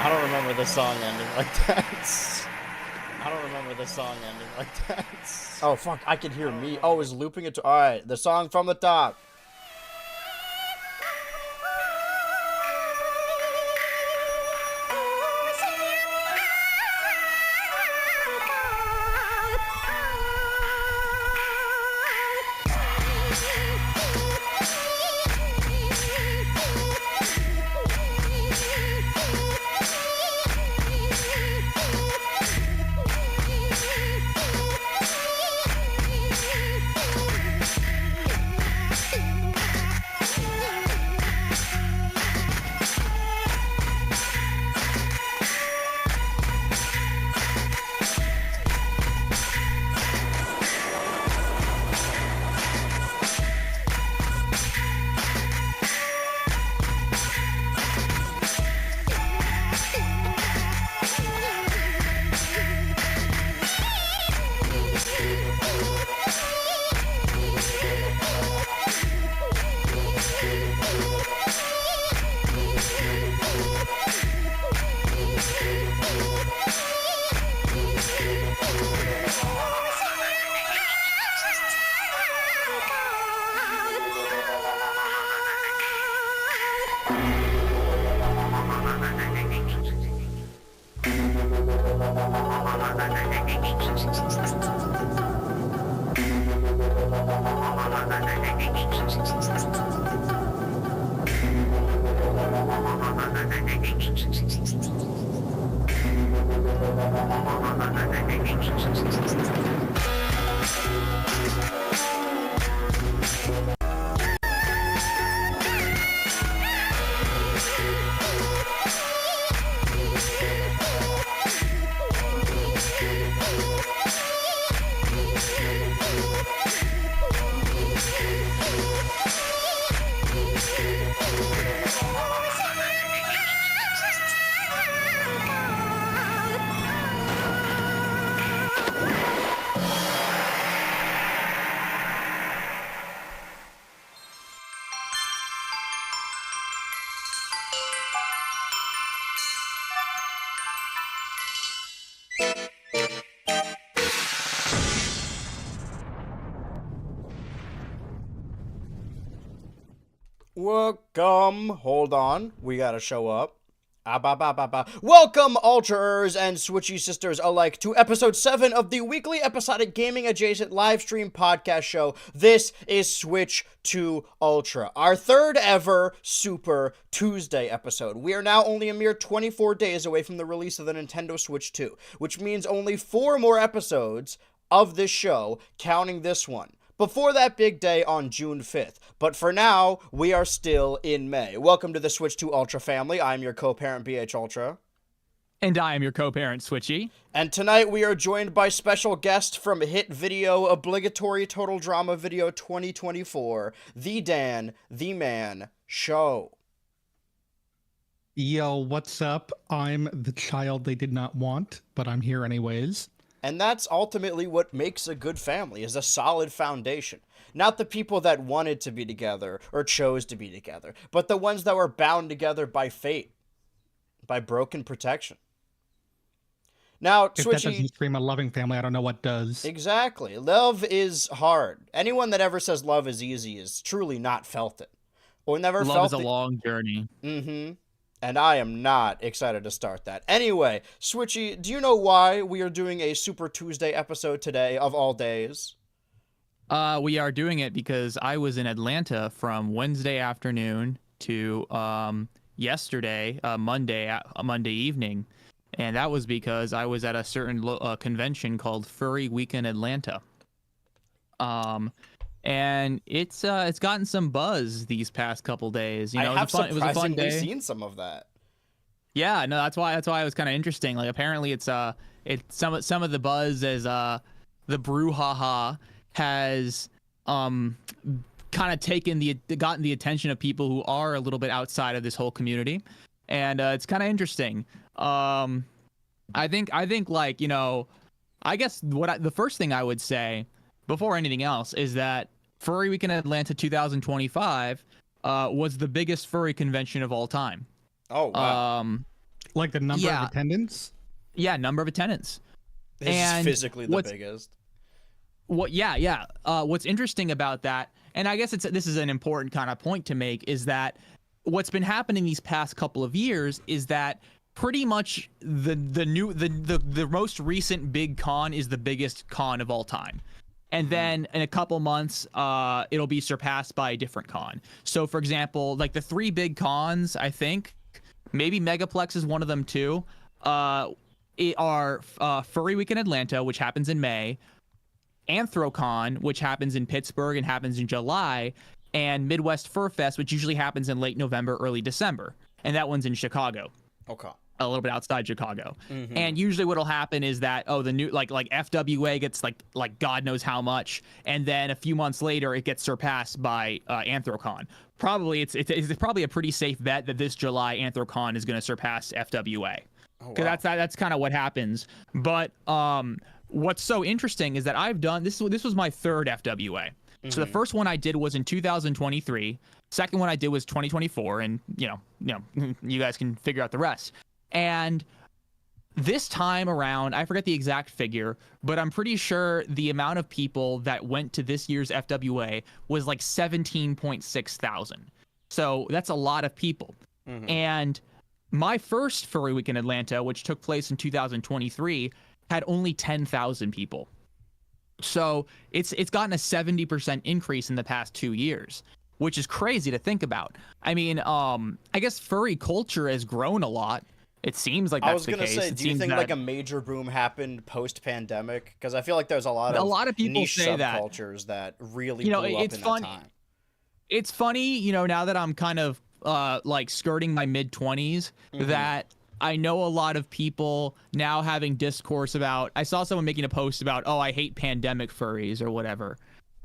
I don't remember the song ending like that. I don't remember the song ending like that. Oh, fuck, I can hear me. Oh, it's looping it to... Alright, the song from the top. Welcome. Hold on. We gotta show up. Welcome, Ultraers and Switchy sisters alike, to episode 7 of the weekly episodic gaming adjacent live stream podcast show. This is Switch to Ultra, our third ever Super Tuesday episode. We are now only a mere 24 days away from the release of the Nintendo Switch 2, which means only 4 more episodes of this show, counting this one, before that big day on June 5th. But for now, we are still in May. Welcome to the Switch 2 Ultra family. I'm your co-parent, BHultra. And I am your co-parent, Switchy. And tonight we are joined by special guest from hit video obligatory total drama video 2024, The Dan, The Man Show. Yo, what's up? I'm the child they did not want, but I'm here anyways. And that's ultimately what makes a good family, is a solid foundation. Not the people that wanted to be together or chose to be together, but the ones that were bound together by fate, by broken protection. Now, if that doesn't scream a loving family, I don't know what does. Exactly. Love is hard. Anyone that ever says love is easy is truly not felt it. Or never love felt is a long journey. Mm-hmm. And I am not excited to start that. Anyway, Switchy, do you know why we are doing a Super Tuesday episode today, of all days? We are doing it because I was in Atlanta from Wednesday afternoon to yesterday, Monday evening, and that was because I was at a certain convention called Furry Weekend Atlanta. And it's gotten some buzz these past couple days. You know, I have it was a fun day. seen some of that. Yeah, no, that's why it was kind of interesting. Like apparently it's some of the buzz as the brouhaha has kind of gotten the attention of people who are a little bit outside of this whole community, and it's kind of interesting. I think like, you know, I guess the first thing I would say before anything else is that Furry Weekend Atlanta 2025 was the biggest furry convention of all time. Oh, wow. Like the number of attendance? Yeah, number of attendance. This is physically the biggest. What's interesting about that, and I guess this is an important kind of point to make, is that what's been happening these past couple of years is that pretty much the most recent big con is the biggest con of all time. And then in a couple months, it'll be surpassed by a different con. So, for example, like the three big cons, I think, maybe Megaplex is one of them too, are Furry Week in Atlanta, which happens in May, Anthrocon, which happens in Pittsburgh and happens in July, and Midwest Fur Fest, which usually happens in late November, early December. And that one's in Chicago. Okay. A little bit outside Chicago. And usually what'll happen is that the new like FWA gets like God knows how much, and then a few months later it gets surpassed by Anthrocon. Probably it's probably a pretty safe bet that this July Anthrocon is going to surpass FWA. Because that's kind of what happens. But what's so interesting is that I've done this was my third FWA. So the first one I did was in 2023. Second one I did was 2024, and you know you guys can figure out the rest. And this time around, I forget the exact figure, but I'm pretty sure the amount of people that went to this year's FWA was like 17.6 thousand. So that's a lot of people. And my first Furry Week in Atlanta, which took place in 2023, had only 10,000 people. So it's gotten a 70% increase in the past 2 years, which is crazy to think about. I mean, I guess furry culture has grown a lot. It seems like that's the case. I was going to say, do you think like a major boom happened post-pandemic? Because I feel like there's a lot of people niche say subcultures that really blew up in that time. It's funny, you know, now that I'm kind of like skirting my mid-20s, that I know a lot of people now having discourse about, I saw someone making a post about, oh, I hate pandemic furries or whatever.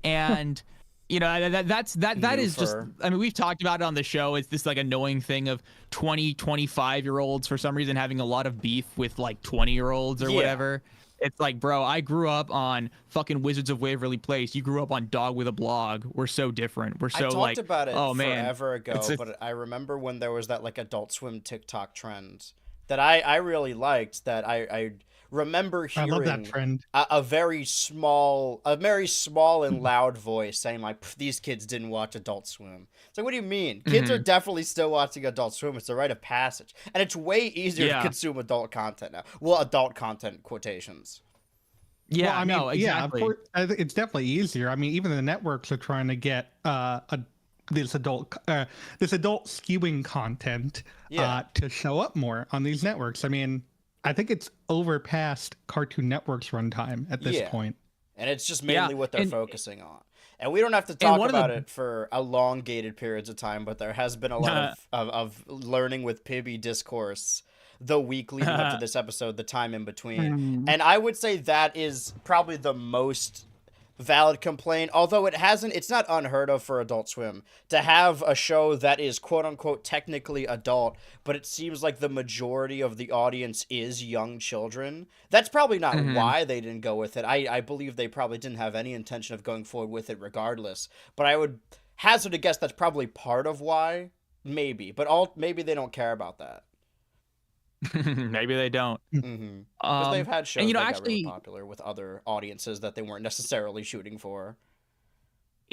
And you know, that is just, I mean, we've talked about it on the show. It's this like annoying thing of 25-year-olds for some reason having a lot of beef with like 20-year-olds or whatever. It's like, bro, I grew up on fucking Wizards of Waverly Place. You grew up on Dog with a Blog. We're so different. We're so I talked about it forever ago, but I remember when there was that like Adult Swim TikTok trend that I really liked, that I remember hearing I love that trend. A very small and loud voice saying like, these kids didn't watch Adult Swim. It's like, what do you mean? Kids are definitely still watching Adult Swim. It's a rite of passage. And it's way easier to consume adult content now. Well, adult content quotations. Yeah, well, I mean, no, exactly. Yeah, of course, it's definitely easier. I mean, even the networks are trying to get this adult skewing content to show up more on these networks. I mean, I think it's overpassed Cartoon Network's runtime at this point. And it's just mainly what they're focusing on. And we don't have to talk about it for elongated periods of time, but there has been a lot of learning with Pibby discourse the week leading up to this episode, the time in between. And I would say that is probably the most valid complaint, although it's not unheard of for Adult Swim to have a show that is quote unquote technically adult, but it seems like the majority of the audience is young children. That's probably not why they didn't go with it. I believe they probably didn't have any intention of going forward with it regardless, but I would hazard a guess that's probably part of why, maybe they don't care about that. Maybe they don't. Because they've had shows that got really popular with other audiences that they weren't necessarily shooting for.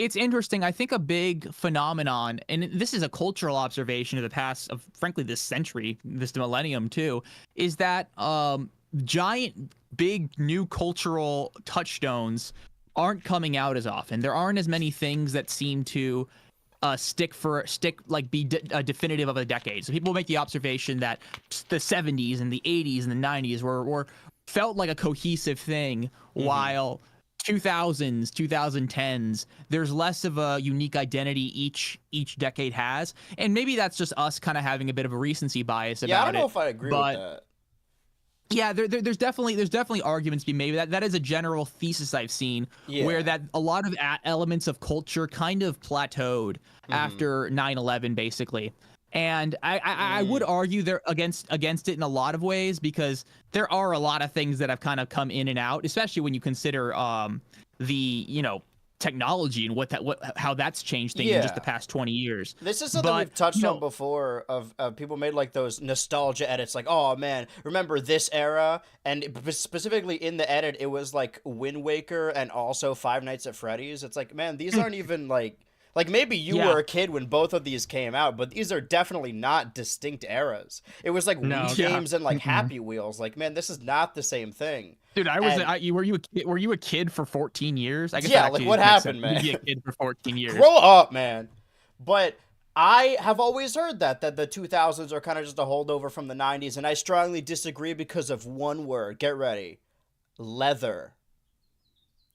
it's interesting. I think a big phenomenon, and this is a cultural observation of the past, of frankly this century, this millennium too, is that giant, big new cultural touchstones aren't coming out as often. There aren't as many things that seem to be definitive of a decade. So people make the observation that the 70s and the 80s and the 90s were felt like a cohesive thing, while 2000s, 2010s, there's less of a unique identity each decade has, and maybe that's just us kind of having a bit of a recency bias about it. Yeah, I don't know if I agree with that. Yeah, there's definitely arguments to be made. That is a general thesis I've seen, where that a lot of elements of culture kind of plateaued after 9/11, basically. And I would argue they're against it in a lot of ways, because there are a lot of things that have kind of come in and out, especially when you consider the technology and how that's changed things in just the past 20 years. This is something we've touched on before, of people made like those nostalgia edits, like, oh man, remember this era? And specifically in the edit, it was like Wind Waker and also Five Nights at Freddy's. It's like, man, these aren't even like maybe you were a kid when both of these came out, but these are definitely not distinct eras. It was like Wii games and like Happy Wheels. Like, man, this is not the same thing. Dude, were you a kid for 14 years? I guess like what happened, man? Be a kid for 14 years. Grow up, man. But I have always heard that the 2000s are kind of just a holdover from the 90s, and I strongly disagree because of one word. Get ready. Leather.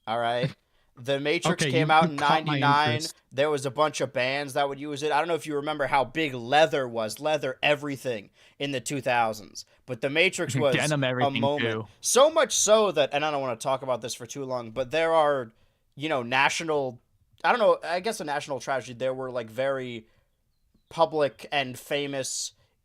All right? The Matrix came out in 99. There was a bunch of bands that would use it. I don't know if you remember how big leather was. Leather everything in the 2000s. But the Matrix was a moment. Too. So much so that, and I don't want to talk about this for too long, but there are, national, I don't know, I guess a national tragedy. There were like very public and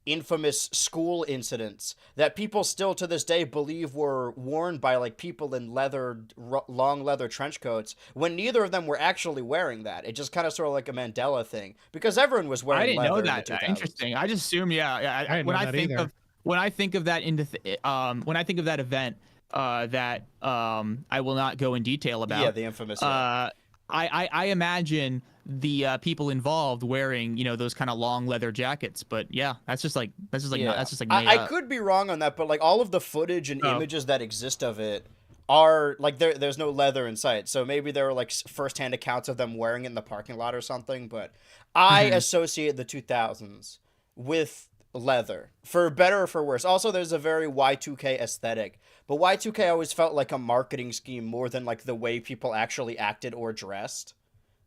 infamous school incidents that people still to this day believe were worn by like people in long leather trench coats, when neither of them were actually wearing that. It just kind of sort of like a Mandela thing, because everyone was wearing leather. I didn't know that. Interesting. I just assume, when I think of that when I think of that event that I will not go in detail about. Yeah, the infamous. I imagine the people involved wearing those kind of long leather jackets, but that's just like I could be wrong on that, but like all of the footage and images that exist of it are like there's no leather in sight, so maybe there were like first-hand accounts of them wearing it in the parking lot or something. But I associate the 2000s with leather, for better or for worse. Also, there's a very Y2K aesthetic, but Y2K always felt like a marketing scheme more than like the way people actually acted or dressed.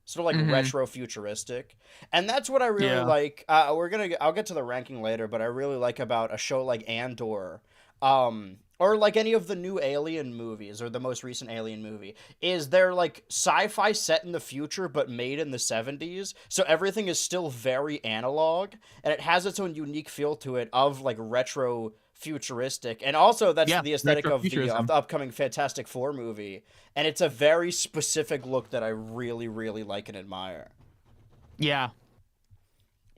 Sort of like retro futuristic. And that's what I really like. I'll get to the ranking later, but I really like about a show like Andor, or like any of the new Alien movies, or the most recent Alien movie, is they're like sci-fi set in the future but made in the 70s. So everything is still very analog, and it has its own unique feel to it of like retro futuristic, and also that's the aesthetic of the upcoming Fantastic Four movie, and it's a very specific look that I really, really like and admire. Yeah,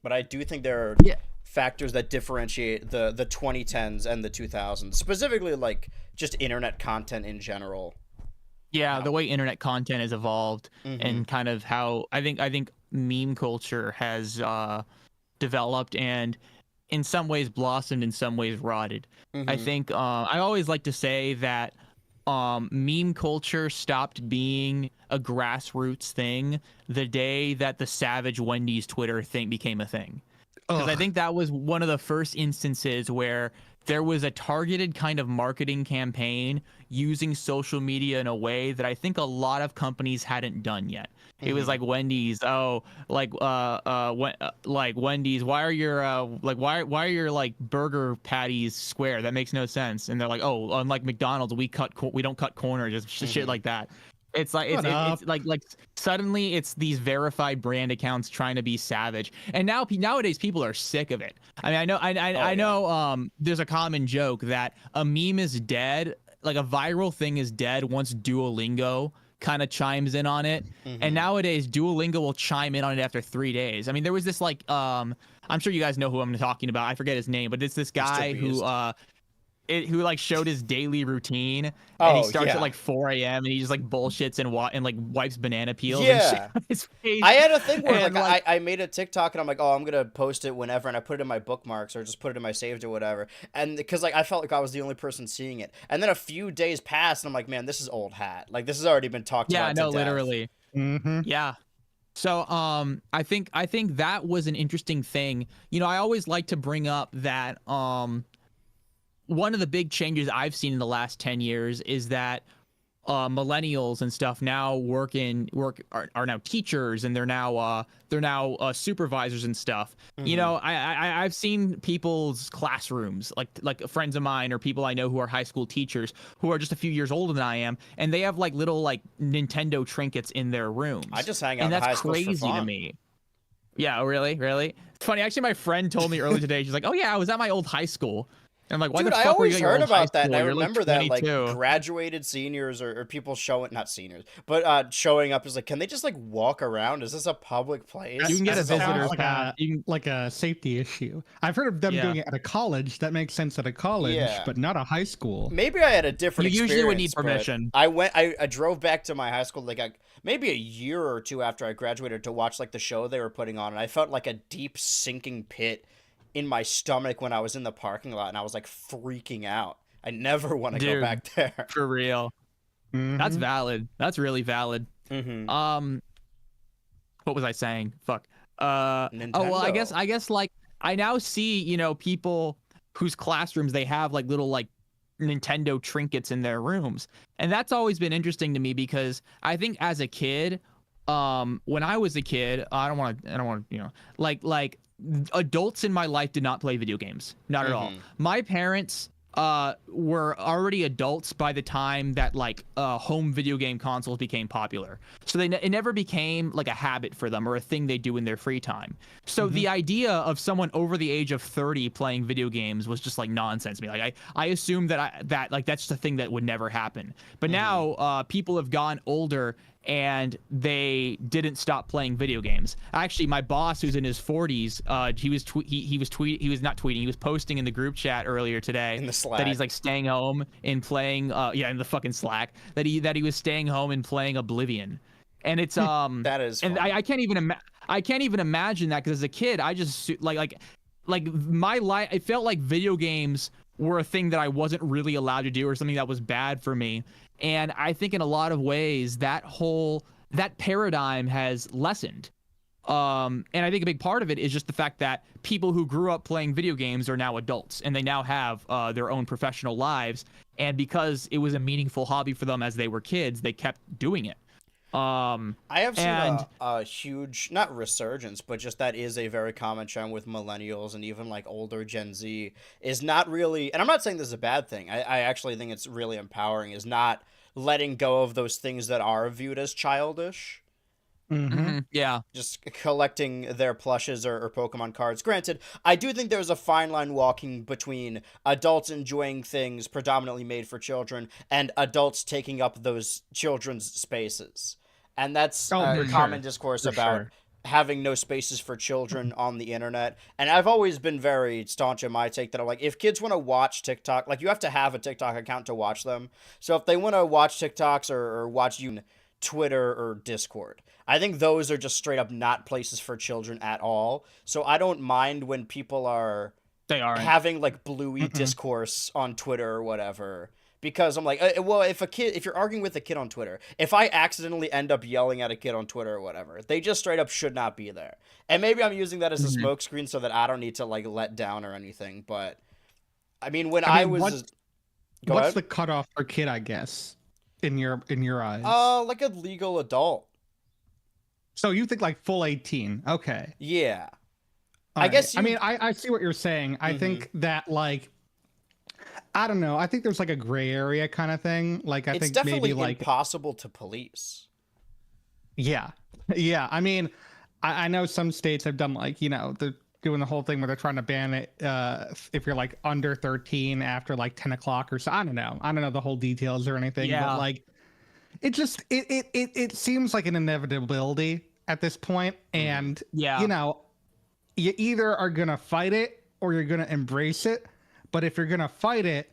but I do think there are factors that differentiate the 2010s and the 2000s, specifically like just internet content in general. Yeah, the way internet content has evolved, and kind of how I think meme culture has developed and in some ways blossomed, in some ways rotted. I think I always like to say that meme culture stopped being a grassroots thing the day that the Savage Wendy's Twitter thing became a thing. Because I think that was one of the first instances where there was a targeted kind of marketing campaign using social media in a way that I think a lot of companies hadn't done yet. It was like Wendy's, like Wendy's, why are your like burger patties square? That makes no sense. And they're like, oh, unlike McDonald's, we don't cut corners, just shit like that. It's like it's like suddenly it's these verified brand accounts trying to be savage, and nowadays people are sick of it. I mean, I know. There's a common joke that a meme is dead, like a viral thing is dead once Duolingo kind of chimes in on it, and nowadays Duolingo will chime in on it after 3 days. I mean, there was this like I'm sure you guys know who I'm talking about. I forget his name, but it's this guy who who like showed his daily routine, and he starts yeah. at like 4 a.m. and he just like bullshits and like wipes banana peels and shit Yeah. on his face. I had a thing where And, like I made a TikTok and I'm like, oh, I'm gonna post it whenever, and I put it in my bookmarks or just put it in my saved or whatever, and because like I felt like I was the only person seeing it, and then a few days passed and I'm like, man, this is old hat. Like this has already been talked yeah, about. no, To death. literally. Mm-hmm. Yeah. So I think that was an interesting thing. You know, I always like to bring up that one of the big changes I've seen in the last 10 years is that millennials and stuff now are now teachers, and they're now supervisors and stuff. Mm-hmm. You know, I've seen people's classrooms, like friends of mine or people I know who are high school teachers who are just a few years older than I am, and they have like little like Nintendo trinkets in their rooms. I just hang out and in that's high schools for crazy to fun. me. Yeah, really? It's funny. Actually, my friend told me earlier today. She's like, "Oh yeah, I was at my old high school." And I'm like, "Why Dude, the I fuck were you always at your heard old high about that, and school? I You're like remember that like 22." graduated seniors or people showing, not seniors, but showing up is like, can they just like walk around? Is this a public place? You can get a That sounds visitor's like pass. like a safety issue. I've heard of them Yeah. doing it at a college. That makes sense at a college, Yeah. but not a high school. Maybe I had a different You experience. usually would need but permission. I drove back to my high school like maybe a year or two after I graduated to watch like the show they were putting on, and I felt like a deep sinking pit in my stomach when I was in the parking lot, and I was like freaking out. I never want to go Dude. back there. For real. That's Mhm. valid. That's really valid. Mm-hmm. What was I saying? Fuck. Oh well, I guess like I now see, you know, people whose classrooms they have like little like Nintendo trinkets in their rooms. And that's always been interesting to me because I think as a kid, when I was a kid, I don't want to, you know, like adults in my life did not play video games. Not at all. My parents were already adults by the time that like home video game consoles became popular. So it never became like a habit for them or a thing they do in their free time. So the idea of someone over the age of 30 playing video games was just like nonsense to me. Like I assumed that like that's just a thing that would never happen. But now people have gone older and they didn't stop playing video games. Actually, my boss, who's in his 40s, he was posting in the group chat earlier today In the Slack. that he's like staying home and playing in the fucking Slack that he was staying home and playing Oblivion. And it's That is and funny. I can't even imagine that, because as a kid I just like my life, it felt like video games were a thing that I wasn't really allowed to do or something that was bad for me. And I think in a lot of ways that paradigm has lessened. And I think a big part of it is just the fact that people who grew up playing video games are now adults and they now have their own professional lives. And because it was a meaningful hobby for them as they were kids, they kept doing it. I have seen a huge, not resurgence, but just that is a very common trend with millennials and even like older Gen Z is not really, and I'm not saying this is a bad thing. I actually think it's really empowering, is not letting go of those things that are viewed as childish. Yeah. Just collecting their plushes or Pokemon cards. Granted, I do think there's a fine line walking between adults enjoying things predominantly made for children and adults taking up those children's spaces. And that's a common discourse about having no spaces for children on the internet. And I've always been very staunch in my take that I'm like, if kids want to watch TikTok, like you have to have a TikTok account to watch them. So if they want to watch TikToks or watch Twitter or Discord, I think those are just straight up not places for children at all. So I don't mind when people are having like bluey discourse on Twitter or whatever. Because I'm like, well, if you're arguing with a kid on Twitter, if I accidentally end up yelling at a kid on Twitter or whatever, they just straight up should not be there. And maybe I'm using that as a smokescreen so that I don't need to like let down or anything. But I mean, what's the cutoff for kid, I guess, in your eyes? Like a legal adult. So you think like full 18? Okay. Yeah. I guess. I mean, I see what you're saying. I think that like, I don't know. I think there's like a gray area kind of thing. Like it's think definitely maybe like impossible to police. Yeah. I mean, I know some states have done like, you know, they're doing the whole thing where they're trying to ban it if you're like under 13 after like 10 o'clock or so. I don't know the whole details or anything. Yeah. But like, it just it seems like an inevitability at this point. And you know, you either are gonna fight it or you're gonna embrace it. But if you're gonna fight it,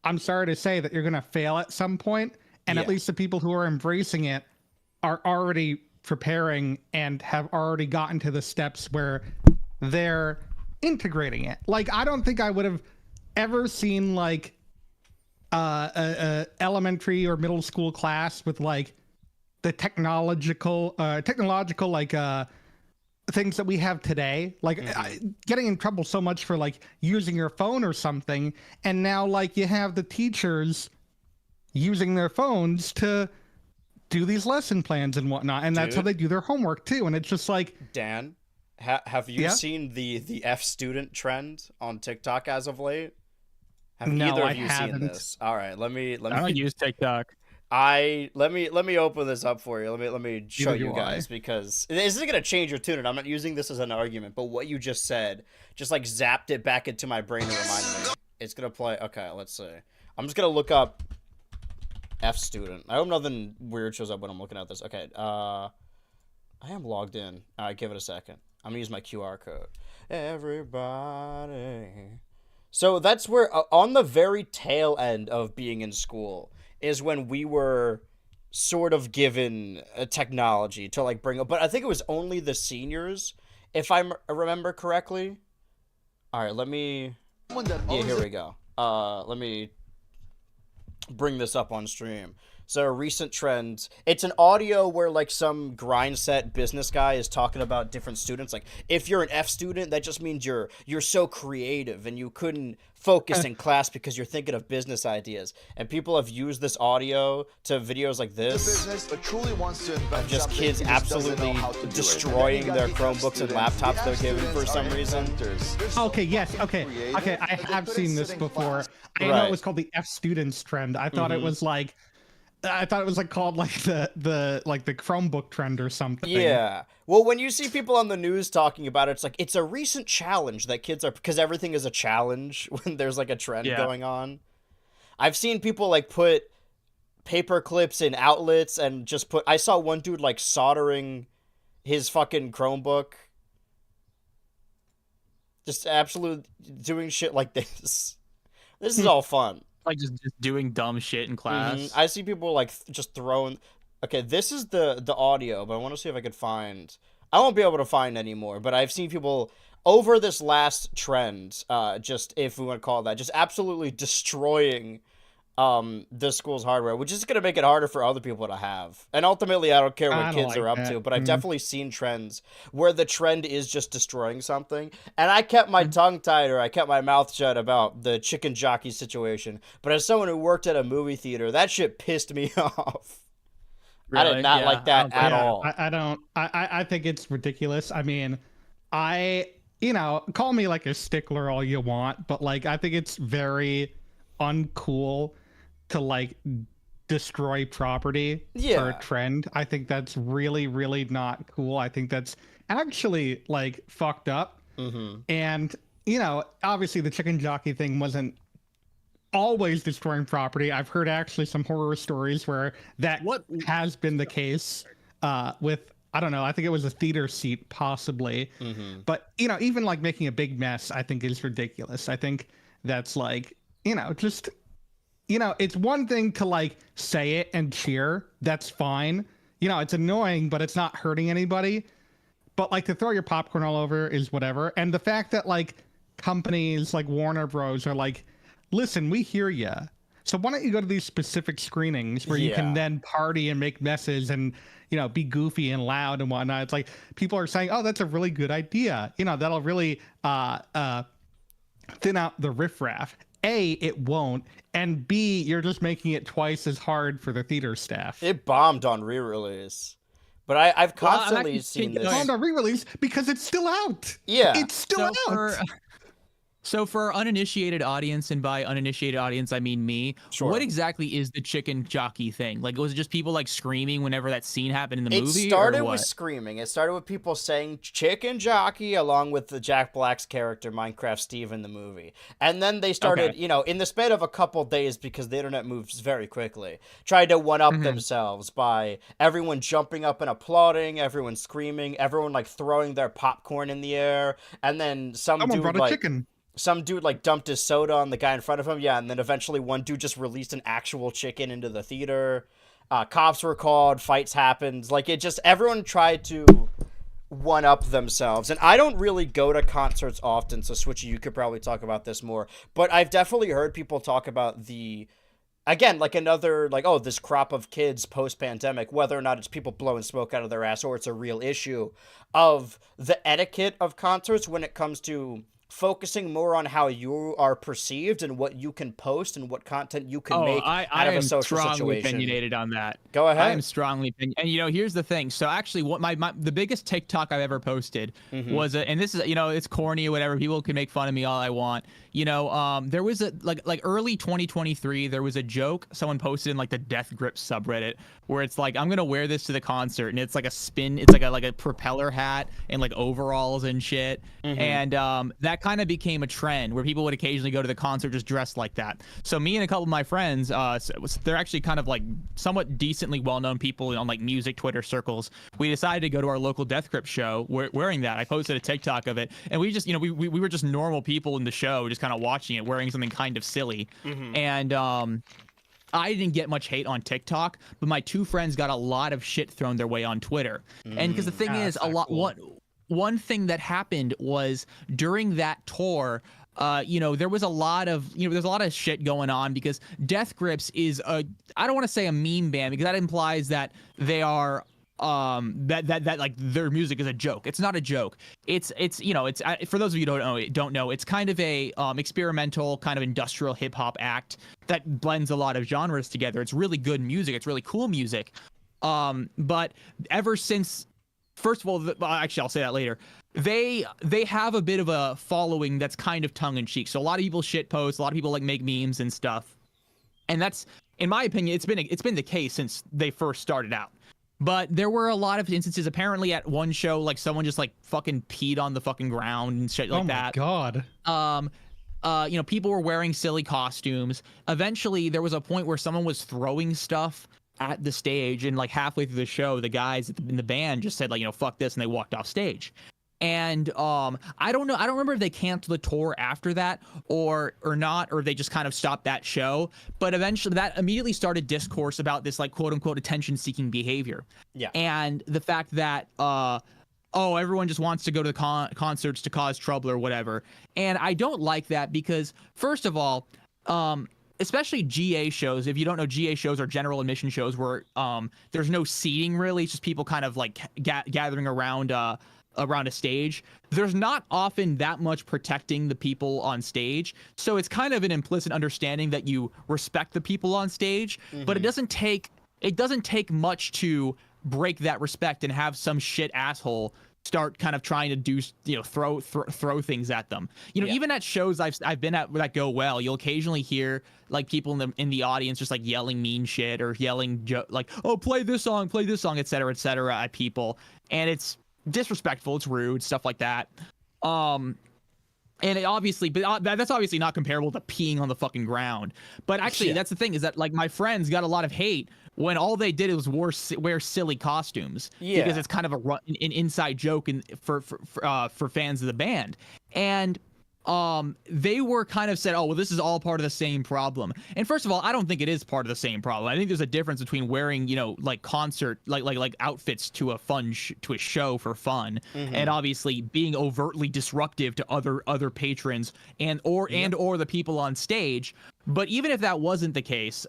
I'm sorry to say that you're going to fail at some point, and at least the people who are embracing it are already preparing and have already gotten to the steps where they're integrating it. Like, I don't think I would have ever seen like a elementary or middle school class with like the technological like things that we have today, like getting in trouble so much for like using your phone or something, and now like you have the teachers using their phones to do these lesson plans and whatnot, and that's how they do their homework too. And it's just like, Dan, have you seen the F student trend on TikTok as of late? Have either of you seen this? All right, let me. I don't use TikTok. Let me open this up for you. Let me show you guys, because this isn't gonna change your tune, and I'm not using this as an argument, but what you just said just like zapped it back into my brain and reminded me. It's gonna play. Okay, let's see. I'm just gonna look up F student. I hope nothing weird shows up when I'm looking at this. Okay, I am logged in. All right, give it a second. I'm gonna use my QR code. Everybody. So that's where on the very tail end of being in school is when we were sort of given a technology to like bring up, but I think it was only the seniors, if I remember correctly. All right, here we go. Let me bring this up on stream. So a recent trend, it's an audio where like some grind set business guy is talking about different students. Like, if you're an F student, that just means you're so creative and you couldn't focus in class because you're thinking of business ideas. And people have used this audio to videos like this of just kids absolutely destroying their Chromebooks and laptops they're given for some reason. Okay, yes, okay, I have seen this before. I know it was called the F students trend. I thought it was like, called like the Chromebook trend or something. Yeah. Well, when you see people on the news talking about it, it's like it's a recent challenge that kids are, because everything is a challenge when there's like a trend going on. I've seen people like put paper clips in outlets and just I saw one dude like soldering his fucking Chromebook. Just absolute doing shit like this. This is all fun. Like just doing dumb shit in class. I see people like just throwing. Okay, this is the audio, but I want to see if I could find. I won't be able to find anymore, but I've seen people over this last trend, just if we want to call it that, just absolutely destroying the school's hardware, which is going to make it harder for other people to have. And ultimately, I don't care what kids are up to, but I've definitely seen trends where the trend is just destroying something. And I kept my tongue tied, or I kept my mouth shut about the chicken jockey situation. But as someone who worked at a movie theater, that shit pissed me off. Really? I did not like that at all. I think it's ridiculous. I mean, call me like a stickler all you want, but like, I think it's very uncool to like destroy property for a trend. I think that's really, really not cool. I think that's actually like fucked up. And obviously the chicken jockey thing wasn't always destroying property. I've heard actually some horror stories where that has been the case with, I don't know, I think it was a theater seat possibly. But even like making a big mess, I think is ridiculous. I think that's like, just it's one thing to like say it and cheer. That's fine. It's annoying, but it's not hurting anybody. But like to throw your popcorn all over is whatever. And the fact that like companies like Warner Bros. Are like, listen, we hear you. So why don't you go to these specific screenings where you can then party and make messes and, be goofy and loud and whatnot. It's like people are saying, oh, that's a really good idea. That'll really thin out the riffraff. A, it won't, and B, you're just making it twice as hard for the theater staff. It bombed on re-release, but I've constantly seen this. It bombed on re-release because it's still out. Yeah, it's still out. So for uninitiated audience, and by uninitiated audience, I mean me, what exactly is the chicken jockey thing? Like, was it just people like screaming whenever that scene happened in the movie? It started with screaming. It started with people saying chicken jockey along with the Jack Black's character, Minecraft Steve, in the movie. And then they started, in the span of a couple days, because the internet moves very quickly, tried to one-up themselves by everyone jumping up and applauding, everyone screaming, everyone like throwing their popcorn in the air, and then someone brought a chicken. some dude like dumped his soda on the guy in front of him. Yeah, and then eventually one dude just released an actual chicken into the theater. Cops were called, fights happened. Like, it just, everyone tried to one up themselves. And I don't really go to concerts often, so Switchy, you could probably talk about this more. But I've definitely heard people talk about again, like another, like, oh, this crop of kids post-pandemic, whether or not it's people blowing smoke out of their ass or it's a real issue of the etiquette of concerts when it comes to focusing more on how you are perceived and what you can post and what content you can make out of a social strongly situation. Opinionated on that. Go ahead. I am strongly opinionated. And, you know, here's the thing. So actually, what the biggest TikTok I've ever posted was and this is, you know, it's corny or whatever. People can make fun of me all I want. You know, there was a like early 2023, there was a joke someone posted in like the Death Grip subreddit where it's like, I'm gonna wear this to the concert, and it's like a spin, it's like a propeller hat and like overalls and shit. And that kind of became a trend where people would occasionally go to the concert just dressed like that. So me and a couple of my friends, they're actually kind of like somewhat decently well-known people on like music Twitter circles. We decided to go to our local Death Grip show wearing that. I posted a TikTok of it, and we just, you know, we were just normal people in the show, just kind of watching it, wearing something kind of silly. And I didn't get much hate on TikTok, but my two friends got a lot of shit thrown their way on Twitter. And because the thing is, one thing that happened was during that tour, you know, there was a lot of, you know, there's a lot of shit going on because Death Grips is I don't want to say a meme band because that implies that they are that like their music is a joke. It's not a joke. It's you know, it's for those of you who don't know, it's kind of a experimental kind of industrial hip hop act that blends a lot of genres together. It's really good music. It's really cool music. But ever since, first of all, actually I'll say that later. They have a bit of a following that's kind of tongue in cheek. So a lot of people shit post, a lot of people like make memes and stuff. And that's, in my opinion, it's been the case since they first started out. But there were a lot of instances, apparently at one show, like someone just like fucking peed on the fucking ground and shit like that. Oh my God. You know, people were wearing silly costumes. Eventually there was a point where someone was throwing stuff at the stage, and like halfway through the show, the guys in the band just said like, you know, fuck this, and they walked off stage. And I don't know, I don't remember if they canceled the tour after that or not, or they just kind of stopped that show. But eventually that immediately started discourse about this like quote unquote attention seeking behavior. Yeah. And the fact that oh, everyone just wants to go to the concerts to cause trouble or whatever. And I don't like that because, first of all, especially GA shows, if you don't know, GA shows are general admission shows where there's no seating really. It's just people kind of like gathering around a stage. There's not often that much protecting the people on stage. So it's kind of an implicit understanding that you respect the people on stage, but it doesn't take much to break that respect and have some shit asshole start kind of trying to do, you know, throw things at them. You know, even at shows I've been at that go well, you'll occasionally hear like people in the audience just like yelling mean shit or yelling like, oh, play this song, et cetera, at people. And it's disrespectful, it's rude, stuff like that. And it obviously, but that's obviously not comparable to peeing on the fucking ground. But actually, that's the thing, is that like my friends got a lot of hate when all they did was wear silly costumes. Yeah. Because it's kind of an inside joke for fans of the band. And they were kind of said, oh, well, this is all part of the same problem. And first of all, I don't think it is part of the same problem. I think there's a difference between wearing, you know, like concert, like outfits to a to a show for fun, and obviously being overtly disruptive to other patrons and or the people on stage. But even if that wasn't the case,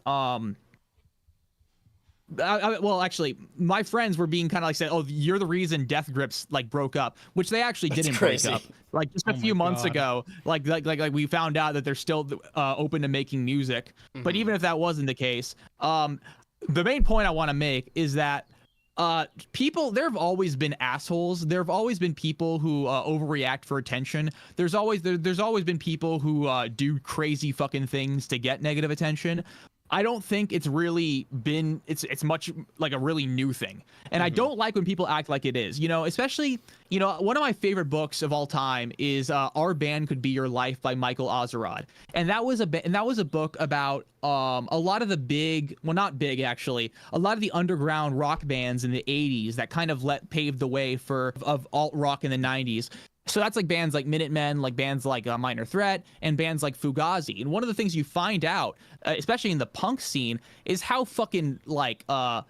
well, actually, my friends were being kind of like said, "Oh, you're the reason Death Grips like broke up," which they actually didn't break up. Like just a few months ago, like we found out that they're still open to making music. But even if that wasn't the case, the main point I want to make is that people, there have always been assholes. There have always been people who overreact for attention. There's always been people who do crazy fucking things to get negative attention. I don't think it's really been, it's much like a really new thing. And I don't like when people act like it is, you know, especially, you know, one of my favorite books of all time is Our Band Could Be Your Life by Michael Ozerod. And that was a book about a lot of the big, well, not big actually, a lot of the underground rock bands in the 80s that kind of paved the way of alt rock in the 90s. So that's like bands like Minutemen, like bands like Minor Threat, and bands like Fugazi. And one of the things you find out, especially in the punk scene, is how fucking like how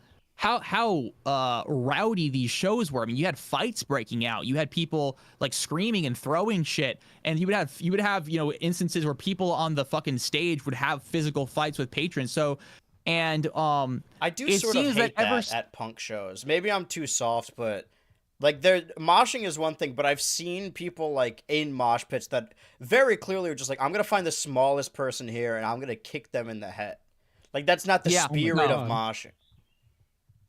rowdy these shows were. I mean, you had fights breaking out. You had people like screaming and throwing shit, and you would have instances where people on the fucking stage would have physical fights with patrons. So, and I do it sort of seems hate that at punk shows. Maybe I'm too soft, but like moshing is one thing, but I've seen people like in mosh pits that very clearly are just like, I'm gonna find the smallest person here and I'm gonna kick them in the head. Like that's not the spirit of moshing.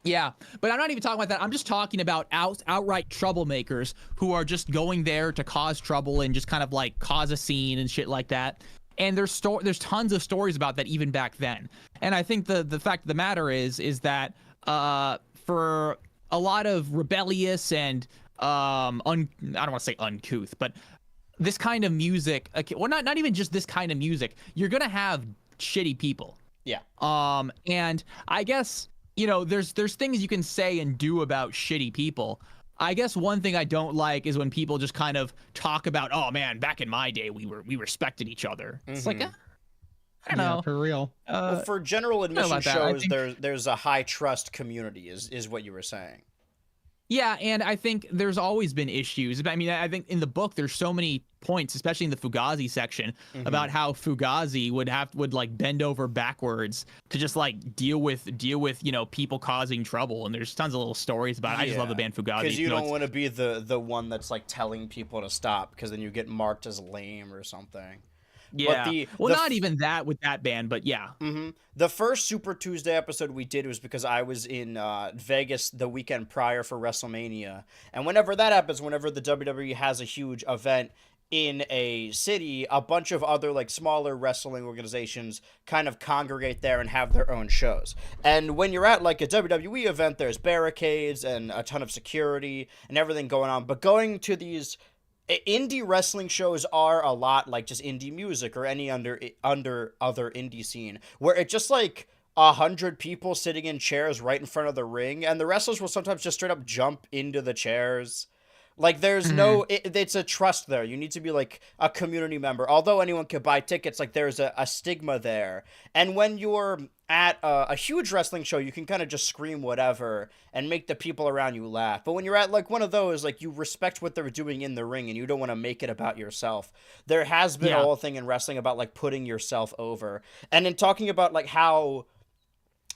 Yeah, but I'm not even talking about that. I'm just talking about outright troublemakers who are just going there to cause trouble and just kind of like cause a scene and shit like that. And there's tons of stories about that even back then. And I think the fact of the matter is that for a lot of rebellious and I don't want to say uncouth, but this kind of music, well, not even just this kind of music, you're gonna have shitty people. Yeah. And I guess, there's things you can say and do about shitty people. I guess one thing I don't like is when people just kind of talk about, oh man, back in my day we respected each other. It's like, I don't know. For real. Well, for general admission shows, there's a high trust community, is what you were saying. Yeah, and I think there's always been issues. I mean, I think in the book there's so many points, especially in the Fugazi section, about how Fugazi would like bend over backwards to just like deal with people causing trouble. And there's tons of little stories about it. I just love the band Fugazi. Because you don't want to be the one that's like telling people to stop, because then you get marked as lame or something. Yeah. But not even that with that band, but yeah. The first Super Tuesday episode we did was because I was in Vegas the weekend prior for WrestleMania. And whenever that happens, whenever the WWE has a huge event in a city, a bunch of other like smaller wrestling organizations kind of congregate there and have their own shows. And when you're at like a WWE event, there's barricades and a ton of security and everything going on. But going to these indie wrestling shows are a lot like just indie music or any under other indie scene, where it's just like 100 people sitting in chairs right in front of the ring, and the wrestlers will sometimes just straight up jump into the chairs. Like there's it's a trust there. You need to be like a community member. Although anyone could buy tickets, like there's a stigma there. And when you're at a huge wrestling show, you can kind of just scream whatever and make the people around you laugh. But when you're at like one of those, like you respect what they're doing in the ring and you don't want to make it about yourself. There has been a whole thing in wrestling about like putting yourself over. And in talking about like how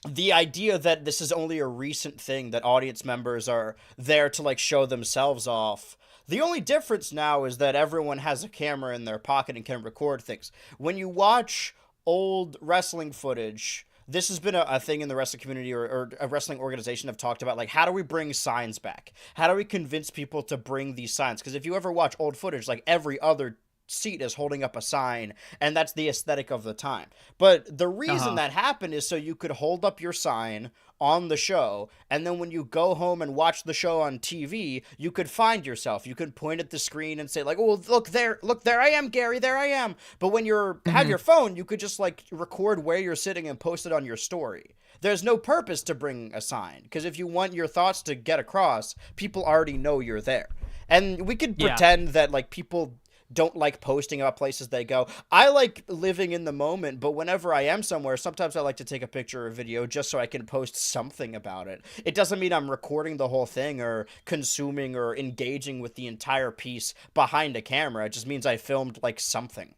the idea that this is only a recent thing, that audience members are there to like show themselves off. The only difference now is that everyone has a camera in their pocket and can record things. When you watch old wrestling footage, this has been a thing in the wrestling community or a wrestling organization have talked about, like, how do we bring signs back? How do we convince people to bring these signs? Because if you ever watch old footage, like every other seat is holding up a sign, and that's the aesthetic of the time. But the reason that happened is so you could hold up your sign on the show, and then when you go home and watch the show on TV, you could find yourself. You could point at the screen and say like, oh, look there I am, Gary, there I am. But when you have your phone, you could just like record where you're sitting and post it on your story. There's no purpose to bring a sign, because if you want your thoughts to get across, people already know you're there. And we could pretend that like people don't like posting about places they go. I like living in the moment, but whenever I am somewhere, sometimes I like to take a picture or video just so I can post something about it. It doesn't mean I'm recording the whole thing or consuming or engaging with the entire piece behind a camera. It just means I filmed like something.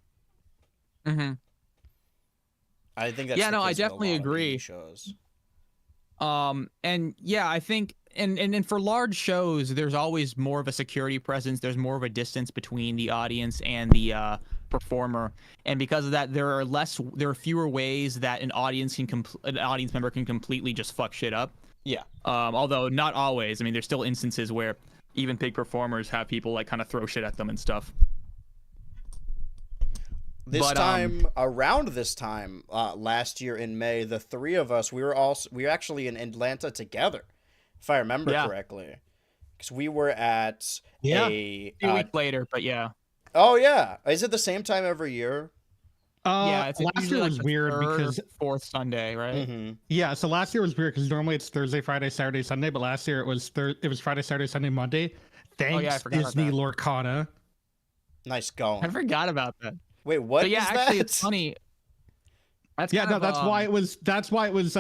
I think that's I definitely agree. Shows. And yeah, I think and for large shows, there's always more of a security presence. There's more of a distance between the audience and the performer, and because of that, there are fewer ways that an audience member can completely just fuck shit up. Yeah. Although not always. I mean, there's still instances where even big performers have people like kind of throw shit at them and stuff. Around this time, last year in May, the three of us, we were actually in Atlanta together, if I remember correctly, because we were at a week later. But yeah. Oh yeah, is it the same time every year? It's last year was weird because fourth Sunday, right? Yeah, so last year was weird because normally it's Thursday, Friday, Saturday, Sunday, but last year it was Friday, Saturday, Sunday, Monday. Thanks Disney Lorcana. Nice I going. forgot about that. Wait, what But yeah, is actually, that? it's funny. That's Yeah, kind no, of, that's why it was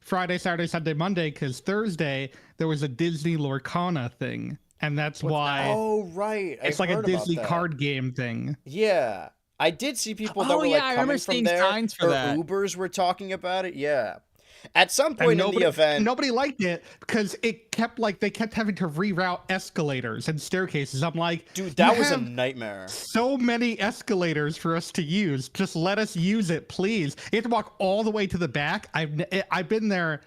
Friday, Saturday, Sunday, Monday, because Thursday there was a Disney Lorcana thing, and that's What's that? why Oh, right. I it's like a heard about Disney that. card game thing. Yeah. I did see people that Oh were yeah, like I remember coming from seeing there, signs for or that. Ubers were talking about it. Yeah. At some And point in the event, nobody liked it because it kept they kept having to reroute escalators and staircases. I'm like, dude, you that was a have nightmare. so many escalators for us to use. Just let us use it, please. You have to walk all the way to the back. I've been there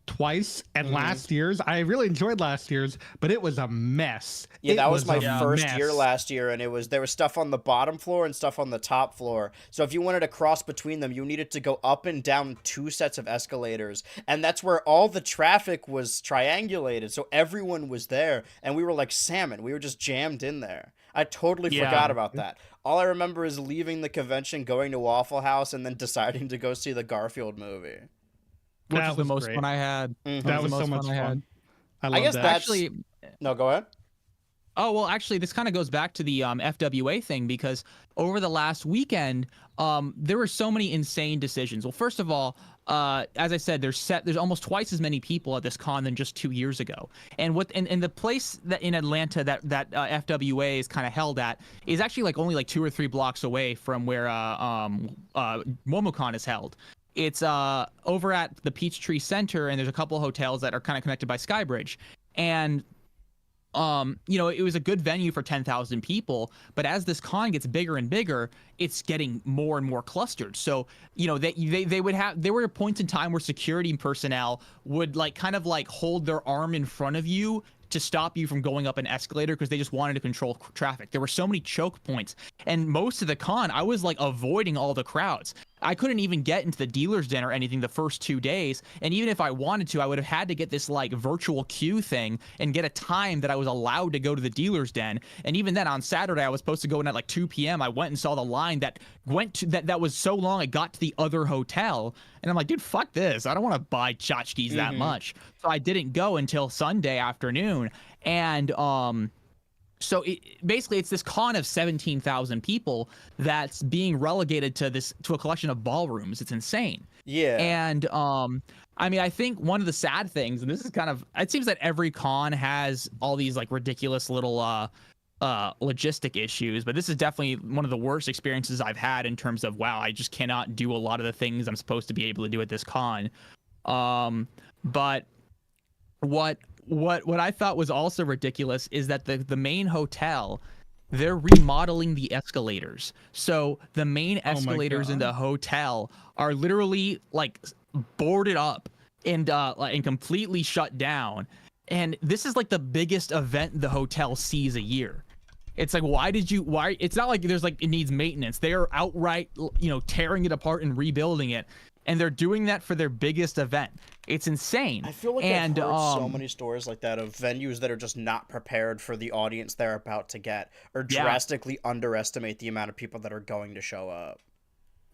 twice, and last year's I really enjoyed last year's, but it was a mess. Yeah, that was my a first mess. year last year, and there was stuff on the bottom floor and stuff on the top floor. So if you wanted to cross between them, you needed to go up and down 2 sets of escalators, and that's where all the traffic was triangulated. So everyone was there, and we were like salmon. We were just jammed in there. I totally forgot about that. All I remember is leaving the convention, going to Waffle House, and then deciding to go see the Garfield movie. Which was the was most great. fun I had. That was the so most much I had. fun. I I love guess that. that's... Actually, No, go ahead. oh well, actually, this kind of goes back to the FWA thing, because over the last weekend, there were so many insane decisions. Well, first of all, as I said, there's almost twice as many people at this con than just 2 years ago. And the place that in Atlanta that FWA is kind of held at is actually like only like 2 or 3 blocks away from where MomoCon is held. It's over at the Peachtree Center, and there's a couple of hotels that are kind of connected by Skybridge. And it was a good venue for 10,000 people, but as this con gets bigger and bigger, it's getting more and more clustered. So, there were points in time where security personnel would kind of hold their arm in front of you to stop you from going up an escalator because they just wanted to control traffic. There were so many choke points, and most of the con, I was avoiding all the crowds. I couldn't even get into the dealer's den or anything the first 2 days. And even if I wanted to, I would have had to get this virtual queue thing and get a time that I was allowed to go to the dealer's den. And even then, on Saturday, I was supposed to go in at 2 p.m. I went and saw the line that that was so long it got to the other hotel. And I'm like, dude, fuck this. I don't want to buy tchotchkes that much. So I didn't go until Sunday afternoon. And so basically it's this con of 17,000 people that's being relegated to a collection of ballrooms. It's insane. Yeah. And I think one of the sad things, and this is it seems that every con has all these ridiculous little logistic issues, but this is definitely one of the worst experiences I've had in terms of, wow, I just cannot do a lot of the things I'm supposed to be able to do at this con. But what I thought was also ridiculous is that the main hotel, they're remodeling the escalators. So the main escalators in the hotel are literally boarded up and completely shut down. And this is the biggest event the hotel sees a year. It's why it's not like there's it needs maintenance. They are outright tearing it apart and rebuilding it. And they're doing that for their biggest event. It's insane. I feel like I've heard so many stories like that of venues that are just not prepared for the audience they're about to get, or drastically underestimate the amount of people that are going to show up.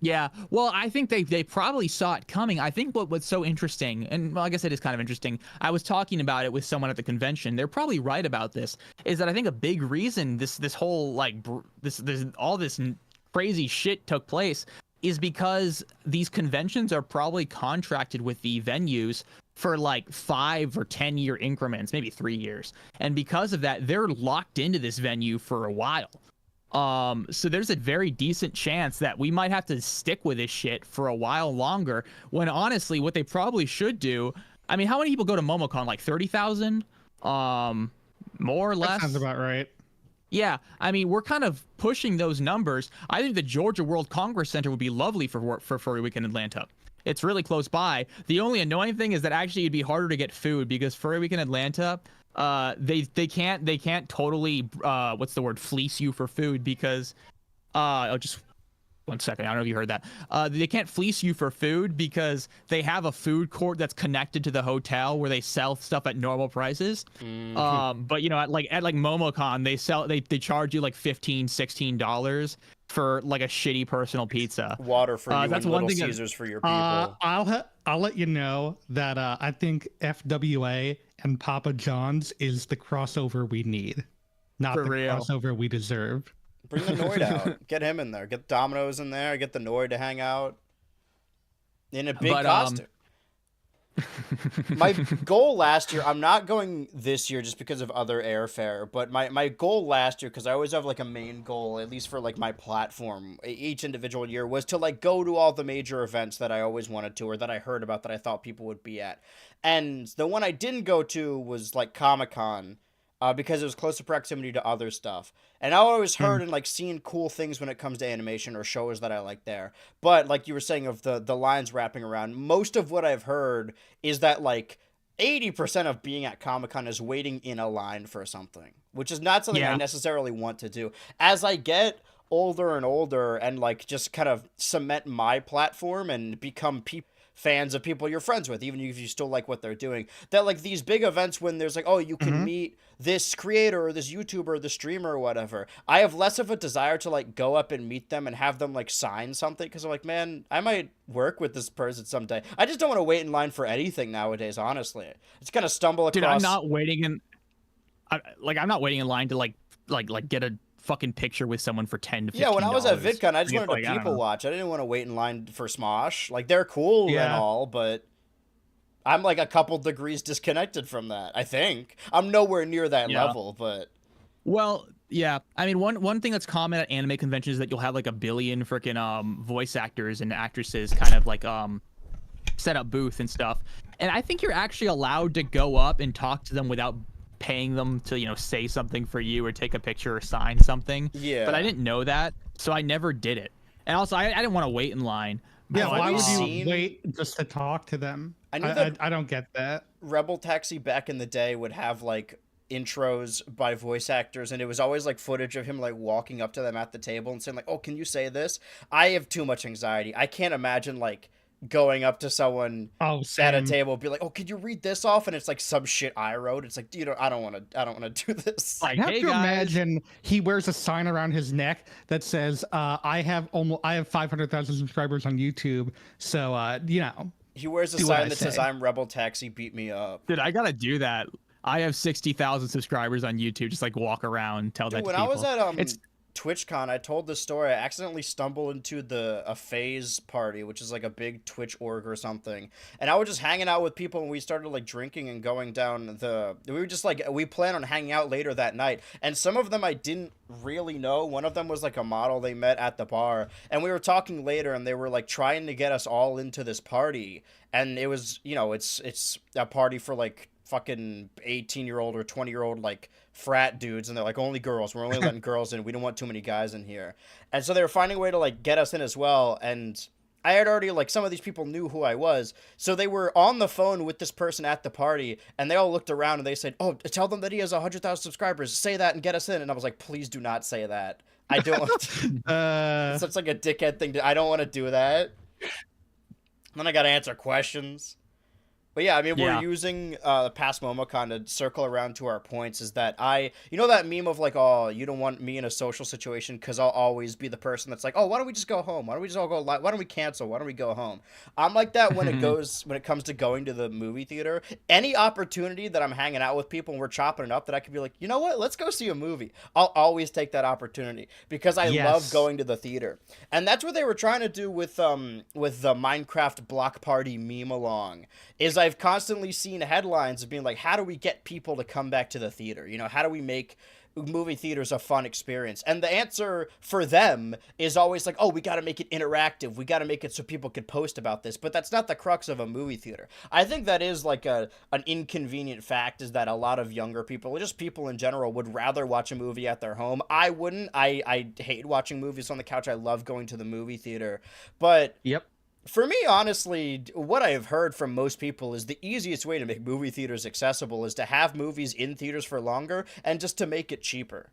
Yeah, well, I think they probably saw it coming. I think what's so interesting, and well, I guess it is kind of interesting, I was talking about it with someone at the convention. They're probably right about this, is that I think a big reason this whole all this crazy shit took place is because these conventions are probably contracted with the venues for 5 or 10 year increments, maybe 3 years. And because of that, they're locked into this venue for a while. So there's a very decent chance that we might have to stick with this shit for a while longer, when honestly, what they probably should do, how many people go to MomoCon? 30,000? More or less? That sounds about right. Yeah, we're kind of pushing those numbers. I think the Georgia World Congress Center would be lovely for Furry Week in Atlanta. It's really close by. The only annoying thing is that actually it'd be harder to get food, because Furry Week in Atlanta, they can't totally fleece you for food, because just 1 second, I don't know if you heard that. They can't fleece you for food because they have a food court that's connected to the hotel where they sell stuff at normal prices. But at MomoCon, they charge you $15-$16 for a shitty personal pizza. Water for you, that's and one Little thing Caesars for your people. I'll let you know that I think FWA and Papa John's is the crossover we need, not For the real. crossover we deserve. Bring the Noid out. Get him in there. Get Domino's in there. Get the Noid to hang out in a big costume. My goal last year, I'm not going this year just because of other airfare, but my goal last year, because I always have like a main goal, at least for like my platform, each individual year, was to like go to all the major events that I always wanted to, or that I heard about that I thought people would be at. And the one I didn't go to was like Comic-Con, because it was close to proximity to other stuff. And I always heard and like seen cool things when it comes to animation or shows that I like there. But like you were saying of the lines wrapping around, most of what I've heard is that like 80% of being at Comic-Con is waiting in a line for something, which is not something I necessarily want to do. As I get older and older and like just kind of cement my platform and become fans of people you're friends with, even if you still like what they're doing, that like these big events when there's like, oh, you can meet this creator or this YouTuber or the streamer or whatever, I have less of a desire to like go up and meet them and have them like sign something, because I'm like, man, I might work with this person someday. I just don't want to wait in line for anything nowadays, honestly. It's kind of stumble across. Dude, I'm not waiting in line to like get a fucking picture with someone for 10 to 15 Yeah, when I was at VidCon, I just wanted wanted to people watch. I didn't want to wait in line for Smosh. Like, they're cool and all, but I'm like a couple degrees disconnected from that, I think. I'm nowhere near that level, but... Well, yeah. I mean, one thing that's common at anime conventions is that you'll have like a billion freaking voice actors and actresses kind of like set up booth and stuff. And I think you're actually allowed to go up and talk to them without paying them to, you know, say something for you or take a picture or sign something. Yeah. But I didn't know that, so I never did it. And also, I didn't want to wait in line. Yeah, why would you wait just to talk to them? I don't get that. Rebel Taxi back in the day would have, like, intros by voice actors, and it was always, like, footage of him, like, walking up to them at the table and saying, like, oh, can you say this? I have too much anxiety. I can't imagine, like, going up to someone at a table, be like, "Oh, could you read this off?" And it's like some shit I wrote. It's like, dude, I don't want to do this. Like, I have to imagine he wears a sign around his neck that says, "I have 500,000 subscribers on YouTube." So, you know, he wears a sign that says, "I'm Rebel Taxi, beat me up." Dude, I gotta do that. I have 60,000 subscribers on YouTube. Just like walk around, tell that to people. When I was at TwitchCon, I told this story. I accidentally stumbled into a phase party, which is like a big Twitch org or something. And I was just hanging out with people, and we started like drinking and going down we were just like, we planned on hanging out later that night. And some of them I didn't really know. One of them was like a model they met at the bar. And we were talking later, and they were like trying to get us all into this party. And it was, you know, it's a party for like fucking 18-year-old or 20-year-old like frat dudes, and they're like, only girls, we're only letting girls in, we don't want too many guys in here. And so they were finding a way to like get us in as well. And I had already, like, some of these people knew who I was, so they were on the phone with this person at the party, and they all looked around and they said, oh, tell them that he has 100,000 subscribers, say that and get us in. And I was like, please do not say that. I don't want to. It's such like a dickhead thing I don't want to do that. And then I gotta answer questions. But yeah, I mean, we're using past MomoCon to circle around to our points, is that you know that meme of like, oh, you don't want me in a social situation because I'll always be the person that's like, oh, why don't we just go home? Why don't we just all go live? Why don't we cancel? Why don't we go home? I'm like that when it comes to going to the movie theater. Any opportunity that I'm hanging out with people and we're chopping it up that I could be like, you know what? Let's go see a movie. I'll always take that opportunity because I love going to the theater. And that's what they were trying to do with the Minecraft block party meme along. Is I've constantly seen headlines of being like, how do we get people to come back to the theater? You know, how do we make movie theaters a fun experience? And the answer for them is always like, oh, we got to make it interactive. We got to make it so people could post about this. But that's not the crux of a movie theater. I think that is like an inconvenient fact, is that a lot of younger people, or just people in general, would rather watch a movie at their home. I wouldn't. I hate watching movies on the couch. I love going to the movie theater. But for me, honestly, what I have heard from most people is the easiest way to make movie theaters accessible is to have movies in theaters for longer and just to make it cheaper.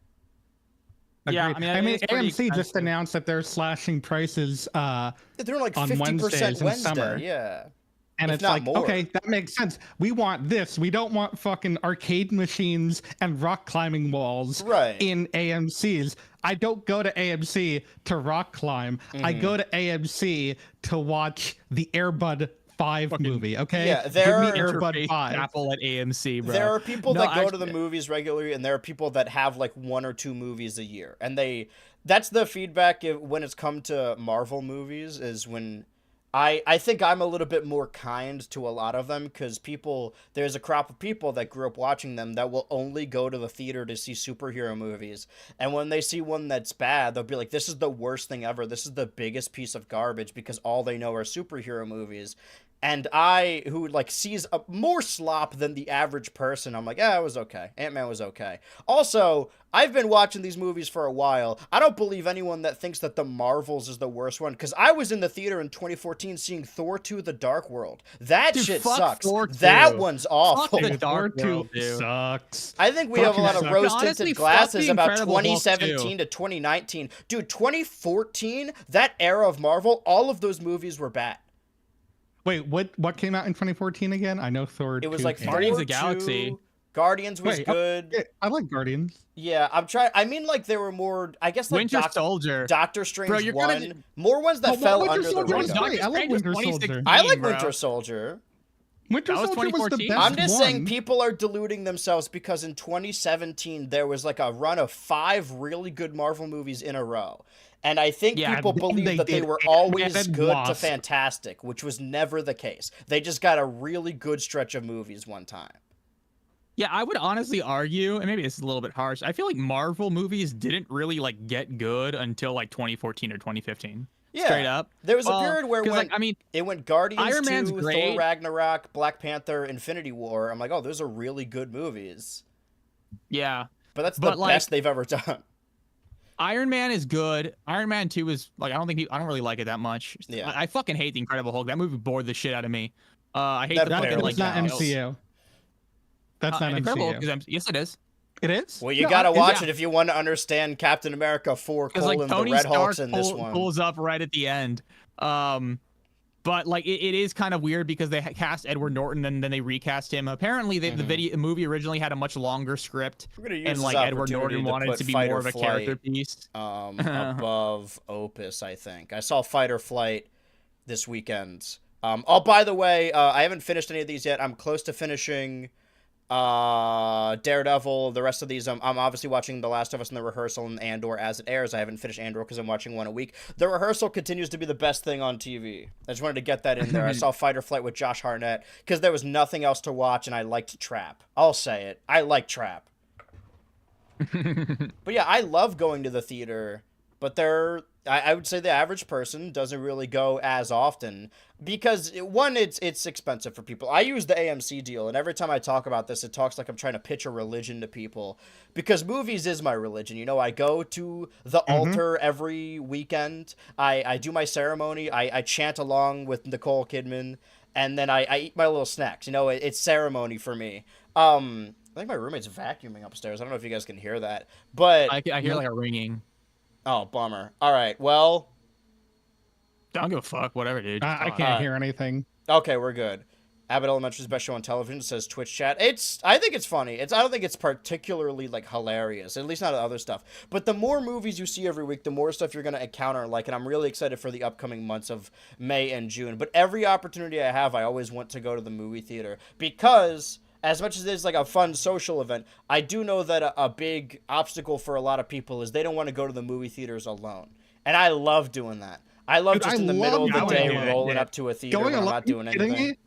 Yeah, I mean AMC just announced that they're slashing prices they're like on 50% Wednesday. Summer. Yeah. And it's like, more. Okay, that makes sense. We want this. We don't want fucking arcade machines and rock climbing walls in AMCs. I don't go to AMC to rock climb. I go to AMC to watch the Air Bud 5 Fucking- movie. Okay, Yeah, give there me are- Air Bud Interface 5. Apple at AMC, bro. There are people No, that go to the actually- movies regularly, and there are people that have like 1 or 2 movies a year, and that's the feedback when it's come to Marvel movies, is when I think I'm a little bit more kind to a lot of them, because there's a crop of people that grew up watching them that will only go to the theater to see superhero movies, and when they see one that's bad, they'll be like, this is the worst thing ever, this is the biggest piece of garbage, because all they know are superhero movies. And I, who like sees more slop than the average person, I'm like, it was okay. Ant-Man was okay. Also, I've been watching these movies for a while. I don't believe anyone that thinks that The Marvels is the worst one, because I was in the theater in 2014 seeing Thor 2: The Dark World. That Dude, shit fuck sucks. Thor 2. That one's awful. the Thor Dark 2 World, dude. sucks. I think we have a lot of Fucking rose-tinted honestly, fuck glasses The about Incredible Hulk 2017 to 2019. Dude, 2014, that era of Marvel, all of those movies were bad. Wait, what came out in 2014 again? I know Thor. It was 2 like came Guardians Thor of the Galaxy. 2, Guardians was Wait, good. out. I like Guardians. Yeah, I'm trying. I mean, like, there were more, I guess, like Winter Soldier. Doctor Strange Bro, you're 1. gonna- More ones that Oh, fell Winter under the Soldier was radar. great. I like Strange was Winter Soldier. 2016, I like bro. Winter Soldier. Winter That was Soldier was the 2014? best I'm just saying one. people are deluding themselves, because in 2017 there was like a run of 5 really good Marvel movies in a row. And I think Yeah, people and believed that they did were Ant-Man always and good to Wasp. fantastic, which was never the case. They just got a really good stretch of movies one time. Yeah, I would honestly argue, and maybe this is a little bit harsh, I feel like Marvel movies didn't really like get good until like 2014 or 2015. Yeah. Straight up. There was a Well, period where 'cause, when like, I mean, it went Guardians Iron Man's 2, Thor great. Ragnarok, Black Panther, Infinity War. I'm like, oh, those are really good movies. yeah. But that's But, the like- best they've ever done. Iron Man is good. Iron Man 2 is like I don't really like it that much. Yeah. I fucking hate the Incredible Hulk. That movie bored the shit out of me. I hate That the barely fucking like That's not counts. MCU. That's not Incredible MCU. Hulk is yes it is. It is. Well, you No, gotta is watch yeah. it if you want to understand Captain America 4, Because like the Tony Red Stark Hulk's in this one. pulls up right at the end. But like it is kind of weird because they cast Edward Norton and then they recast him. Apparently, the movie originally had a much longer script, We're gonna use and this like Edward opportunity Norton wanted put it to be Fight more or of a Flight, character piece. above Opus, I think. I saw Fight or Flight this weekend. Oh, by the way, I haven't finished any of these yet. I'm close to finishing Daredevil. The rest of these, I'm obviously watching The Last of Us and The Rehearsal and Andor as it airs. I haven't finished Andor because I'm watching one a week. The Rehearsal continues to be the best thing on TV. I just wanted to get that in there. I saw Fight or Flight with Josh Hartnett because there was nothing else to watch, and I liked Trap. I'll say it. I like Trap. But yeah, I love going to the theater, but I would say the average person doesn't really go as often because one, it's expensive for people. I use the AMC deal, and every time I talk about this, it talks like I'm trying to pitch a religion to people because movies is my religion. You know, I go to the altar every weekend. I do my ceremony. I chant along with Nicole Kidman, and then I eat my little snacks. You know, it's ceremony for me. I think my roommate's vacuuming upstairs. I don't know if you guys can hear that, but I hear like a ringing. oh, bummer. All right, well, I don't give a fuck. Whatever, dude. I can't hear anything. okay, we're good. Abbott Elementary's best show on television, says Twitch chat. I think it's funny. I don't think it's particularly like hilarious, at least not other stuff. But the more movies you see every week, the more stuff you're gonna encounter. Like, and I'm really excited for the upcoming months of May and June. But every opportunity I have, I always want to go to the movie theater because, as much as it's like a fun social event, I do know that a big obstacle for a lot of people is they don't want to go to the movie theaters alone. And I love doing that. I love Dude, just I in the love middle of the doing day it. rolling up to a theater Going when I'm alone? not doing Are you kidding anything. me?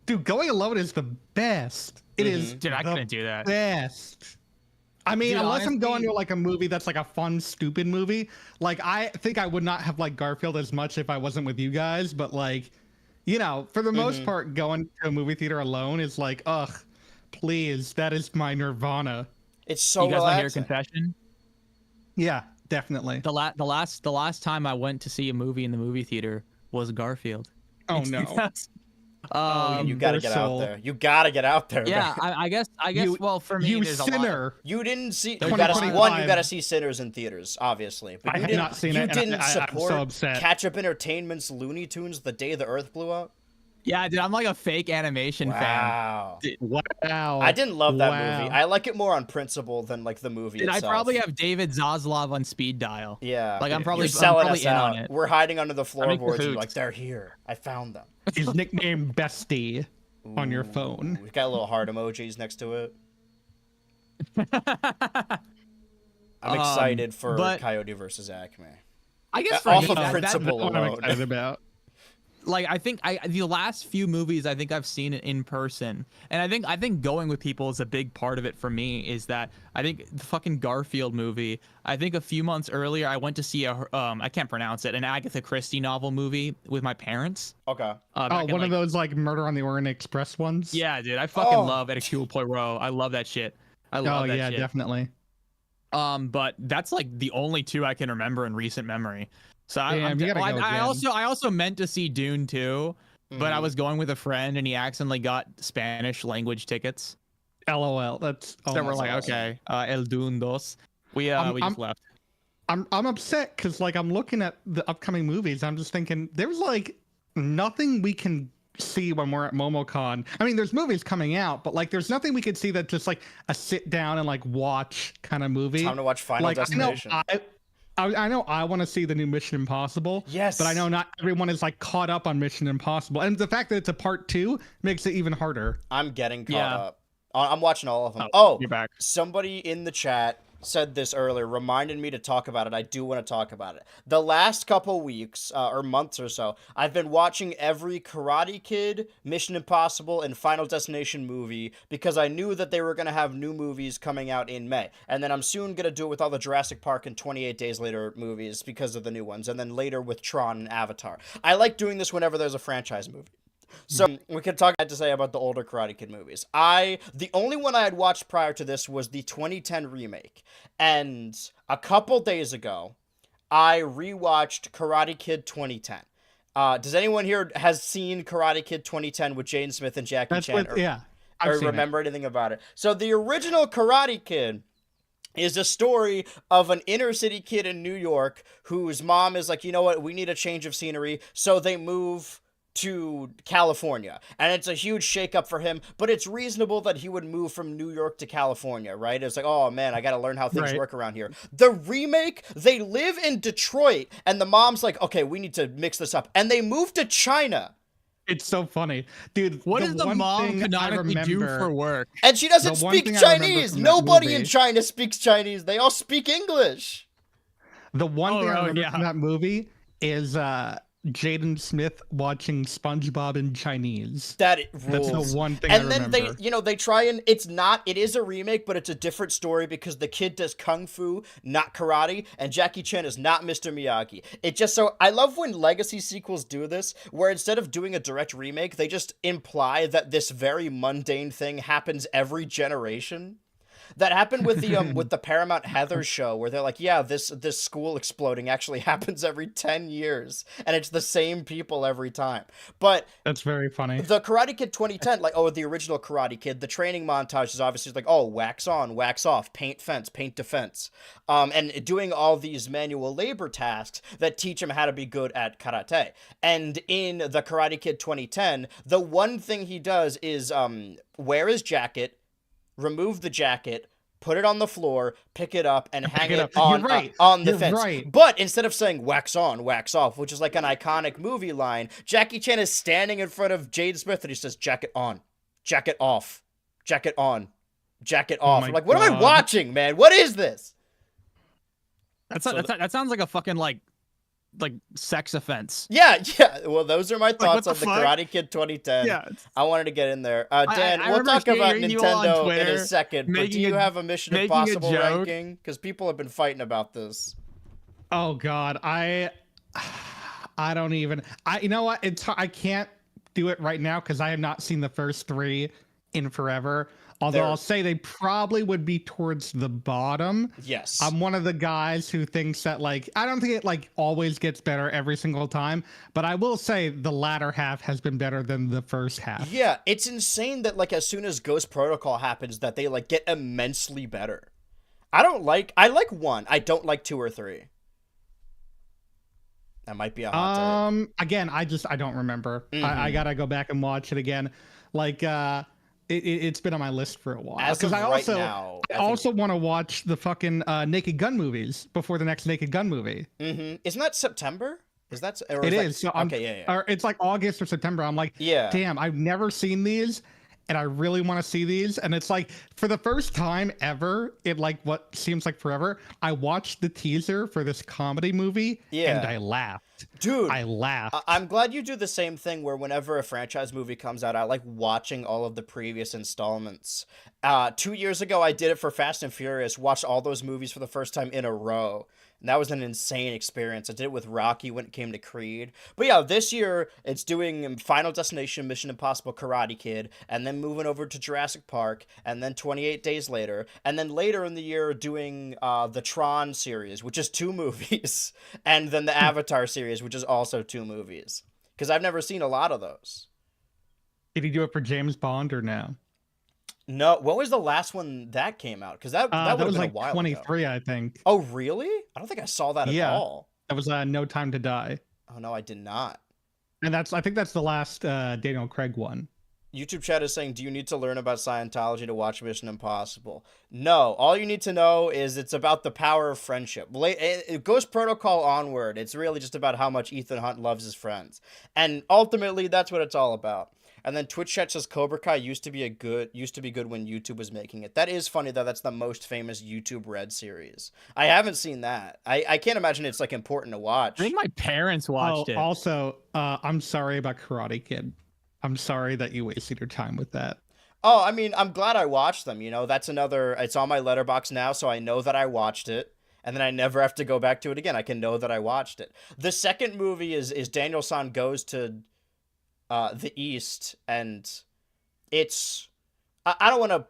Dude, going alone is the best. It is Dude, I the couldn't do that. best. I mean, Dude, unless I'm going honestly- to like a movie that's like a fun, stupid movie. Like, I think I would not have liked Garfield as much if I wasn't with you guys. But like, you know, for the most part, going to a movie theater alone is like, ugh, please, that is my nirvana. It's so You guys want to hear a relaxing. confession? Yeah, definitely. The last time I went to see a movie in the movie theater was Garfield. Oh no. You gotta get out Universal. there. You gotta get out there. Yeah, man. I guess. You- Well, for me, You there's a lot. sinner. You didn't see. You 2025. gotta see Sinners in theaters, obviously. But I you have didn't, not seen you it, and didn't I'm so support upset. Catch Up Entertainment's Looney Tunes the day the Earth blew up. Yeah, dude, I'm like a fake animation fan. Wow. Wow. I didn't love that Wow. movie. I like it more on principle than like the movie Dude, I itself. probably have David Zaslav on speed dial. Yeah. Like I'm You're probably selling I'm us probably in out. on it. We're hiding under the I'm in floorboards and cahoots. like, they're here. I found them. His nickname Bestie on your Ooh, phone. We've got little heart emojis next to it. I'm excited for but Coyote versus Acme. I guess for Off me, of that, principle What I'm alone. excited about. like I think the last few movies I think I've seen it in person, and I think going with people is a big part of it for me. Is that I think the fucking Garfield movie. I think a few months earlier I went to see I can't pronounce it, an Agatha Christie novel movie with my parents. Okay. Back in, One of those like Murder on the Orient Express ones. Yeah, dude, I fucking Oh. love Hercule Poirot. I love that shit. I love that shit. Definitely. But that's like the only two I can remember in recent memory. So Damn, you gotta go I again. also meant to see Dune too, but I Mhm. was going with a friend and he accidentally got Spanish language tickets. LOL. That's So we're that's like, awesome. okay, El Dune dos. We just left. I'm upset because like I'm looking at the upcoming movies. I'm just thinking there's like nothing we can see when we're at MomoCon. I mean, there's movies coming out, but like there's nothing we could see that's just like a sit down and like watch kind of movie. Time to watch Final Like Destination. I know I want to see the new Mission Impossible. Yes. But I know not everyone is like caught up on Mission Impossible, and the fact that it's a part 2 makes it even harder. I'm getting caught Yeah. up. I'm watching all of them. Oh, You're back. somebody in the chat said this earlier, reminded me to talk about it. I do want to talk about it. The last couple weeks or months or so, I've been watching every Karate Kid, Mission Impossible, and Final Destination movie because I knew that they were going to have new movies coming out in May. And then I'm soon going to do it with all the Jurassic Park and 28 Days Later movies because of the new ones. And then later with Tron and Avatar. I like doing this whenever there's a franchise movie. So we can talk to say about the older Karate Kid movies. The only one I had watched prior to this was the 2010 remake. And a couple days ago, I rewatched Karate Kid 2010. Does anyone here has seen Karate Kid 2010 with Jaden Smith and Jackie Chan? I've Or seen remember anything about it? So the original Karate Kid is a story of an inner city kid in New York whose mom is like, you know what, we need a change of scenery. So they move to California, and it's a huge shakeup for him, but it's reasonable that he would move from New York to California, right? It's like, oh man, I gotta learn how things work around here. The remake, they live in Detroit, and the mom's like, okay, we need to mix this up, and they move to China. It's so funny, dude. What does the mom canonically do for work? And she doesn't The one speak thing I remember Chinese. from that Nobody movie- in China speaks Chinese. They all speak English. The one thing I remember yeah. from that movie is Jaden Smith watching SpongeBob in Chinese. That rules. That's the one thing and I then remember. they try and it is a remake, but it's a different story because the kid does kung fu, not karate, and Jackie Chan is not Mr. Miyagi. I love when legacy sequels do this, where instead of doing a direct remake, they just imply that this very mundane thing happens every generation. That happened with the Paramount Heather show, where they're like, yeah, this school exploding actually happens every 10 years, and it's the same people every time. But That's very funny. the Karate Kid 2010, the original Karate Kid, the training montage is obviously like, oh, wax on, wax off, paint fence, paint defense, and doing all these manual labor tasks that teach him how to be good at karate. And in the Karate Kid 2010, the one thing he does is wear his jacket, remove the jacket, put it on the floor, pick it up, and hang it on the fence. Right. But instead of saying wax on, wax off, which is like an iconic movie line, Jackie Chan is standing in front of Jaden Smith and he says, jacket on, jacket off, jacket on, jacket off. I'm like, what am I watching, man? What is this? That sounds like a fucking like sex offense. Yeah. Well, those are my thoughts on the fuck? Karate Kid 2010. Yeah. I wanted to get in there. Dan, I we'll remember talk about hearing you on Nintendo in Twitter a second, but do making you a- have a Mission making a Impossible joke. ranking? Because people have been fighting about this. Oh God, I don't even. You know what? I can't do it right now because I have not seen the first 3 in forever. Although I'll say they probably would be towards the bottom. Yes. I'm one of the guys who thinks that I don't think it always gets better every single time, but I will say the latter half has been better than the first half. Yeah, it's insane that as soon as Ghost Protocol happens that they get immensely better. I like 1. I don't like 2 or 3. That might be a hot take. Again, I don't remember. I gotta go back and watch it again. Like, it's been on my list for a while. As of right now, I also want to watch the fucking Naked Gun movies before the next Naked Gun movie. Isn't that September? Is that? It is. So okay, yeah. Or it's like August or September. I'm like, yeah. Damn, I've never seen these, and I really want to see these. And it's like, for the first time ever, in like what seems like forever, I watched the teaser for this comedy movie, and I laughed. Dude, I laughed. I'm glad you do the same thing where whenever a franchise movie comes out, I like watching all of the previous installments. 2 years ago, I did it for Fast and Furious, watched all those movies for the first time in a row. And that was an insane experience. I did it with Rocky when it came to Creed. But yeah, this year, it's doing Final Destination, Mission Impossible, Karate Kid, and then moving over to Jurassic Park, and then 28 Days Later, and then later in the year doing the Tron series, which is 2 movies, and then the Avatar series, which is also 2 movies. Because I've never seen a lot of those. Did he do it for James Bond or no? No, what was the last one that came out? Because that would have been like a while 23, ago. I think. Oh, really? I don't think I saw that at all. That was No Time to Die. Oh, no, I did not. And I think that's the last Daniel Craig one. YouTube chat is saying, do you need to learn about Scientology to watch Mission Impossible? No, all you need to know is it's about the power of friendship. Ghost Protocol onward, it's really just about how much Ethan Hunt loves his friends. And ultimately, that's what it's all about. And then Twitch chat says Cobra Kai used to be good when YouTube was making it. That is funny, though. That's the most famous YouTube Red series. I haven't seen that. I can't imagine it's like important to watch. I think my parents watched it. Also, I'm sorry about Karate Kid. I'm sorry that you wasted your time with that. Oh, I mean, I'm glad I watched them. You know, that's another. It's on my letterbox now, so I know that I watched it. And then I never have to go back to it again. I can know that I watched it. The second movie is Daniel-san goes to the East, and it's I don't want to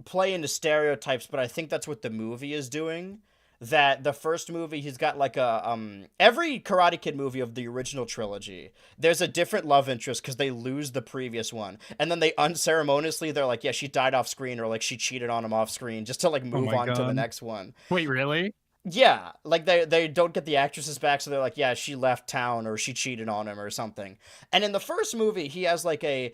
play into stereotypes, but I think that's what the movie is doing. That the first movie, he's got like a every Karate Kid movie of the original trilogy, there's a different love interest because they lose the previous one, and then they unceremoniously they're like, yeah, she died off screen, or like she cheated on him off screen, just to like move on to the next one. Wait, really? Yeah, like they don't get the actresses back, so they're like, yeah, she left town, or she cheated on him or something. And in the first movie, he has like a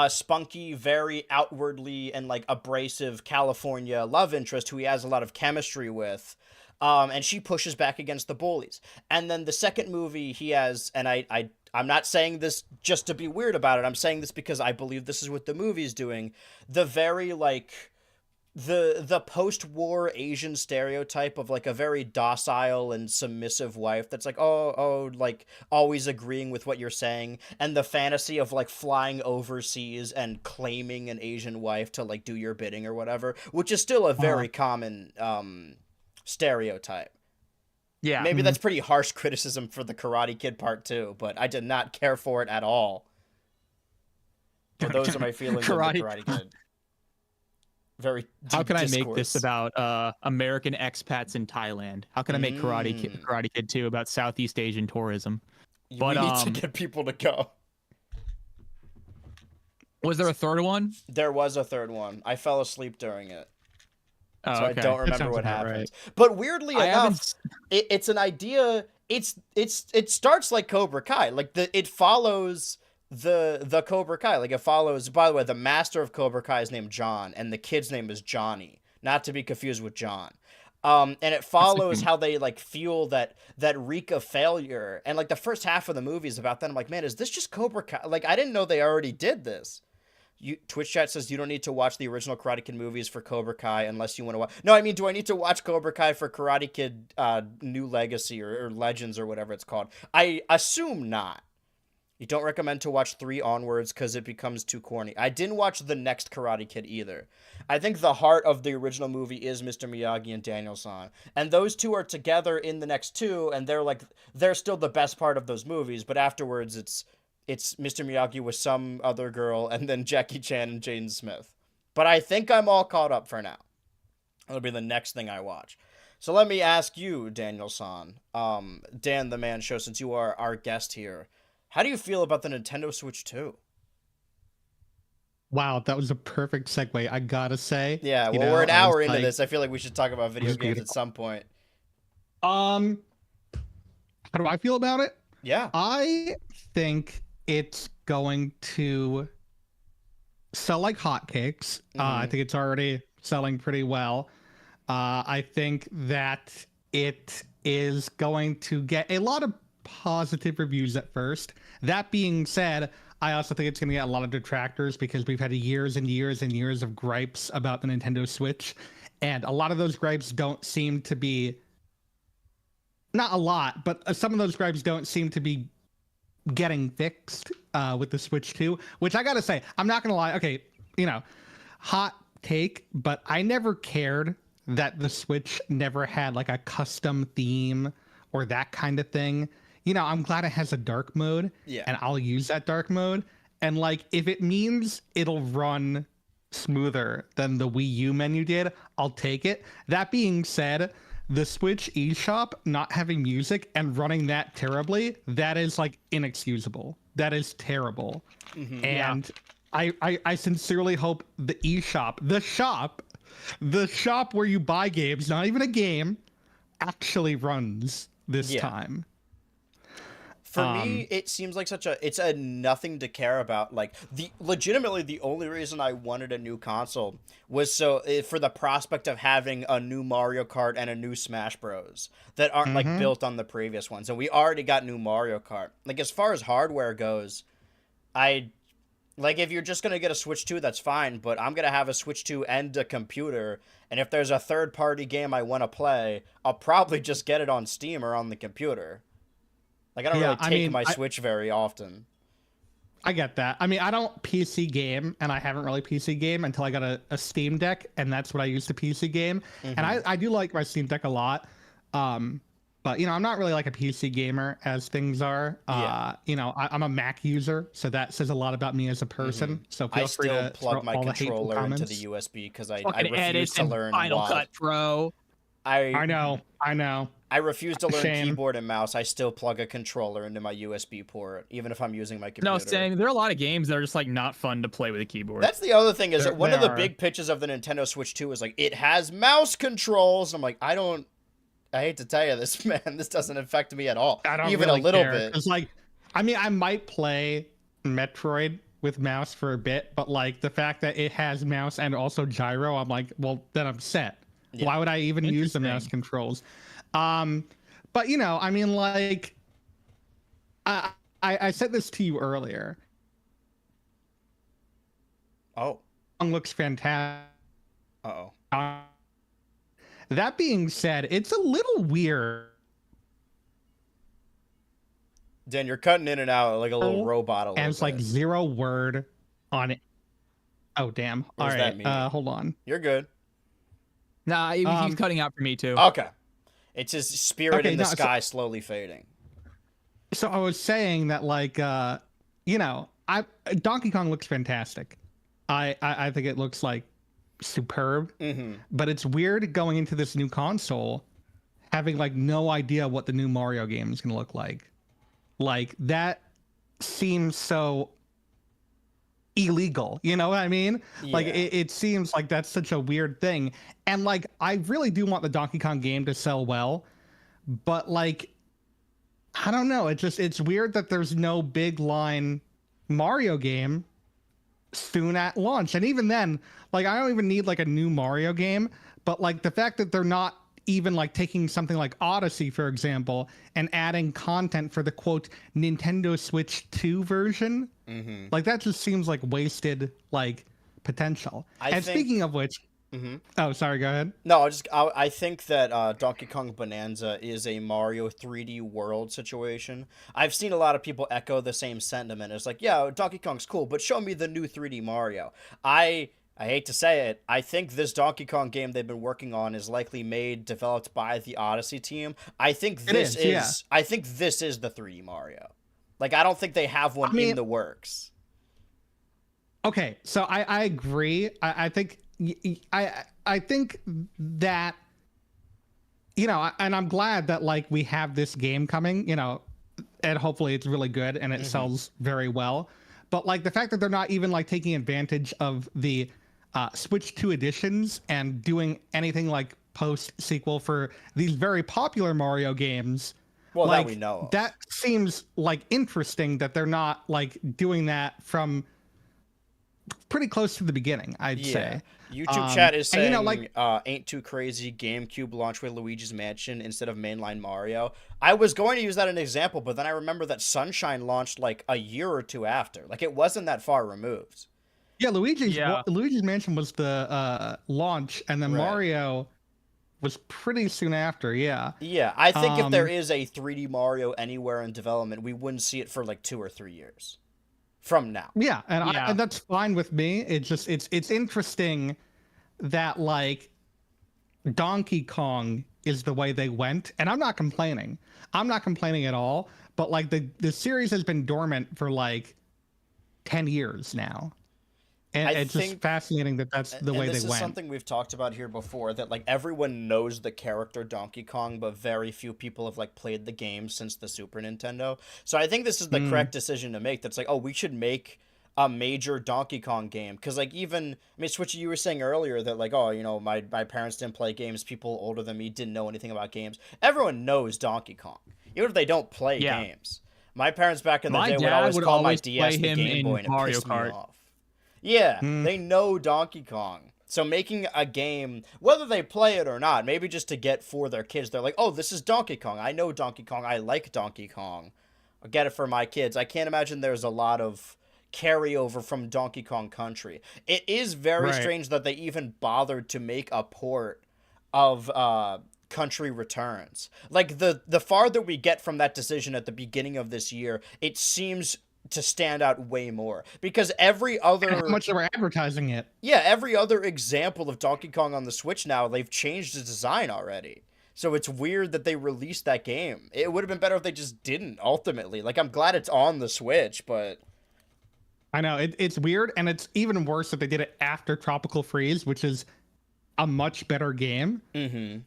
spunky, very outwardly and like abrasive California love interest who he has a lot of chemistry with. And she pushes back against the bullies. And then the second movie he has, and I'm not saying this just to be weird about it. I'm saying this because I believe this is what the movie's doing. The very like the post-war Asian stereotype of like a very docile and submissive wife that's like, oh, like always agreeing with what you're saying, and the fantasy of like flying overseas and claiming an Asian wife to like do your bidding or whatever, which is still a very common stereotype. Yeah. Maybe that's pretty harsh criticism for the Karate Kid Part 2, but I did not care for it at all. So those are my feelings on the Karate Kid. Very How can discourse. I make this about American expats in Thailand? How can I make Karate Kid 2 about Southeast Asian tourism? We need to get people to go. Was there a third one? There was a third one. I fell asleep during it. Oh, so okay. I don't remember what happens. Right. But weirdly enough, it's an idea. It starts like Cobra Kai. Like it follows the Cobra Kai. Like it follows, by the way, the master of Cobra Kai is named John, and the kid's name is Johnny, not to be confused with John. And it follows how they like fuel that reek of failure. And like the first half of the movie is about that. I'm like, man, is this just Cobra Kai? Like I didn't know they already did this. Twitch chat says you don't need to watch the original Karate Kid movies for Cobra Kai unless you want to watch. No, I mean, do I need to watch Cobra Kai for Karate Kid New Legacy or Legends or whatever it's called? I assume not. You don't recommend to watch 3 onwards because it becomes too corny. I didn't watch the next Karate Kid either. I think the heart of the original movie is Mr. Miyagi and Daniel-san. And those two are together in the next 2, and they're still the best part of those movies, but afterwards it's Mr. Miyagi with some other girl, and then Jackie Chan and Jaden Smith. But I think I'm all caught up for now. It'll be the next thing I watch. So let me ask you, Daniel-san, Dan the Man Show, since you are our guest here, how do you feel about the Nintendo Switch 2? Wow, that was a perfect segue, I gotta say. Yeah, well, we're an hour into this. I feel like we should talk about video games at some point. How do I feel about it? Yeah. I think it's going to sell like hotcakes. I think it's already selling pretty well. I think that it is going to get a lot of positive reviews at first. That being said, I also think it's going to get a lot of detractors because we've had years and years and years of gripes about the Nintendo Switch. And a lot of those gripes don't seem to be, not a lot, but some of those gripes don't seem to be getting fixed with the Switch 2, which I gotta say, I'm not gonna lie. Okay, hot take, but I never cared that the Switch never had like a custom theme or that kind of thing. I'm glad it has a dark mode, and I'll use that dark mode. And like, if it means it'll run smoother than the Wii U menu did, I'll take it. That being said, the Switch eShop not having music and running that terribly, that is like inexcusable. That is terrible. And I sincerely hope the eShop, the shop where you buy games, not even a game, actually runs this time. For me, it seems like it's a nothing to care about. Like, legitimately the only reason I wanted a new console was for the prospect of having a new Mario Kart and a new Smash Bros. That aren't like built on the previous ones. And we already got new Mario Kart. Like, as far as hardware goes, if you're just going to get a Switch 2, that's fine, but I'm going to have a Switch 2 and a computer, and if there's a third-party game I want to play, I'll probably just get it on Steam or on the computer. Like, I don't really take my Switch very often. I get that. I mean, I don't PC game, and I haven't really PC game until I got a Steam Deck, and that's what I use to PC game. And I do like my Steam Deck a lot. But, I'm not really like a PC gamer as things are. I'm a Mac user, so that says a lot about me as a person. So feel free to plug my controller into the USB because I refuse to learn Final Cut Pro. I know. I refuse to learn keyboard and mouse. I still plug a controller into my USB port, even if I'm using my computer. No, same. There are a lot of games that are just like not fun to play with a keyboard. That's the other thing is that one of the big pitches of the Nintendo Switch 2 is like, it has mouse controls. I'm like, I hate to tell you this, man. This doesn't affect me at all. I don't even really a little care. bit. It's like, I mean, I might play Metroid with mouse for a bit, but like the fact that it has mouse and also gyro, I'm like, well, then I'm set. Yeah. Why would I even use the mouse controls? But I mean, like, I said this to you earlier. Oh, it looks fantastic. Uh-oh. That being said, it's a little weird. Dan, you're cutting in and out like a little robot. And it's like 0 word on it. Oh, damn. All right. Hold on. You're good. Nah, he's cutting out for me too. Okay. It's his spirit in the sky slowly fading. So I was saying that, like, Donkey Kong looks fantastic. I think it looks like superb. But it's weird going into this new console, having like no idea what the new Mario game is gonna look like. Like, that seems so illegal, you know what I mean? Like, it seems like that's such a weird thing. And like, I really do want the Donkey Kong game to sell well, but like, I don't know, it's weird that there's no big line Mario game soon at launch. And even then, like, I don't even need like a new Mario game, but like the fact that they're not even like taking something like Odyssey, for example, and adding content for the quote Nintendo Switch 2 version, like, that just seems like wasted like potential. Speaking of which, oh, sorry, go ahead. No, I think that Donkey Kong Bonanza is a Mario 3D World situation. I've seen a lot of people echo the same sentiment. It's like, yeah, Donkey Kong's cool, but show me the new 3D Mario. I hate to say it, I think this Donkey Kong game they've been working on is likely developed by the Odyssey team. I think this is the 3D Mario. Like, I don't think they have one in the works. Okay, so I agree. I think that, and I'm glad that like we have this game coming, and hopefully it's really good and it sells very well. But like the fact that they're not even like taking advantage of the Switch 2 editions and doing anything like post sequel for these very popular Mario games, Well, like, that we know of. that seems like interesting that they're not like doing that from pretty close to the beginning, I'd say. YouTube chat is and, saying, like, ain't too crazy, GameCube launch with Luigi's Mansion instead of mainline Mario. I was going to use that as an example, but then I remember that Sunshine launched like a year or two after. Like, it wasn't that far removed. yeah, Luigi's Mansion was the launch, and then Right. Mario was pretty soon after. Yeah. Yeah, I think if there is a 3D Mario anywhere in development, we wouldn't see it for like 2 or 3 years from now. Yeah, and Yeah. and that's fine with me. It's just it's interesting that like Donkey Kong is the way they went, and I'm not complaining. I'm not complaining at all. But like the series has been dormant for like 10 years now, and it's just fascinating that that's the way they went. This is something we've talked about here before, that like everyone knows the character Donkey Kong, but very few people have like played the game since the Super Nintendo. So I think this is the correct decision to make. That's like, oh, we should make a major Donkey Kong game, because like, even, I mean, Switchy, you were saying earlier that like, oh, you know, my parents didn't play games, people older than me didn't know anything about games. Everyone knows Donkey Kong, even if they don't play games. My parents back in the day would always call my DS the Game Boy, and it pissed me off. Yeah, they know Donkey Kong. So making a game, whether they play it or not, maybe just to get for their kids, they're like, oh, this is Donkey Kong. I know Donkey Kong. I like Donkey Kong. I'll get it for my kids. I can't imagine there's a lot of carryover from Donkey Kong Country. It is very strange that they even bothered to make a port of Country Returns. Like, the farther we get from that decision at the beginning of this year, it seems to stand out way more, because every other, how much they were advertising it. Yeah, every other example of Donkey Kong on the Switch now, they've changed the design already. So it's weird that they released that game. It would have been better if they just didn't, ultimately. Like, I'm glad it's on the Switch, but I know it's weird, and it's even worse if they did it after Tropical Freeze, which is a much better game.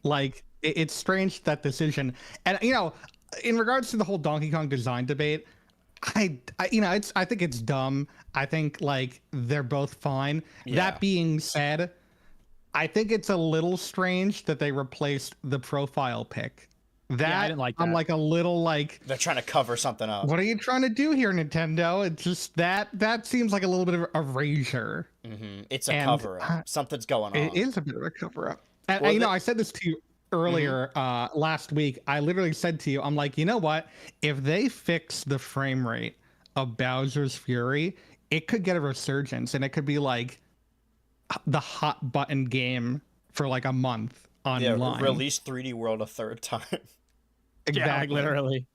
Like, it's strange, that decision. And you know, in regards to the whole Donkey Kong design debate, I think it's dumb. I think like they're both fine. That being said, I think it's a little strange that they replaced the profile pic. That I didn't like that. I'm like a little like, they're trying to cover something up. what are you trying to do here, Nintendo? It's just that seems like a little bit of erasure. It's a cover up. Something's going on. It is a bit of a cover up. And Well, you know, I said this to you earlier last week. I literally said to you, I'm like, you know what? If they fix the frame rate of Bowser's Fury, it could get a resurgence, and it could be like the hot button game for like a month online. Yeah, release 3D World a third time. Exactly. Yeah, like, literally.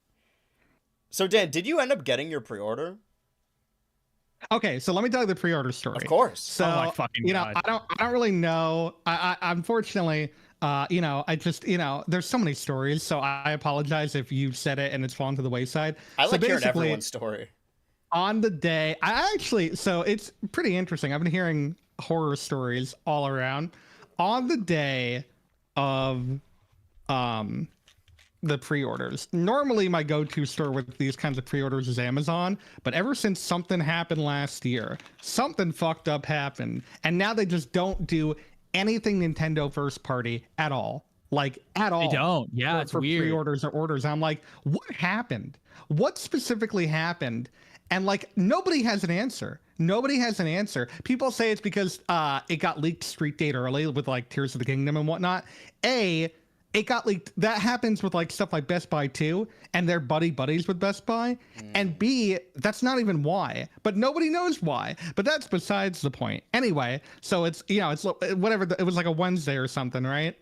So Dan, did you end up getting your pre-order? Okay, so let me tell you the pre-order story. Of course. So, Oh my fucking you know, God. I don't really know. I unfortunately, you know, I just, you know, there's so many stories, so I apologize if you said it and it's fallen to the wayside. I So like hearing basically, everyone's story. on the day, so it's pretty interesting. I've been hearing horror stories all around. On the day of the pre-orders, normally my go-to store with these kinds of pre-orders is Amazon, but ever since something happened last year, something fucked up happened, and now they just don't do anything Nintendo first party at all. Like, at all. They don't. Yeah, it's for weird. pre-orders or orders. I'm like, what happened? What specifically happened? And like, nobody has an answer. Nobody has an answer. People say it's because it got leaked street date early with like Tears of the Kingdom and whatnot. It got leaked. That happens with like stuff like Best Buy too, and they're buddies with Best Buy. And B, that's not even why, but nobody knows why. But that's besides the point. Anyway, so it's, you know, it's whatever. It was like a Wednesday or something, right?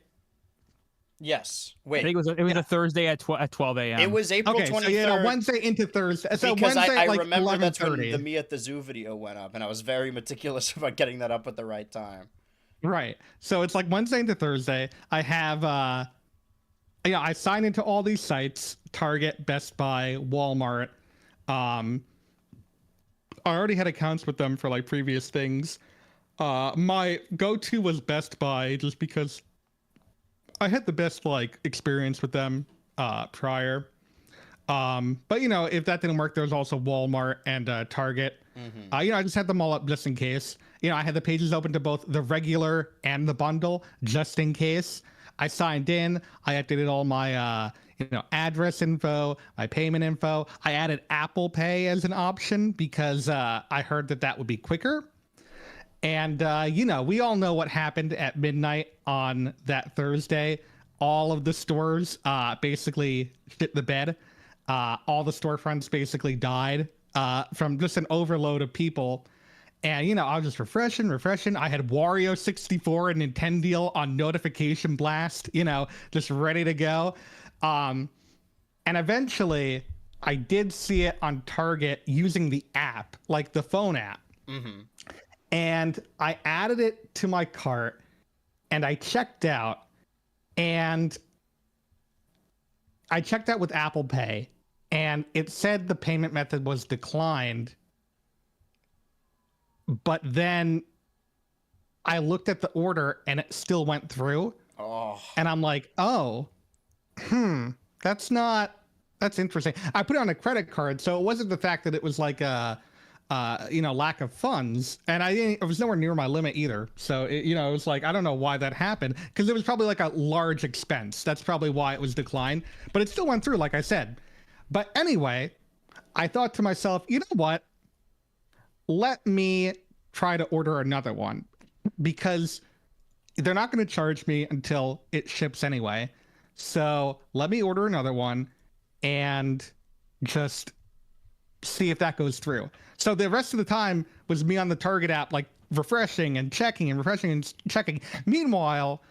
Yes. I Wait. think it was a Thursday at 12 a.m. It was April 23rd. So you know, Wednesday into Thursday. So because Wednesday, I like remember that's when 11:30. the Me at the Zoo video went up, and I was very meticulous about getting that up at the right time. Right. So it's like Wednesday into Thursday. I have I sign into all these sites: Target, Best Buy, Walmart. I already had accounts with them for like previous things. My go-to was Best Buy just because I had the best like experience with them prior. But you know, if that didn't work, there was also Walmart and Target. You know, I just had them all up just in case. You know, I had the pages open to both the regular and the bundle just in case. I signed in. I updated all my address info, my payment info. I added Apple Pay as an option because I heard that would be quicker. And we all know what happened at midnight on that Thursday. All of the stores basically shit the bed. All the storefronts basically died from just an overload of people. And, I was just refreshing. I had Wario 64 and Nintendo on notification blast, just ready to go. And eventually, I did see it on Target using the app, like the phone app. Mm-hmm. And I added it to my cart, and I checked out. And I checked out with Apple Pay, and it said the payment method was declined. But then I looked at the order and it still went through. Oh. And I'm like, that's interesting. I put it on a credit card, so it wasn't the fact that it was like a lack of funds, and it was nowhere near my limit either. So it was like, I don't know why that happened, because it was probably like a large expense. That's probably why it was declined, but it still went through, like I said. But anyway, I thought to myself, you know what? Let me try to order another one, because they're not going to charge me until it ships anyway. So let me order another one and just see if that goes through. So the rest of the time was me on the Target app, like refreshing and checking and refreshing and checking. Meanwhile,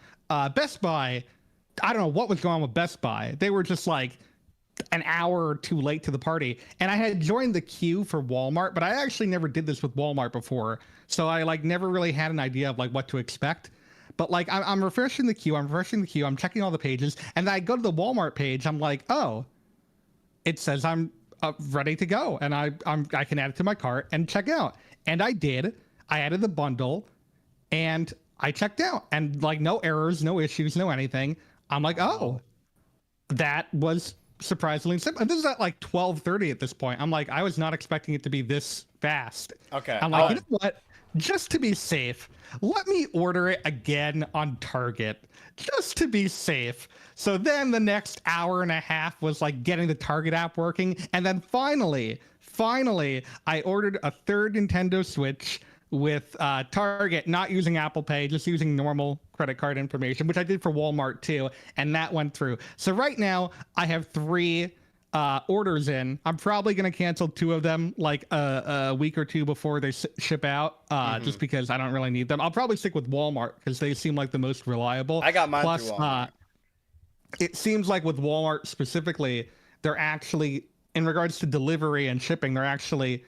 Best Buy, I don't know what was going on with Best Buy. They were just like an hour or two late to the party. And I had joined the queue for Walmart, but I actually never did this with Walmart before. So I never really had an idea of what to expect. But I'm refreshing the queue. I'm checking all the pages. And I go to the Walmart page. I'm like, oh, it says I'm ready to go. And I can add it to my cart and check out. And I did. I added the bundle and I checked out. And no errors, no issues, no anything. I'm like, oh, that was surprisingly simple. And this is at 12:30 at this point. I'm like, I was not expecting it to be this fast. Okay. I'm like, you know what? Just to be safe, let me order it again on Target, just to be safe. So then the next hour and a half was getting the Target app working. And then finally, I ordered a third Nintendo Switch with Target, not using Apple Pay, just using normal credit card information, which I did for Walmart too, and that went through. So right now I have 3 orders in. I'm probably going to cancel 2 of them a week or 2 before they ship out, just because I don't really need them. I'll probably stick with Walmart because they seem like the most reliable. I got mine through Walmart. It seems like with Walmart specifically, they're actually, in regards to delivery and shipping, they're actually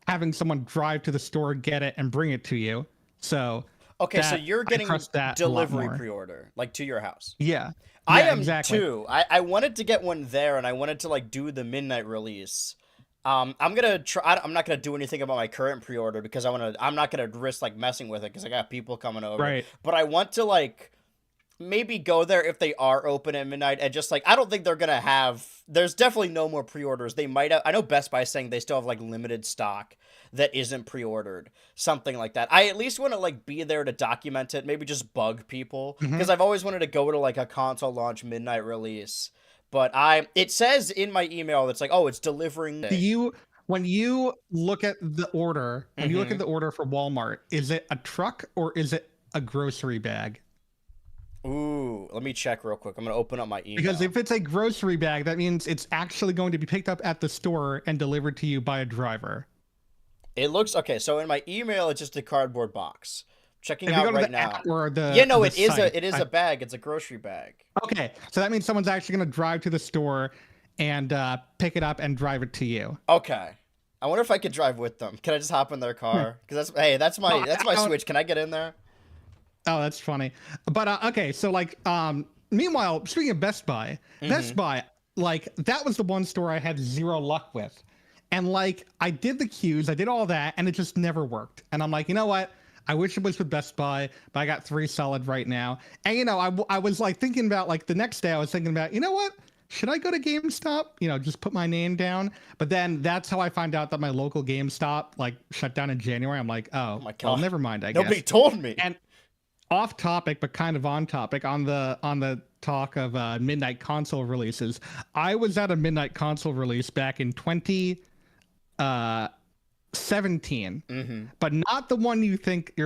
having someone drive to the store, get it, and bring it to you. So okay, so you're getting delivery pre-order, to your house. Yeah. I am exactly. too. I wanted to get one there, and I wanted to do the midnight release. I'm gonna try. I'm not gonna do anything about my current pre-order because I'm not gonna risk messing with it because I got people coming over. Right. But I want to maybe go there if they are open at midnight and just I don't think they're gonna have. There's definitely no more pre-orders. They might have. I know Best Buy is saying they still have limited stock that isn't pre-ordered, something like that. I at least want to be there to document it, maybe just bug people, because I've always wanted to go to a console launch midnight release. But it says in my email that's oh, it's delivering. When you look at the order, for Walmart, is it a truck or is it a grocery bag? Ooh, let me check real quick. I'm gonna open up my email. Because if it's a grocery bag, that means it's actually going to be picked up at the store and delivered to you by a driver. It looks okay. So in my email, it's just a cardboard box. Checking out right now. It is a bag. It's a grocery bag. Okay, so that means someone's actually going to drive to the store and pick it up and drive it to you. Okay. I wonder if I could drive with them. Can I just hop in their car? Because that's my Switch. Can I get in there? Oh, that's funny. But okay, so meanwhile, speaking of Best Buy, Best Buy, that was the one store I had zero luck with. And I did the queues, I did all that, and it just never worked. And I'm like, you know what? I wish it was with Best Buy, but I got 3 solid right now. And I was thinking about the next day, I was thinking about, you know what? Should I go to GameStop? Just put my name down. But then that's how I find out that my local GameStop shut down in January. I'm like, oh my God. Well, never mind. I guess Nobody told me. And off topic, but kind of on topic, on the talk of midnight console releases. I was at a midnight console release back in 2017, but not the one you're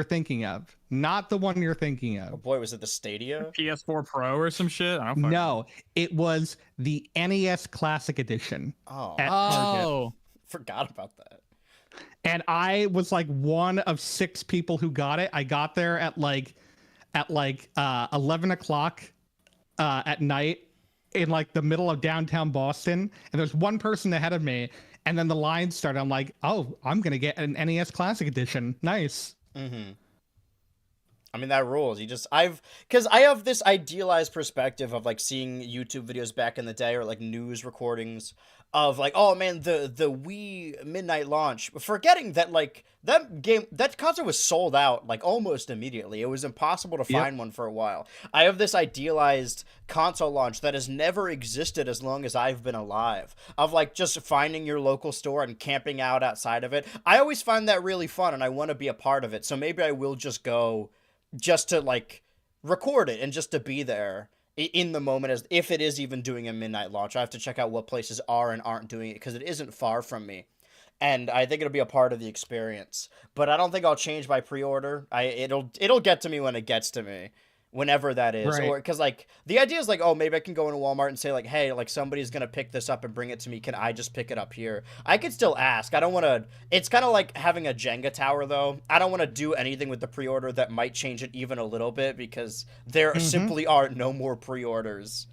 thinking of. Not the one you're thinking of. Oh boy, was it the Stadia? PS4 Pro or some shit? I don't No, it was the NES Classic Edition. Oh, forgot about that. And I was like one of 6 people who got it. I got there at 11 o'clock at night in like the middle of downtown Boston, and there's one person ahead of me, and then the line started. I'm like, oh, I'm gonna get an NES Classic Edition. Nice. I mean, that rules. Because I have this idealized perspective of like seeing YouTube videos back in the day or like news recordings of like, oh man, the Wii midnight launch, forgetting that like that console was sold out like almost immediately. It was impossible to find one for a while. I have this idealized console launch that has never existed as long as I've been alive, of like just finding your local store and camping out outside of it. I always find that really fun, and I want to be a part of it. So maybe I will just go just to like record it and just to be there in the moment, as if it is even doing a midnight launch. I have to check out what places are and aren't doing it, because it isn't far from me, and I think it'll be a part of the experience. But I don't think I'll change my pre-order. It'll get to me when it gets to me, whenever that is. Right. Or because like the idea is like, oh, maybe I can go into Walmart and say like, hey, like somebody's gonna pick this up and bring it to me, can I just pick it up here? I could still ask. I don't want to. It's kind of like having a Jenga tower, though. I don't want to do anything with the pre-order that might change it even a little bit, because there simply are no more pre-orders,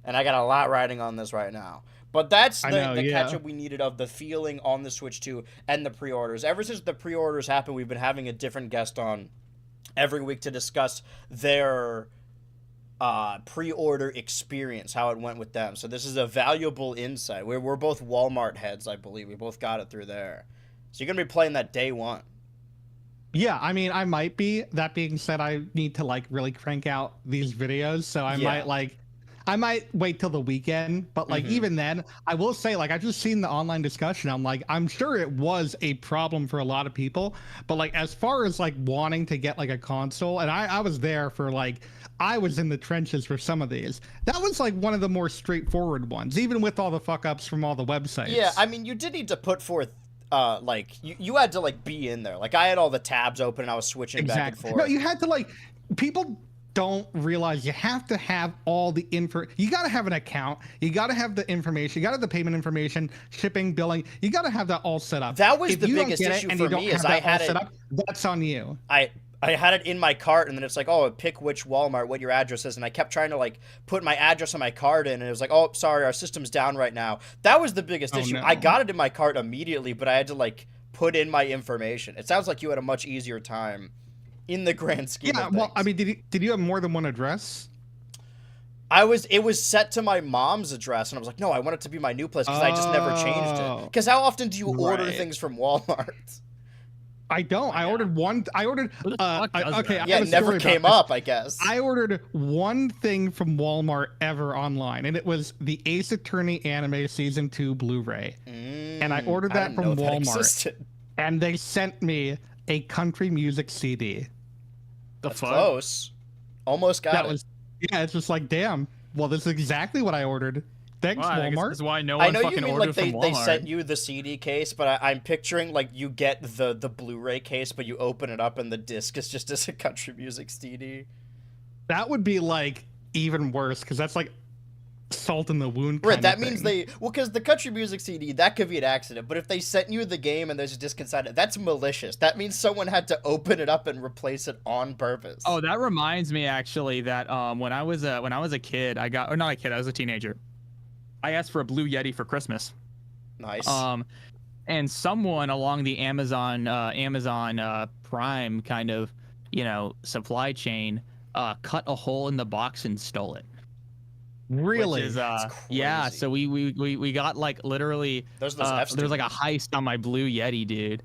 and I got a lot riding on this right now. But that's the catch-up we needed of the feeling on the Switch 2 and the pre-orders. Ever since the pre-orders happened, we've been having a different guest on every week to discuss their pre-order experience, how it went with them. So this is a valuable insight. We're both Walmart heads, I believe. We both got it through there. So you're going to be playing that day one. Yeah, I mean, I might be. That being said, I need to like really crank out these videos, so I might wait till the weekend, but like even then, I will say, like, I've just seen the online discussion. I'm like, I'm sure it was a problem for a lot of people, but like as far as like wanting to get like a console, and I was there for like, I was in the trenches for some of these. That was like one of the more straightforward ones, even with all the fuck ups from all the websites. Yeah, I mean, you did need to put forth like you had to like be in there. Like I had all the tabs open and I was switching back and forth. No, you had to like, people don't realize you have to have all the info. You got to have an account. You got to have the information. You got to have the payment information, shipping, billing. You got to have that all set up. That was the biggest issue for me, is I had it set up. That's on you. I had it in my cart, and then it's like, oh, pick which Walmart, what your address is, and I kept trying to like put my address on my card in, and it was like, oh, sorry, our system's down right now. That was the biggest issue. No. I got it in my cart immediately, but I had to like put in my information. It sounds like you had a much easier time in the grand scheme of things. Well, I mean, did you have more than one address? It was set to my mom's address, and I was like, no, I want it to be my new place, because I just never changed it. Because how often do you order things from Walmart? I don't. I ordered one. Okay. Yeah, it never came up, I guess. I ordered one thing from Walmart ever online, and it was the Ace Attorney anime season 2 Blu-ray. And I ordered that from Walmart, and they sent me a country music CD. That's close. Almost got it. It's just like, damn. Well, this is exactly what I ordered. Thanks, Walmart. That's why no one fucking ordered from Walmart. They sent you the CD case, but I'm picturing like you get the Blu-ray case, but you open it up and the disc is just as a country music CD. That would be like even worse, because that's like salt in the wound. Right, that means because the country music CD, that could be an accident, but if they sent you the game and there's a disc inside it, that's malicious. That means someone had to open it up and replace it on purpose. Oh, that reminds me actually that when I was a kid, I was a teenager. I asked for a Blue Yeti for Christmas. Nice. And someone along the Amazon Prime kind of, supply chain, cut a hole in the box and stole it. Really? Which is, yeah. So we got like literally. There's like a heist on my Blue Yeti, dude.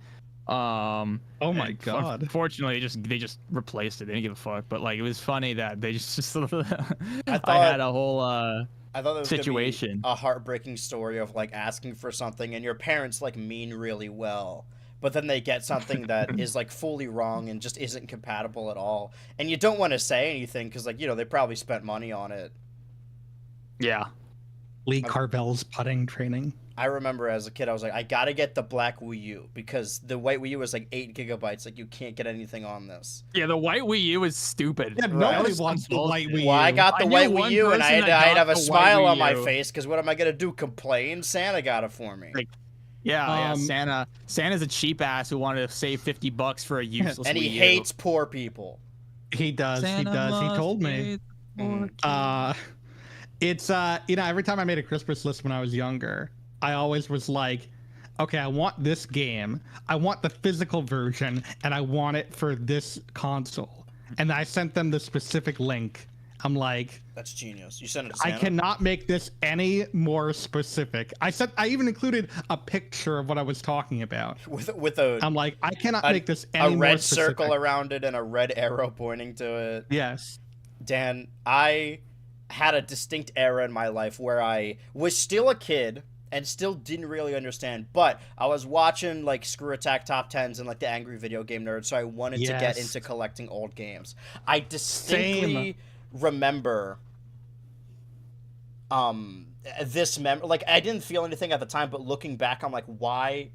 Oh my god. Unfortunately, they just replaced it. They didn't give a fuck. But like, it was funny that they just I had a whole I thought that was situation. A heartbreaking story of like asking for something and your parents like mean really well, but then they get something that is like fully wrong and just isn't compatible at all. And you don't want to say anything because, like, you know, they probably spent money on it. Yeah. Lee Carvel's putting training. I remember as a kid, I was like, I gotta get the black Wii U because the white Wii U was like 8 gigabytes. Like, you can't get anything on this. Yeah, the white Wii U is stupid. Yeah, nobody wants the white Wii U. Well, I got the white Wii U, and I'd have a smile on my U. face because what am I gonna do? Complain? Santa got it for me. Like, yeah, Santa's a cheap ass who wanted to save $50 for a useless and he Wii U. hates poor people. He does. Santa he told me. It's you know, every time I made a Christmas list when I was younger, I always was like, okay, I want this game, I want the physical version, and I want it for this console. And I sent them the specific link. I'm like, that's genius. You sent it to Santa? I cannot make this any more specific. I even included a picture of what I was talking about. With a I'm like, I cannot make this any more a red specific. circle around it and a red arrow pointing to it. Yes. Dan, I had a distinct era in my life where I was still a kid and still didn't really understand, but I was watching like Screw Attack Top 10s and like the Angry Video Game Nerd, so I wanted to get into collecting old games. I distinctly remember this like I didn't feel anything at the time, but looking back I'm like, why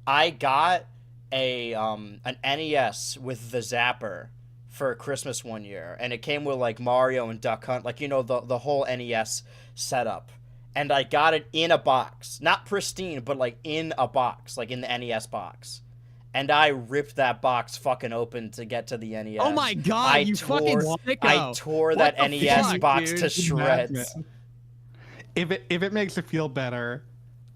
I got an NES with the Zapper for Christmas one year, and it came with like Mario and Duck Hunt, like, you know, the whole NES setup. And I got it in a box. Not pristine, but like in a box, like in the NES box. And I ripped that box fucking open to get to the NES. Oh my god, fucking sicko. I tore that NES box to shreds. If it makes it feel better,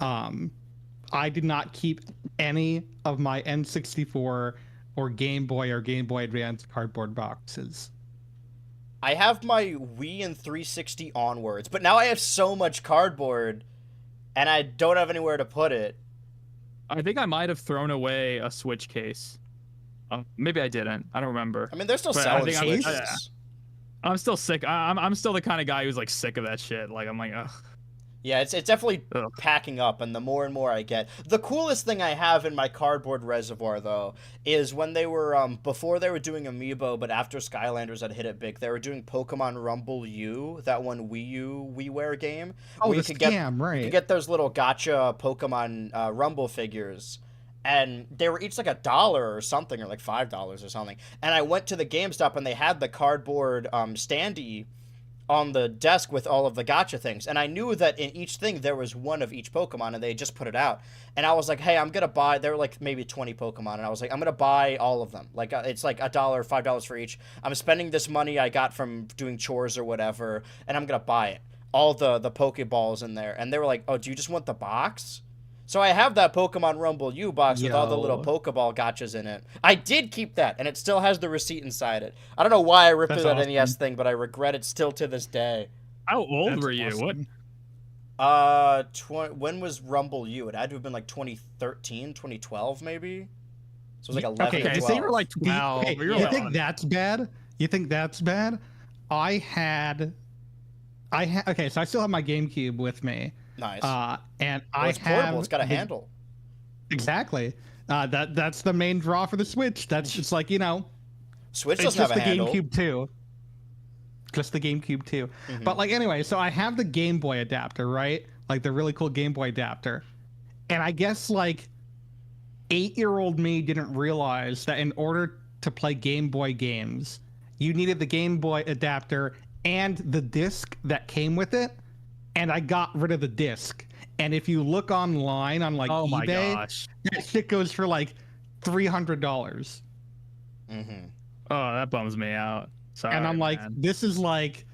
I did not keep any of my N64 or Game Boy Advance cardboard boxes. I have my Wii and 360 onwards, but now I have so much cardboard, and I don't have anywhere to put it. I think I might have thrown away a Switch case. Maybe I didn't. I don't remember. I mean, they're still selling Switches. I'm still sick. I'm still the kind of guy who's like sick of that shit. Like, I'm like, ugh. Yeah, it's definitely packing up, and the more and more I get. The coolest thing I have in my cardboard reservoir, though, is when they were, before they were doing Amiibo, but after Skylanders had hit it big, they were doing Pokemon Rumble U, that one WiiWare game. Oh, the scam, right. You could get those little gotcha Pokemon Rumble figures, and they were each like $1 or something, or like $5 or something. And I went to the GameStop, and they had the cardboard standee on the desk with all of the gotcha things, and I knew that in each thing there was one of each Pokemon, and they just put it out. And I was like, hey, I'm gonna buy, there were like maybe 20 Pokemon, and I was like, I'm gonna buy all of them. Like, it's like $1 or $5 for each. I'm spending this money I got from doing chores or whatever, and I'm gonna buy it. All the Pokeballs in there. And they were like, oh, do you just want the box? So I have that Pokemon Rumble U box with all the little Pokeball gotchas in it. I did keep that, and it still has the receipt inside it. I don't know why I ripped through that NES thing, but I regret it still to this day. How old were you? Awesome. What? When was Rumble U? It had to have been like 2013, 2012 maybe? So it was like 11 or 12. So you were like 12. Hey, you think that's bad? You think that's bad? I had okay, so I still have my GameCube with me. Nice. And it's portable. It's got a handle. Exactly. That's the main draw for the Switch. That's just like, you know, Switch doesn't have a handle. It's just the GameCube too. Just the GameCube too. Mm-hmm. But like, anyway, so I have the Game Boy adapter, right? Like the really cool Game Boy adapter. And I guess like 8-year-old me didn't realize that in order to play Game Boy games, you needed the Game Boy adapter and the disc that came with it. And I got rid of the disc. And if you look online on like eBay, that shit goes for like $300. Mm-hmm. Oh, that bums me out. Sorry, and I'm like, man. this is my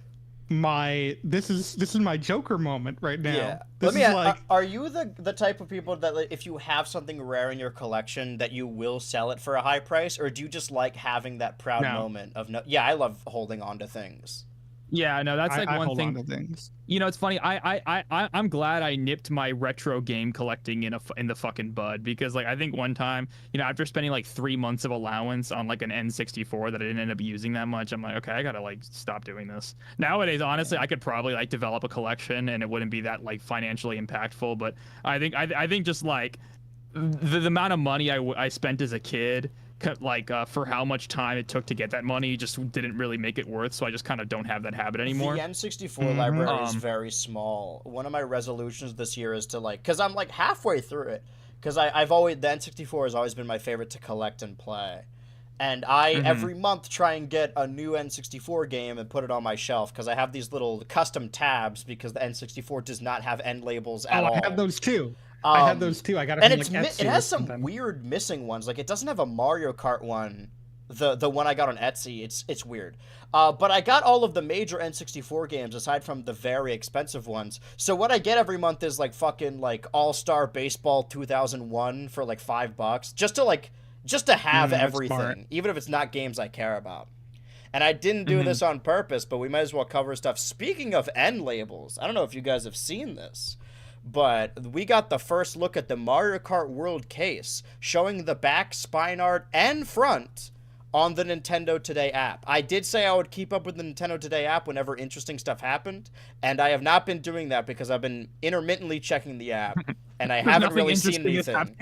Joker moment right now. Yeah. This Let me ask, are you the type of people that, like, if you have something rare in your collection that you will sell it for a high price, or do you just like having that proud moment of yeah, I love holding on to things. Yeah, no, that's like one thing. Things. You know, it's funny. I'm glad I nipped my retro game collecting in the fucking bud, because like I think one time, you know, after spending like 3 months of allowance on like an N64 that I didn't end up using that much, I'm like, okay, I gotta like stop doing this. Nowadays, honestly, I could probably like develop a collection and it wouldn't be that like financially impactful. But I think just like the amount of money I spent as a kid, like for how much time it took to get that money, just didn't really make it worth. So I just kind of don't have that habit anymore. The N64 library is very small. One of my resolutions this year is to like, because I'm like halfway through it, because I've always the N64 has always been my favorite to collect and play. And I, every month, try and get a new N64 game and put it on my shelf, because I have these little custom tabs, because the N64 does not have end labels at all. I have those too. I have those too. I got it from, like, Etsy it has some something. weird missing ones. Like, it doesn't have a Mario Kart one. The one I got on Etsy, it's weird. But I got all of the major N64 games, aside from the very expensive ones. So what I get every month is, like, fucking, like, All-Star Baseball 2001 for, like, $5, just to have everything, smart. even if it's not games I care about. And I didn't do this on purpose, but we might as well cover stuff. Speaking of end labels, I don't know if you guys have seen this, but we got the first look at the Mario Kart World case, showing the back, spine art, and front on the Nintendo Today app. I did say I would keep up with the Nintendo Today app whenever interesting stuff happened, and I have not been doing that because I've been intermittently checking the app, and I haven't really seen anything.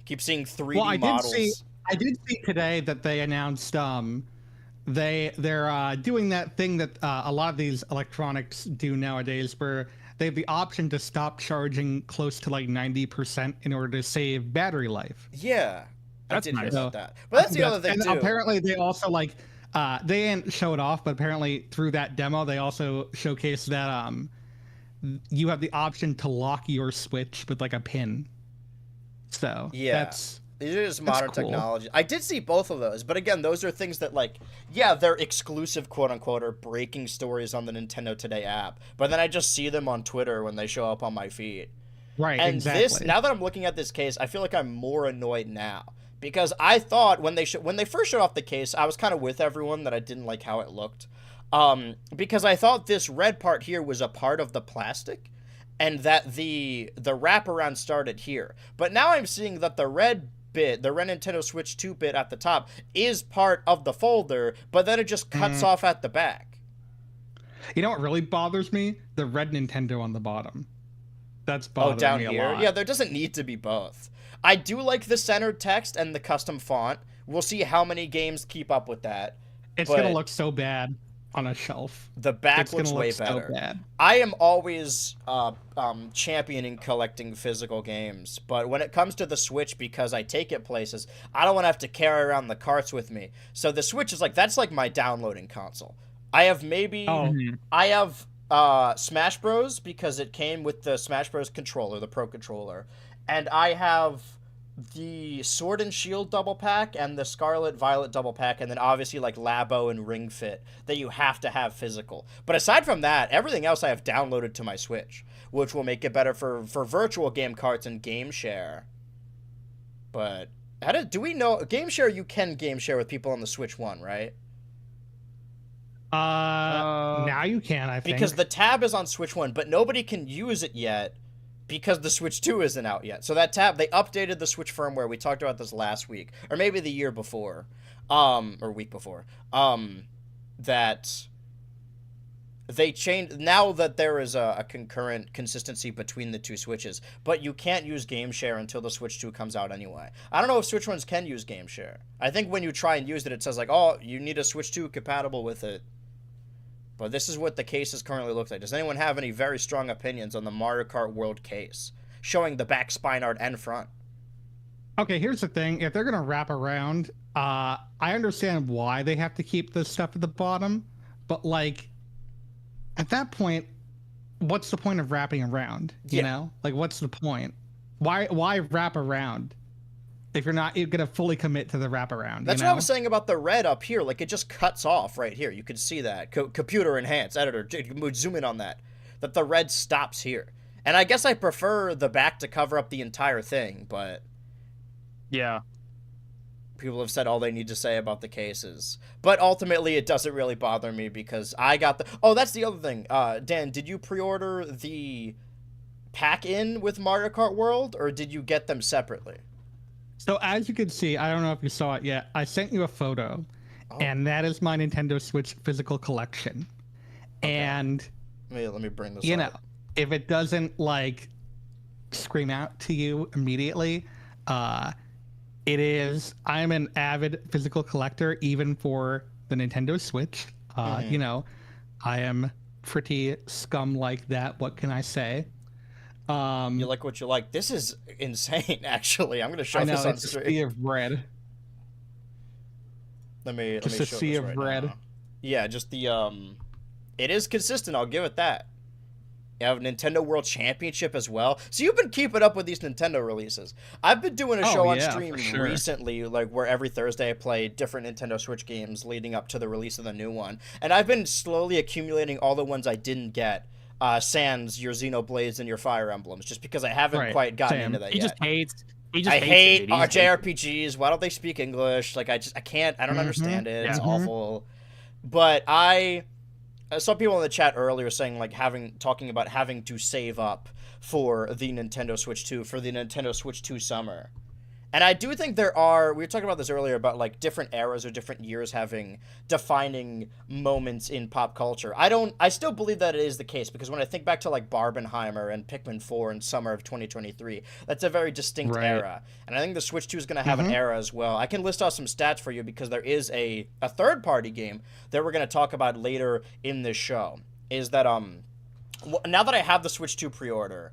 Keep seeing 3D models. I did see today that they announced they're doing that thing that a lot of these electronics do nowadays, where they have the option to stop charging close to like 90% in order to save battery life. Yeah, that's I did nice. hear about that. But that's the other thing too. Apparently, they also like they didn't show it off, but apparently through that demo, they also showcased that you have the option to lock your Switch with like a pin. So yeah, it is modern technology. I did see both of those, but again, those are things that, like, yeah, they're exclusive, quote unquote, or breaking stories on the Nintendo Today app. But then I just see them on Twitter when they show up on my feed. Right. And exactly. now that I'm looking at this case, I feel like I'm more annoyed now, because I thought when they first showed off the case, I was kind of with everyone that I didn't like how it looked, because I thought this red part here was a part of the plastic, and that the wraparound started here. But now I'm seeing that the red bit, the red Nintendo Switch 2-bit at the top, is part of the folder, but then it just cuts off at the back. You know what really bothers me? The red Nintendo on the bottom. That's bothering down me a here? lot. Yeah, there doesn't need to be both. I do like the centered text and the custom font. We'll see how many games keep up with that. It's going to look so bad on a shelf. The back looks way better. So bad. I am always championing collecting physical games, but when it comes to the Switch, because I take it places, I don't want to have to carry around the carts with me. So the Switch is like, that's like my downloading console. I have Smash Bros, because it came with the Smash Bros controller, the Pro Controller, and I have the Sword and Shield double pack and the Scarlet Violet double pack, and then obviously like Labo and Ring Fit that you have to have physical. But aside from that, everything else I have downloaded to my Switch, which will make it better for virtual game carts and game share. But do we know game share? You can game share with people on the Switch 1, right? Now you can, I think. Because the tab is on Switch 1, but nobody can use it yet because the Switch 2 isn't out yet. So that tab, they updated the Switch firmware. We talked about this last week, or maybe the year before, or week before, that they changed, now that there is a concurrent consistency between the two Switches, but you can't use Game Share until the Switch 2 comes out anyway. I don't know if Switch 1s can use Game Share. I think when you try and use it, it says like, oh, you need a Switch 2 compatible with it. But this is what the cases currently look like. Does anyone have any very strong opinions on the Mario Kart World case, showing the back spine art and front? Okay, here's the thing. If they're going to wrap around, I understand why they have to keep this stuff at the bottom. But, like, at that point, what's the point of wrapping around? You know? Like, what's the point? Why wrap around if you're not going to fully commit to the wraparound? That's what I was saying about the red up here. Like, it just cuts off right here. You can see that. Computer enhance, editor, you can zoom in on that. That the red stops here. And I guess I prefer the back to cover up the entire thing, but yeah. People have said all they need to say about the cases. But ultimately, it doesn't really bother me because I got the... Oh, that's the other thing. Dan, did you pre-order the pack-in with Mario Kart World, or did you get them separately? So as you can see, I don't know if you saw it yet, I sent you a photo, and that is my Nintendo Switch physical collection. Okay. And let me bring this up. You know, if it doesn't, like, scream out to you immediately. I'm an avid physical collector, even for the Nintendo Switch. You know, I am pretty scum like that. What can I say? You like what you like. This is insane, actually. I'm gonna show this on it's stream. a sea of red. Let me Just show a sea this of right red. now. Yeah, just the it is consistent, I'll give it that. You have Nintendo World Championship as well. So you've been keeping up with these Nintendo releases. I've been doing a show on stream recently, like where every Thursday I play different Nintendo Switch games leading up to the release of the new one. And I've been slowly accumulating all the ones I didn't get. Sans your Xenoblades and your Fire Emblems, just because I haven't quite gotten into that yet. I hate JRPGs. Why don't they speak English? Like I can't. I don't understand it. It's awful. But I saw people in the chat earlier saying like talking about having to save up for the Nintendo Switch 2 for the Nintendo Switch 2 summer. And I do think we were talking about this earlier about like different eras or different years having defining moments in pop culture. I still believe that it is the case, because when I think back to like Barbenheimer and Pikmin 4 in summer of 2023, that's a very distinct era. And I think the Switch 2 is going to have an era as well. I can list off some stats for you because there is a third-party game that we're going to talk about later in this show. Is that now that I have the Switch 2 pre-order,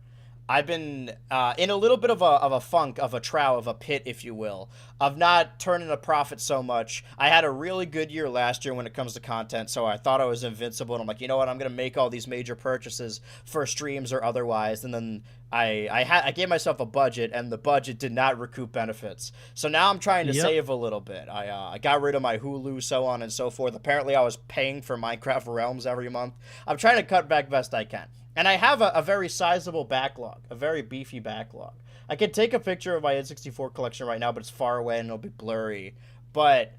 I've been in a little bit of a funk, of a trough, of a pit, if you will, of not turning a profit so much. I had a really good year last year when it comes to content, so I thought I was invincible, and I'm like, you know what, I'm going to make all these major purchases for streams or otherwise, and then I gave myself a budget, and the budget did not recoup benefits. So now I'm trying to save a little bit. I got rid of my Hulu, so on and so forth. Apparently I was paying for Minecraft Realms every month. I'm trying to cut back best I can. And I have a very sizable backlog, a very beefy backlog. I can take a picture of my N64 collection right now, but it's far away and it'll be blurry. But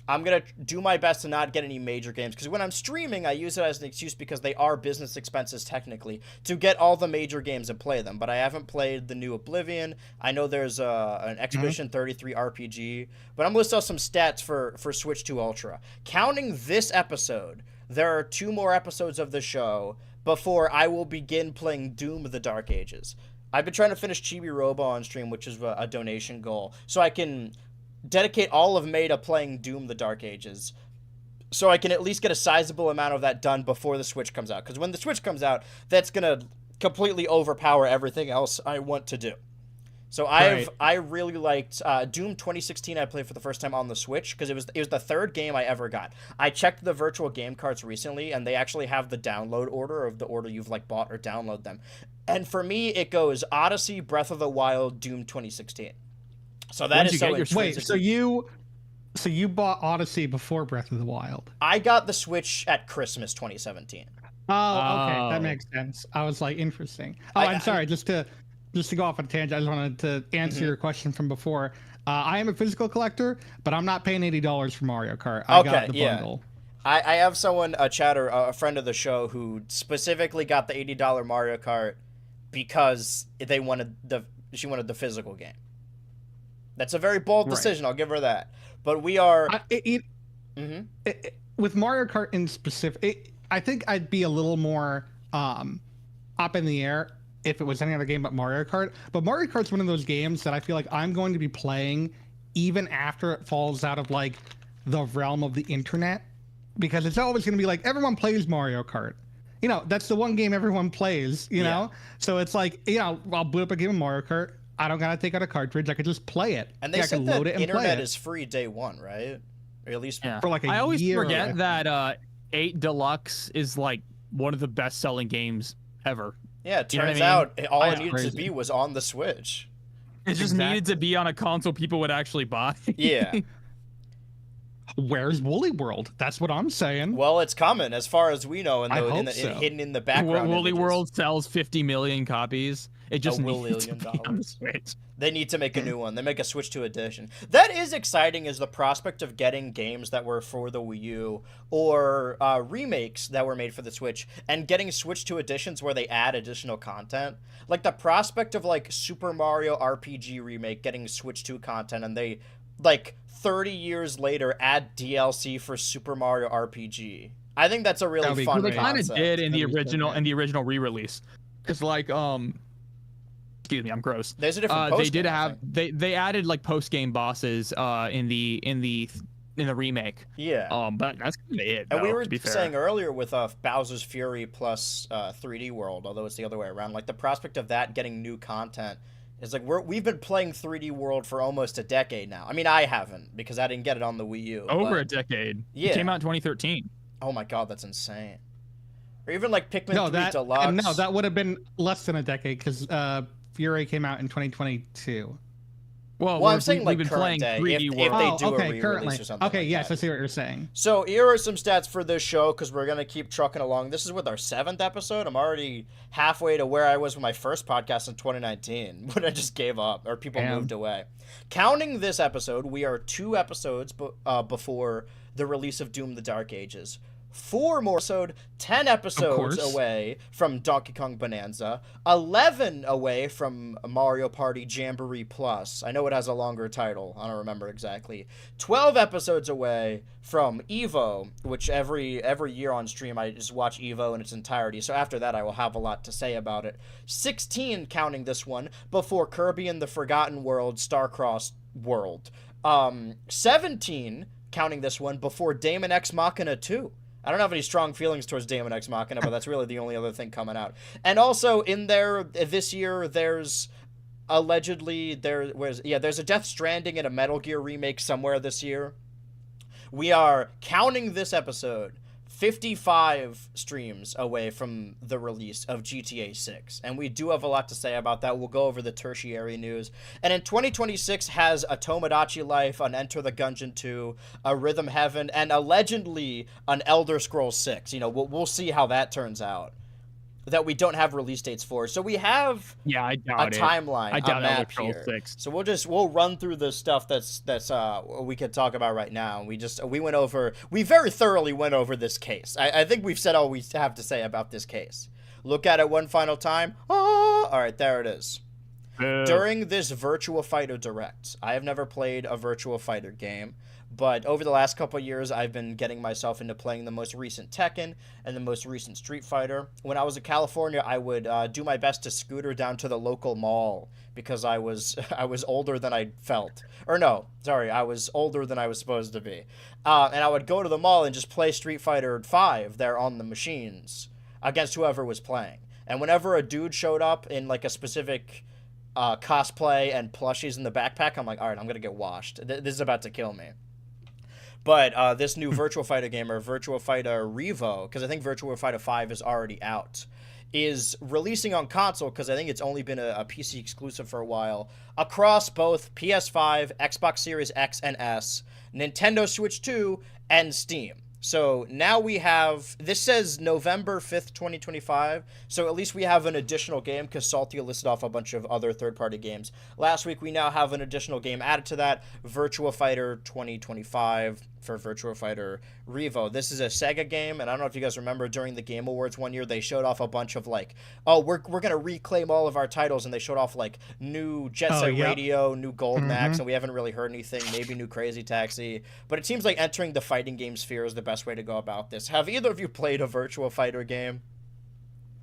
I'm going to do my best to not get any major games, because when I'm streaming, I use it as an excuse, because they are business expenses technically, to get all the major games and play them. But I haven't played the new Oblivion. I know there's an Expedition 33 RPG. But I'm going to list out some stats for Switch 2 Ultra. Counting this episode, there are 2 more episodes of the show before I will begin playing Doom: The Dark Ages. I've been trying to finish Chibi Robo on stream, which is a donation goal, so I can dedicate all of May to playing Doom: The Dark Ages, so I can at least get a sizable amount of that done before the Switch comes out, because when the Switch comes out, that's going to completely overpower everything else I want to do. So I really liked Doom 2016. I played for the first time on the Switch because it was the third game I ever got. I checked the virtual game carts recently, and they actually have the download order of the order you've like bought or download them. And for me, it goes Odyssey, Breath of the Wild, Doom 2016. So that is so interesting. Wait, so you bought Odyssey before Breath of the Wild? I got the Switch at Christmas 2017. Oh, okay, that makes sense. I was like, interesting. I'm sorry, just to go off on a tangent, I just wanted to answer your question from before. I am a physical collector, but I'm not paying $80 for Mario Kart. I got the bundle. I have someone, a chatter, a friend of the show, who specifically got the $80 Mario Kart because she wanted the physical game. That's a very bold decision. I'll give her that. But we are with Mario Kart in specific. I think I'd be a little more up in the air if it was any other game but Mario Kart. But Mario Kart's one of those games that I feel like I'm going to be playing even after it falls out of like the realm of the internet, because it's always going to be like, everyone plays Mario Kart. You know, that's the one game everyone plays, you know? So it's like, you know, I'll boot up a game of Mario Kart. I don't got to take out a cartridge. I could just play it. And they said can that load it and internet play is free day one, right? Or at least for like a year. I always forget that 8 Deluxe is like one of the best-selling games ever. Yeah, it turns out all it needed crazy. to be was on the Switch. It just needed to be on a console people would actually buy. Yeah. Where's Woolly World? That's what I'm saying. Well, it's coming, as far as we know, hidden in the background. Woolly World sells 50 million copies. It just needs to be $1 on the Switch. They need to make a new one. They make a Switch 2 edition. That is exciting, is the prospect of getting games that were for the Wii U or remakes that were made for the Switch and getting Switch 2 editions where they add additional content. Like the prospect of like Super Mario RPG remake getting Switch 2 content, and they like 30 years later add DLC for Super Mario RPG. I think that's a really fun concept. They kind of did in the original re-release. Because like Excuse me, I'm gross. There's a different post. They did have they added like post game bosses in the remake. Yeah. But that's kind of it. And we were to be fair. saying earlier with Bowser's Fury plus 3D World, although it's the other way around, like the prospect of that getting new content is like we've been playing 3D World for almost a decade now. I mean, I haven't because I didn't get it on the Wii U. Over a decade. Yeah. It came out in 2013. Oh my god, that's insane. Or even like Pikmin 3 Deluxe. Deluxe. No, that would have been less than a decade because Fury came out in 2022. Well, I'm saying like we've been current playing day, 3D if World. they do a re-release currently. or something. Okay, like yes, that. I see what you're saying. So here are some stats for this show because we're gonna keep trucking along. This is with our 7th episode. I'm already halfway to where I was with my first podcast in 2019 when I just gave up or people moved away. Counting this episode, we are 2 episodes before the release of Doom: The Dark Ages. 4 more episodes, 10 episodes away from Donkey Kong Bonanza, 11 away from Mario Party Jamboree Plus. I know it has a longer title. I don't remember exactly. 12 episodes away from EVO, which every year on stream I just watch EVO in its entirety. So after that I will have a lot to say about it. 16 counting this one before Kirby and the Forgotten World Starcross World. 17 counting this one before Daemon X Machina 2. I don't have any strong feelings towards Daemon X Machina, but that's really the only other thing coming out. And also in there this year, there's allegedly there's a Death Stranding and a Metal Gear remake somewhere this year. We are counting this episode 55 streams away from the release of GTA 6, and we do have a lot to say about that. We'll go over the tertiary news. And in 2026 has a Tomodachi Life, an Enter the Gungeon 2, a Rhythm Heaven, and allegedly an Elder Scrolls 6. You know, we'll see how that turns out. That we don't have release dates for. So we have I doubt a timeline, I doubt a map Elder Scrolls here. 6. So we'll run through the stuff that's we could talk about right now. We very thoroughly went over this case. I think we've said all we have to say about this case. Look at it one final time. Oh, all right, there it is. During this Virtua Fighter Direct, I have never played a Virtua Fighter game, but over the last couple of years, I've been getting myself into playing the most recent Tekken and the most recent Street Fighter. When I was in California, I would do my best to scooter down to the local mall because I was older than I felt. Or no, sorry, I was older than I was supposed to be. And I would go to the mall and just play Street Fighter 5 there on the machines against whoever was playing. And whenever a dude showed up in like a specific cosplay and plushies in the backpack, I'm like, all right, I'm going to get washed. This is about to kill me. But this new Virtua Fighter game, or Virtua Fighter Revo, because I think Virtua Fighter 5 is already out, is releasing on console, because I think it's only been a PC exclusive for a while, across both PS5, Xbox Series X and S, Nintendo Switch 2, and Steam. So now we have, this says November 5th, 2025, so at least we have an additional game, because Saltia listed off a bunch of other third-party games. Last week we now have an additional game added to that, Virtua Fighter 2025 for Virtua Fighter Revo. This is a Sega game, and I don't know if you guys remember during the Game Awards one year, they showed off a bunch of like, oh, we're going to reclaim all of our titles, and they showed off like new Jet Set Radio, new Golden Axe, and we haven't really heard anything, maybe new Crazy Taxi, but it seems like entering the fighting game sphere is the best way to go about this. Have either of you played a Virtua Fighter game?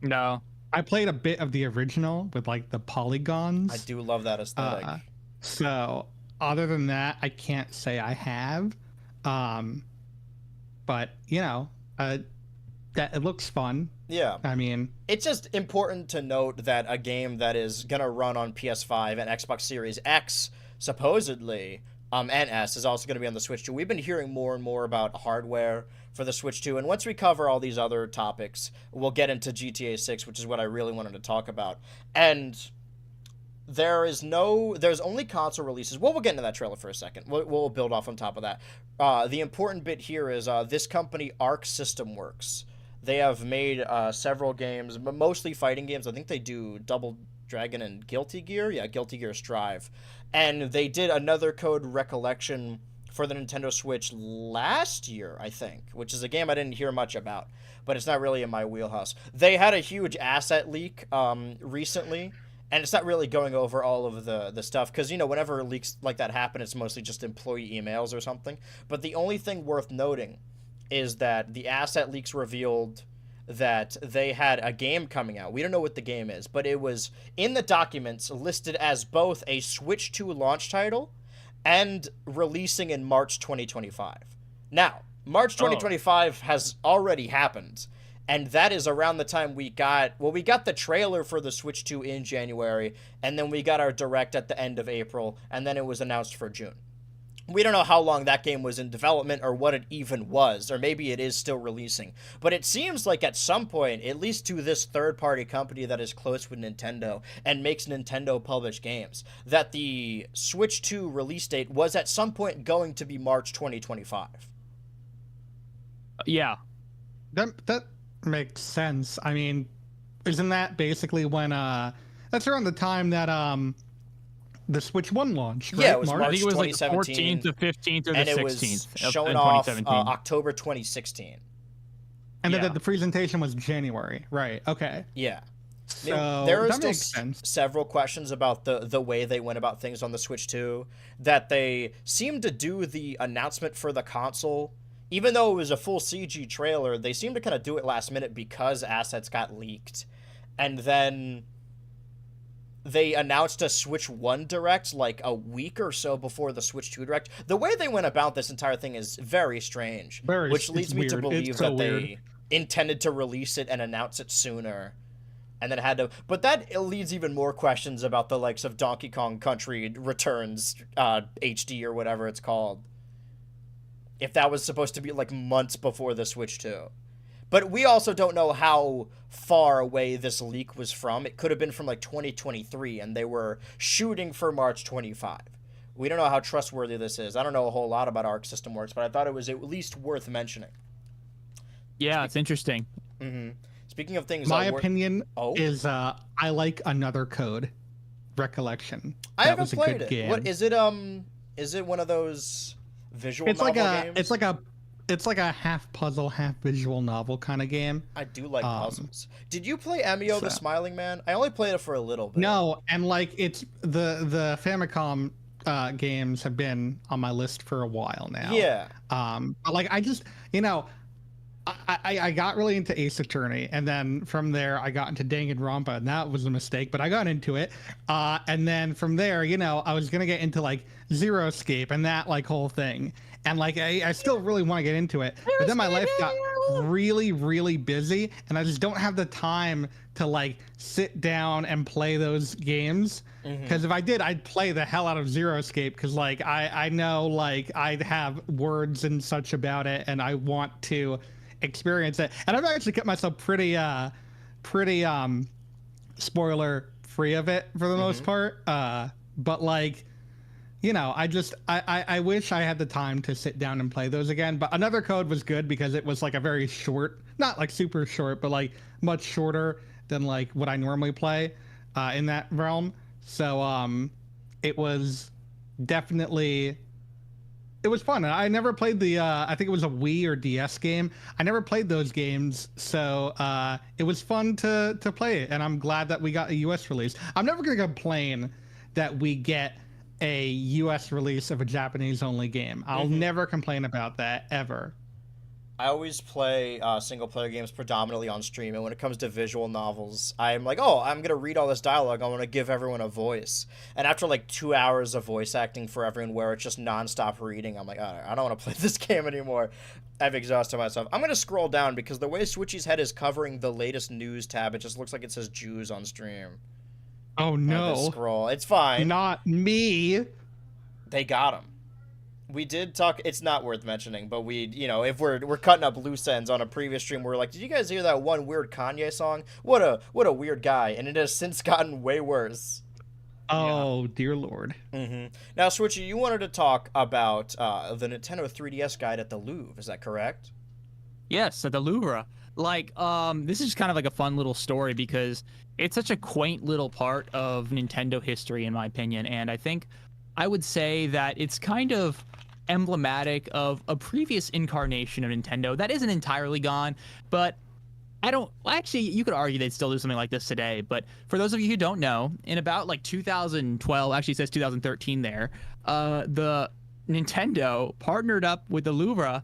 No. I played a bit of the original with like the polygons. I do love that aesthetic. So other than that, I can't say I have. But you know, that it looks fun. Yeah. I mean, it's just important to note that a game that is gonna run on PS5 and Xbox Series X, supposedly, and S, is also gonna be on the Switch 2. We've been hearing more and more about hardware for the Switch 2, and once we cover all these other topics, we'll get into GTA 6, which is what I really wanted to talk about. And there's only console releases. Well, we'll get into that trailer for a second. We'll build off on top of that. The important bit here is this company, Arc System Works. They have made several games, but mostly fighting games. I think they do Double Dragon and Guilty Gear. Yeah, Guilty Gear Strive. And they did Another Code Recollection for the Nintendo Switch last year, I think, which is a game I didn't hear much about, but it's not really in my wheelhouse. They had a huge asset leak recently, and it's not really going over all of the stuff, because, you know, whenever leaks like that happen, it's mostly just employee emails or something. But the only thing worth noting is that the asset leaks revealed that they had a game coming out. We don't know what the game is, but it was in the documents listed as both a Switch 2 launch title and releasing in March 2025. Now, March 2025 has already happened, and that is around the time we got the trailer for the Switch 2 in January, and then we got our direct at the end of April, and then it was announced for June. We don't know how long that game was in development or what it even was, or maybe it is still releasing. But it seems like at some point, at least to this third-party company that is close with Nintendo and makes Nintendo-published games, that the Switch 2 release date was at some point going to be March 2025. Yeah. That makes sense. I mean, isn't that basically when that's around the time that the Switch 1 launched, right? Yeah, it was March I think it was like 2017, 14th, the 15th, or the and it 16th was of shown off 2017. October 2016. And Yeah. then the presentation was January, right? Okay. Yeah. So there are that still makes sense. several questions about the way they went about things on the Switch 2, that they seemed to do the announcement for the console. Even though it was a full CG trailer, they seemed to kind of do it last minute because assets got leaked. And then they announced a Switch 1 Direct like a week or so before the Switch 2 Direct. The way they went about this entire thing is very strange, which leads me to believe that they intended to release it and announce it sooner. And then had to, but that leads even more questions about the likes of Donkey Kong Country Returns HD or whatever it's called. If that was supposed to be like months before the Switch 2. But we also don't know how far away this leak was from. It could have been from like 2023 and they were shooting for March 25. We don't know how trustworthy this is. I don't know a whole lot about Arc System Works, but I thought it was at least worth mentioning. Yeah, it's interesting. Mm-hmm. Speaking of things, my opinion is I like Another Code Recollection. I haven't played it. Game. What is it? Is it one of those visual novel games? It's like a half puzzle, half visual novel kind of game. I do like puzzles. Did you play Emio the Smiling Man? I only played it for a little bit. No, and like it's the Famicom games have been on my list for a while now. Yeah. But like I just I got really into Ace Attorney, and then from there I got into Danganronpa, and that was a mistake, but I got into it. And then from there, I was gonna get into like Zero Escape and that like whole thing. And like I still really want to get into it, but then my life got really, really busy, and I just don't have the time to like sit down and play those games. Because if I did, I'd play the hell out of Zero Escape, because like I know like I'd have words and such about it, and I want to experience it. And I've actually kept myself pretty spoiler free of it for the most part. But like, I wish I had the time to sit down and play those again. But Another Code was good because it was like a very short, not like super short, but like much shorter than like what I normally play in that realm. So it was definitely, it was fun. I never played the I think it was a Wii or DS game. I never played those games, so it was fun to play it, and I'm glad that we got a US release. I'm never gonna complain that we get a US release of a Japanese only game. I'll never complain about that ever. I always play single player games predominantly on stream, and when it comes to visual novels, I'm like, oh, I'm gonna read all this dialogue, I want to give everyone a voice. And after like 2 hours of voice acting for everyone where it's just nonstop reading, I'm like, all right, I don't want to play this game anymore. I've exhausted myself. I'm gonna scroll down because the way Switchy's head is covering the latest news tab, it just looks like it says Jews on stream. Oh no! Scroll. It's fine. Not me. They got him. We did talk. It's not worth mentioning, but we, if we're cutting up loose ends on a previous stream, we're like, did you guys hear that one weird Kanye song? What a weird guy, and it has since gotten way worse. Oh dear Lord. Now, Switchy, you wanted to talk about the Nintendo 3DS guide at the Louvre. Is that correct? Yes, at the Louvre. Like, this is just kind of like a fun little story because it's such a quaint little part of Nintendo history, in my opinion, and I would say that it's kind of emblematic of a previous incarnation of Nintendo that isn't entirely gone, but actually, you could argue they'd still do something like this today. But for those of you who don't know, in about like 2012, actually it says 2013 there, the Nintendo partnered up with the Louvre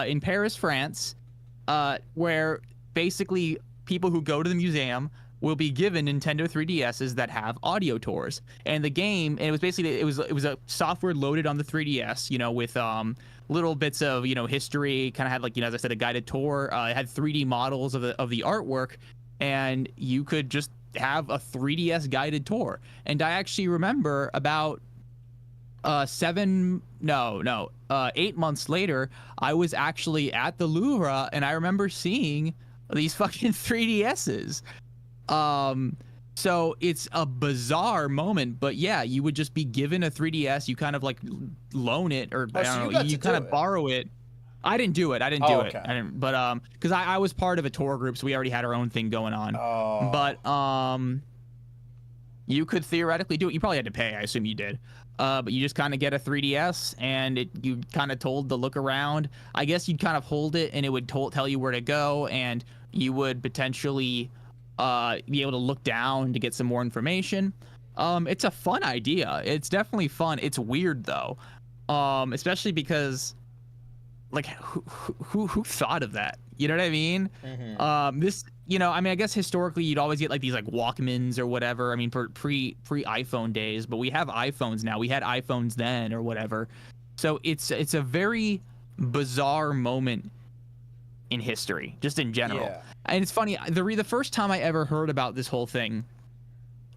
in Paris, France, where basically people who go to the museum will be given Nintendo 3DSs that have audio tours. And the game, and it was basically, it was a software loaded on the 3DS, you know, with little bits of, you know, history, kind of had like, you know, as I said, a guided tour. It had 3D models of the artwork, and you could just have a 3DS guided tour. And I actually remember about 8 months later, I was actually at the Louvre, and I remember seeing these fucking 3DSs. So it's a bizarre moment, but yeah, you would just be given a 3DS, you kind of like loan it, or I don't know, you kind of borrow it. I didn't do it. I didn't do it. I didn't, but because I was part of a tour group, so we already had our own thing going on. But you could theoretically do it. You probably had to pay. I assume you did. But you just kind of get a 3DS, and you kind of told to look around. I guess you'd kind of hold it, and it would tell you where to go, and you would potentially be able to look down to get some more information. It's a fun idea. It's definitely fun. It's weird though, especially because like who thought of that? You know what I mean? This, you know, I mean, I guess historically you'd always get like these like Walkmans or whatever. I mean, for pre iPhone days, but we have iPhones now. We had iPhones then or whatever. So it's a very bizarre moment in history, just in general. Yeah. And it's funny, the first time I ever heard about this whole thing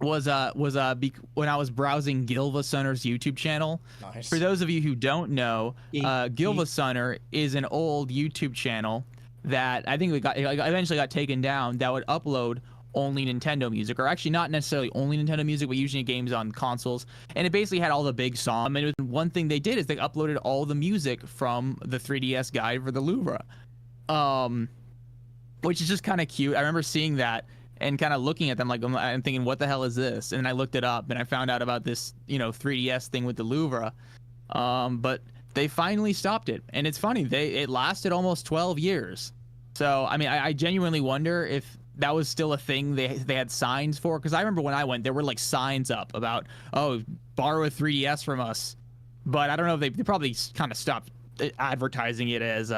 was when I was browsing Gilva Sunner's YouTube channel. Nice. For those of you who don't know, Gilva Sunner is an old YouTube channel that I think eventually got taken down, that would upload only Nintendo music, or actually not necessarily only Nintendo music, but usually games on consoles. And it basically had all the big songs. And it was, one thing they did is they uploaded all the music from the 3DS guide for the Louvre. Which is just kind of cute. I remember seeing that and kind of looking at them like, I'm thinking, what the hell is this? And then I looked it up and I found out about this, you know, 3DS thing with the Louvre. But they finally stopped it. And it's funny, it lasted almost 12 years. So, I mean, I genuinely wonder if that was still a thing they had signs for. Because I remember when I went, there were like signs up about, oh, borrow a 3DS from us. But I don't know if they probably kind of stopped advertising it as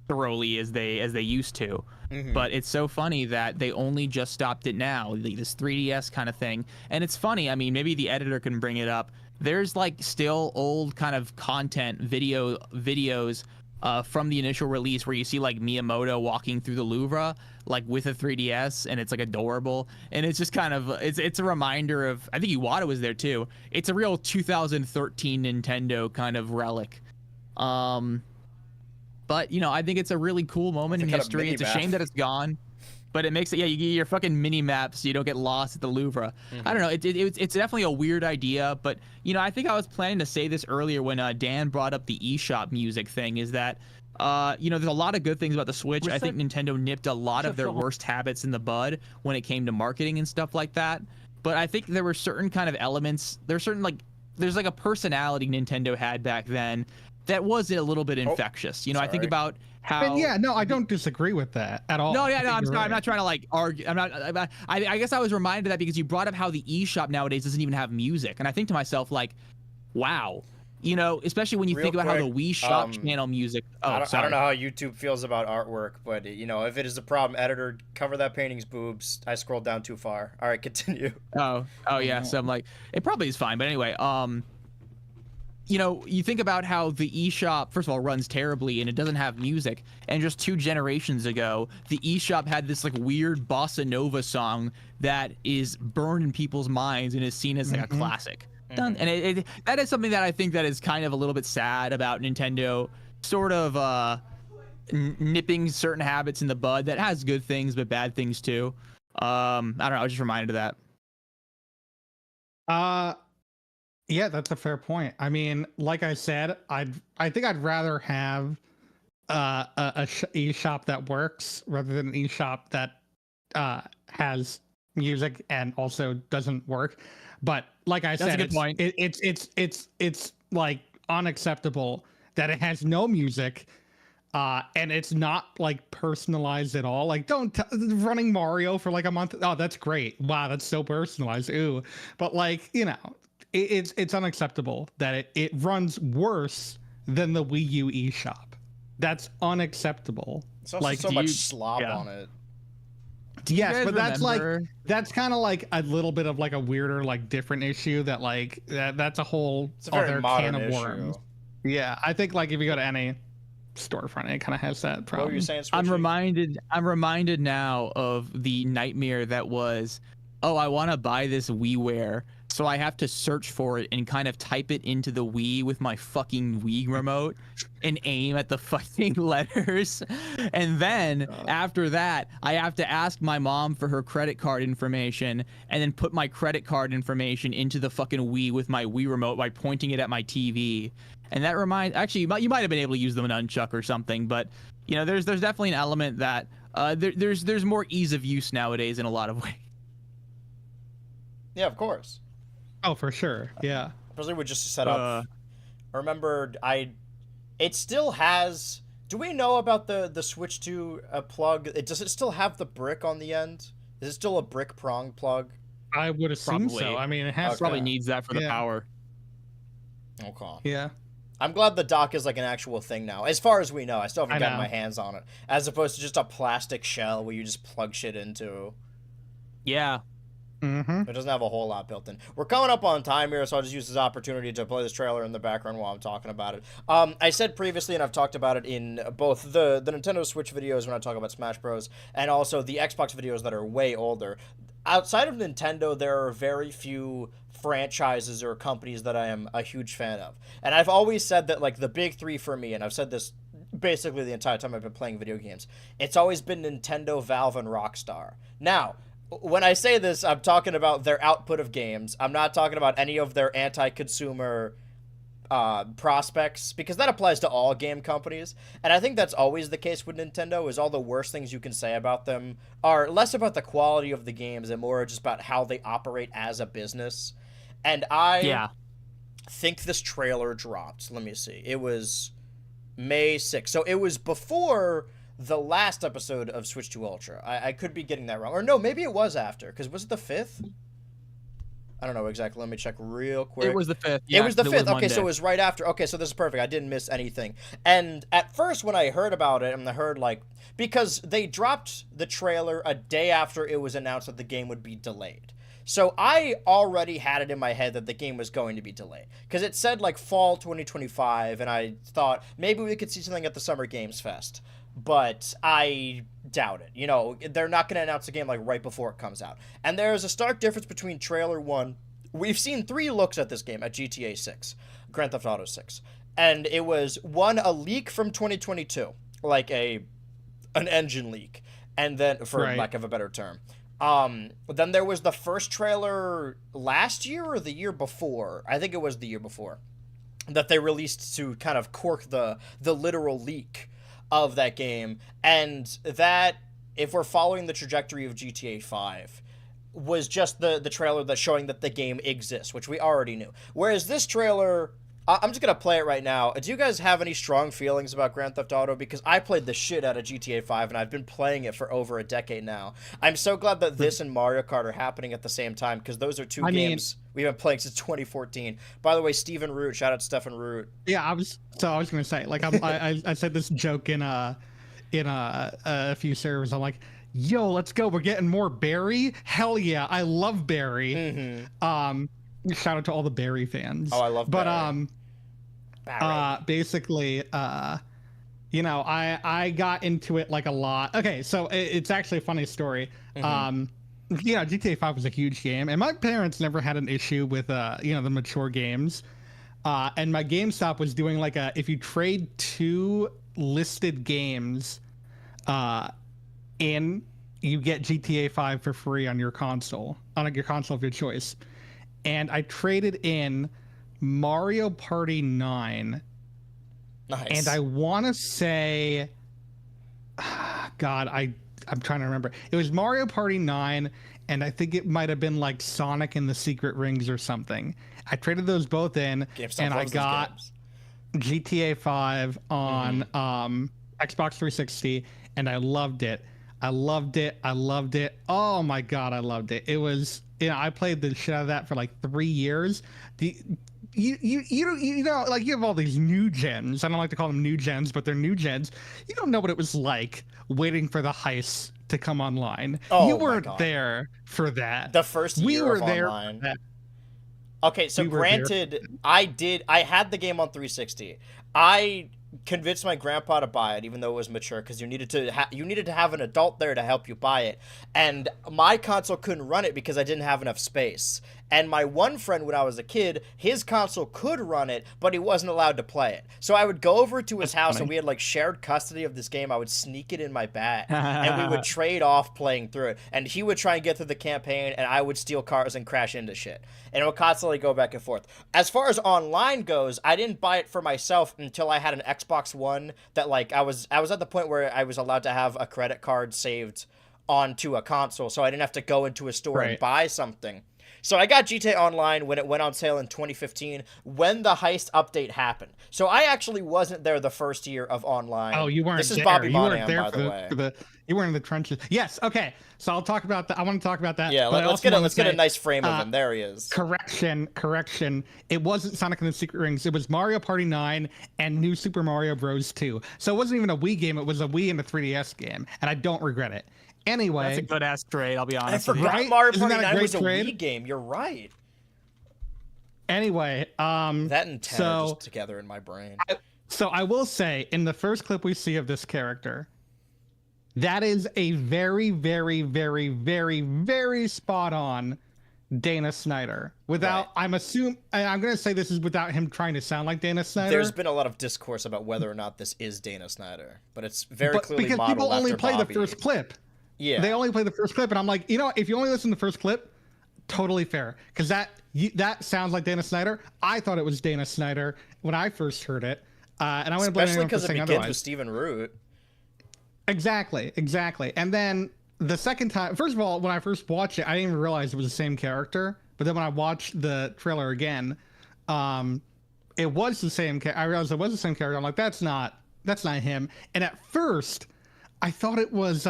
thoroughly as they used to. But it's so funny that they only just stopped it now, this 3DS kind of thing. And it's funny, I mean, maybe the editor can bring it up. There's like still old kind of content videos from the initial release where you see like Miyamoto walking through the Louvre like with a 3DS, and it's like adorable. And it's just kind of it's a reminder of, I think Iwata was there too. It's a real 2013 Nintendo kind of relic. But, you know, I think it's a really cool moment in history. It's a shame that it's gone, but it makes it, yeah, you get your fucking mini maps so you don't get lost at the Louvre. I don't know. It's definitely a weird idea, but, you know, I think I was planning to say this earlier when Dan brought up the eShop music thing, is that, you know, there's a lot of good things about the Switch. I think Nintendo nipped a lot of their worst habits in the bud when it came to marketing and stuff like that. But I think there were certain kind of elements, there's like a personality Nintendo had back then that was a little bit infectious. You know, sorry. I think about how. And yeah, no, I don't disagree with that at all. No, yeah, no, I'm sorry. Right. I'm not trying to like argue. I guess I was reminded of that because you brought up how the eShop nowadays doesn't even have music, and I think to myself like, wow, you know, especially when you think about how the Wii Shop channel music. Oh, I don't know how YouTube feels about artwork, but you know, if it is a problem, editor, cover that painting's boobs. I scrolled down too far. All right, continue. Oh yeah. So I'm like, it probably is fine, but anyway, you know, you think about how the eShop, first of all, runs terribly and it doesn't have music. And just 2 generations ago, the eShop had this like weird bossa nova song that is burned in people's minds and is seen as like a classic. And that is something that I think that is kind of a little bit sad about Nintendo sort of nipping certain habits in the bud that has good things but bad things too. I don't know, I was just reminded of that. Yeah, that's a fair point. I mean, like I said, I think I'd rather have a eShop that works rather than an eShop that has music and also doesn't work. But like I said, that's a good point. It's like unacceptable that it has no music, and it's not like personalized at all. Like, running Mario for like a month. Oh, that's great. Wow, that's so personalized. Ooh, but like, you know. It's unacceptable that it runs worse than the Wii U eShop. That's unacceptable. There's also so much slob on it. Yes, but remember? that's kind of like a little bit of like a weirder, like different issue that like that's a whole It's a very other modern can of issue. worms. Yeah, I think like if you go to any storefront, it kind of has that problem. What were you saying, Switchy? I'm reminded now of the nightmare that was, oh, I want to buy this WiiWare, so I have to search for it and kind of type it into the Wii with my fucking Wii remote and aim at the fucking letters. And then after that, I have to ask my mom for her credit card information and then put my credit card information into the fucking Wii with my Wii remote by pointing it at my TV. And that reminds, actually, you might have been able to use the nunchuck or something, but you know, there's definitely an element that there's more ease of use nowadays in a lot of ways. Yeah, of course. Oh, for sure. Yeah. Especially with just a setup. I remember it still has. Do we know about the Switch 2 plug? Does it still have the brick on the end? Is it still a brick prong plug? I would assume Probably. so. I mean, it has Okay. Probably needs that for the power. Okay. Yeah. I'm glad the dock is like an actual thing now. As far as we know, I still haven't gotten know. my hands on it. As opposed to just a plastic shell where you just plug shit into. Yeah. Mm-hmm. It doesn't have a whole lot built in. We're coming up on time here, so I'll just use this opportunity to play this trailer in the background while I'm talking about it. I said previously, and I've talked about it in both the Nintendo Switch videos when I talk about Smash Bros. And also the Xbox videos that are way older. Outside of Nintendo, there are very few franchises or companies that I am a huge fan of. And I've always said that, like, the big three for me, and I've said this basically the entire time I've been playing video games, it's always been Nintendo, Valve, and Rockstar. Now, when I say this, I'm talking about their output of games. I'm not talking about any of their anti-consumer prospects, because that applies to all game companies. And I think that's always the case with Nintendo, is all the worst things you can say about them are less about the quality of the games and more just about how they operate as a business. And I think this trailer dropped. Let me see. It was May 6th. So it was before the last episode of Switch 2 Ultra. I could be getting that wrong. Or no, maybe it was after, because was it the 5th? I don't know exactly. Let me check real quick. It was the 5th. Yeah, it was the 5th. Okay, Monday. so it was right after. Okay, so this is perfect. I didn't miss anything. And at first, when I heard about it, and I heard, like, because they dropped the trailer a day after it was announced that the game would be delayed. So I already had it in my head that the game was going to be delayed. Because it said, like, fall 2025, and I thought maybe we could see something at the Summer Games Fest. But I doubt it. You know, they're not going to announce the game like right before it comes out. And there's a stark difference between trailer 1. We've seen 3 looks at this game at GTA 6, Grand Theft Auto 6. And it was, 1, a leak from 2022, like an engine leak, and then, for lack of a better term. Then there was the first trailer last year or the year before. I think it was the year before, that they released to kind of cork the literal leak of that game. And that, if we're following the trajectory of GTA 5, was just the trailer that's showing that the game exists, which we already knew. Whereas this trailer, I'm just going to play it right now. Do you guys have any strong feelings about Grand Theft Auto? Because I played the shit out of GTA 5, and I've been playing it for over a decade now. I'm so glad that this and Mario Kart are happening at the same time, because those are two games we've been playing since 2014. By the way, Stephen Root, shout out to Stephen Root. Yeah, I was going to say, like, I said this joke in a few servers. I'm like, yo, let's go. We're getting more Barry. Hell yeah, I love Barry. Mm-hmm. Shout out to all the Barry fans. Oh, I love Barry. Basically, you know, I got into it like a lot. Okay, so it's actually a funny story. Mm-hmm. Yeah, GTA 5 was a huge game, and my parents never had an issue with you know, the mature games. And my GameStop was doing like if you trade 2 listed games in, you get GTA 5 for free on your console, on your console of your choice. And I traded in Mario Party 9. Nice. And I want to say, God, I'm trying to remember. It was Mario Party 9, and I think it might have been like Sonic and the Secret Rings or something. I traded those both in, and I got GTA 5 on Xbox 360, and I loved it. I loved it. Oh my God, I loved it. It was, you know, I played the shit out of that for like 3 years. You know, like, you have all these new gens. I don't like to call them new gens, but they're new gens. You don't know what it was like waiting for the heist to come online. Oh, You my weren't God. there for that. The first We year were of there online. for that. Okay, so We were there. granted, I had the game on 360. I convinced my grandpa to buy it, even though it was mature, because you needed to have an adult there to help you buy it, and my console couldn't run it because I didn't have enough space. And my one friend, when I was a kid, his console could run it, but he wasn't allowed to play it. So I would go over to his house, and we had like shared custody of this game. I would sneak it in my bag, and we would trade off playing through it. And he would try and get through the campaign, and I would steal cars and crash into shit. And it would constantly go back and forth. As far as online goes, I didn't buy it for myself until I had an Xbox One that like I was at the point where I was allowed to have a credit card saved onto a console, so I didn't have to go into a store and buy something. So I got GTA Online when it went on sale in 2015, when the heist update happened. So I actually wasn't there the first year of Online. Oh, you weren't This is there. Bobby You Monahan, weren't there by the way. you weren't in the trenches. Yes, okay. So I'll talk about that. I want to talk about that. Yeah, but let's get a nice frame of him. There he is. Correction. It wasn't Sonic and the Secret Rings. It was Mario Party 9 and New Super Mario Bros. 2. So it wasn't even a Wii game. It was a Wii and a 3DS game, and I don't regret it. Anyway, That's a good ass trade. I'll be honest. I forgot Right? Mario Isn't Party that a 9 great was a trade? Wii game. You're right. Anyway, That and 10 are just together in my brain. So I will say, in the first clip we see of this character, that is a very, very, very, very, very spot on Dana Snyder. Without, Right. I'm going to say this is without him trying to sound like Dana Snyder. There's been a lot of discourse about whether or not this is Dana Snyder, but it's very clearly because modeled people only after play Bobby. the first clip. Yeah. They only play the first clip, and I'm like, if you only listen to the first clip, totally fair, because that sounds like Dana Snyder. I thought it was Dana Snyder when I first heard it, and I wouldn't blame Especially anyone for because it saying begins otherwise. with Stephen Root. Exactly. And then the second time, first of all, when I first watched it, I didn't even realize it was the same character. But then when I watched the trailer again, it was the same. I realized it was the same character. I'm like, that's not him. And at first, I thought it was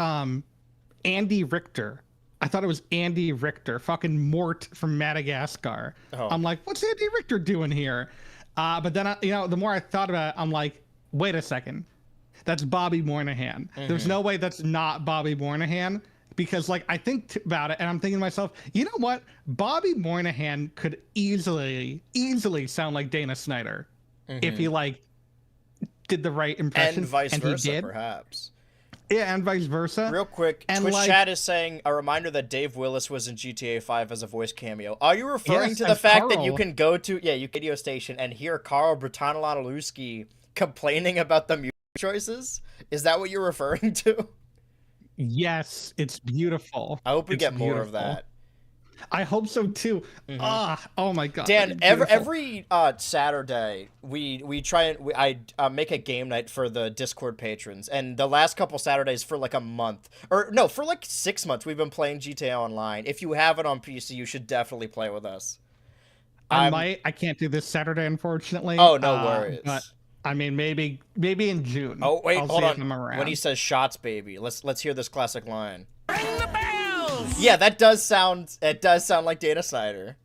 Andy Richter. Fucking Mort from Madagascar. Oh. I'm like, what's Andy Richter doing here? But then, the more I thought about it, I'm like, wait a second. That's Bobby Moynihan. Mm-hmm. There's no way that's not Bobby Moynihan, because like I think about it and I'm thinking to myself, you know what? Bobby Moynihan could easily sound like Dana Snyder if he like did the right impression, And vice he versa, did. perhaps. Yeah, and vice versa. Real quick, And Twitch like- chat is saying a reminder that Dave Willis was in GTA 5 as a voice cameo. Are you referring Yes, to the as fact that you Carl. can go to radio station and hear Carl Bertanalowski complaining about the music choices? Is that what you're referring to? Yes, it's beautiful. I hope we It's get more of beautiful. that. I hope so too. Oh my god. Dan, that's beautiful. every Saturday we try and I make a game night for the Discord patrons, and the last couple Saturdays for like a month, or no, for like 6 months we've been playing GTA Online. If you have it on PC, you should definitely play with us. I can't do this Saturday, unfortunately. Oh, no worries. But I mean, maybe in June. Oh wait, I'll hold see if I'm on. around. When he says "shots, baby," let's hear this classic line. Ring the bells. Yeah, that does sound. It does sound like Dana Snyder.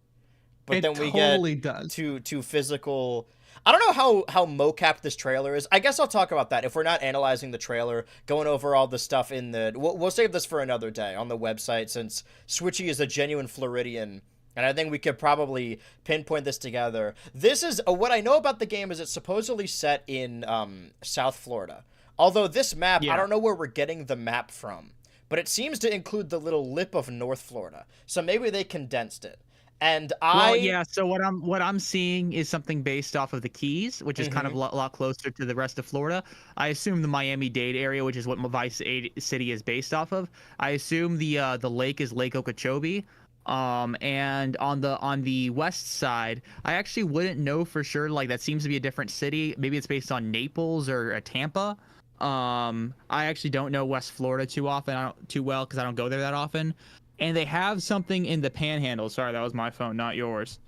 But It then we totally get does. to physical. I don't know how mocap this trailer is. I guess I'll talk about that if we're not analyzing the trailer, going over all the stuff in the. We'll save this for another day on the website, since Switchy is a genuine Floridian. And I think we could probably pinpoint this together. This is what I know about the game is it's supposedly set in South Florida. Although this map, I don't know where we're getting the map from, but it seems to include the little lip of North Florida. So maybe they condensed it. And So what I'm seeing is something based off of the Keys, which is kind of a lot closer to the rest of Florida. I assume the Miami-Dade area, which is what Vice City is based off of. I assume the lake is Lake Okeechobee. And on the west side, I actually wouldn't know for sure. Like, that seems to be a different city. Maybe it's based on Naples or Tampa. I actually don't know West Florida too well because I don't go there that often. And they have something in the Panhandle. Sorry, that was my phone, not yours.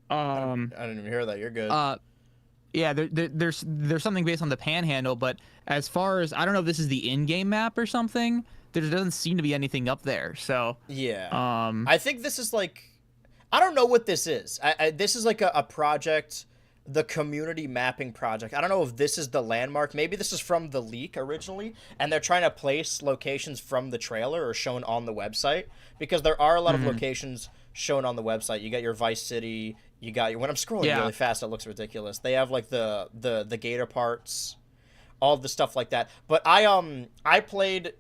I didn't even hear that. You're good. Yeah, there's something based on the Panhandle, but as far as I don't know if this is the in-game map or something. There doesn't seem to be anything up there. So yeah. I think this is like, I don't know what this is. This is like a project the community mapping project. I don't know if this is the landmark. Maybe this is from the leak originally, and they're trying to place locations from the trailer or shown on the website, because there are a lot of locations shown on the website. You got your Vice City, you got your, when I'm scrolling really fast, it looks ridiculous. They have like the gator parts, all the stuff like that. But I played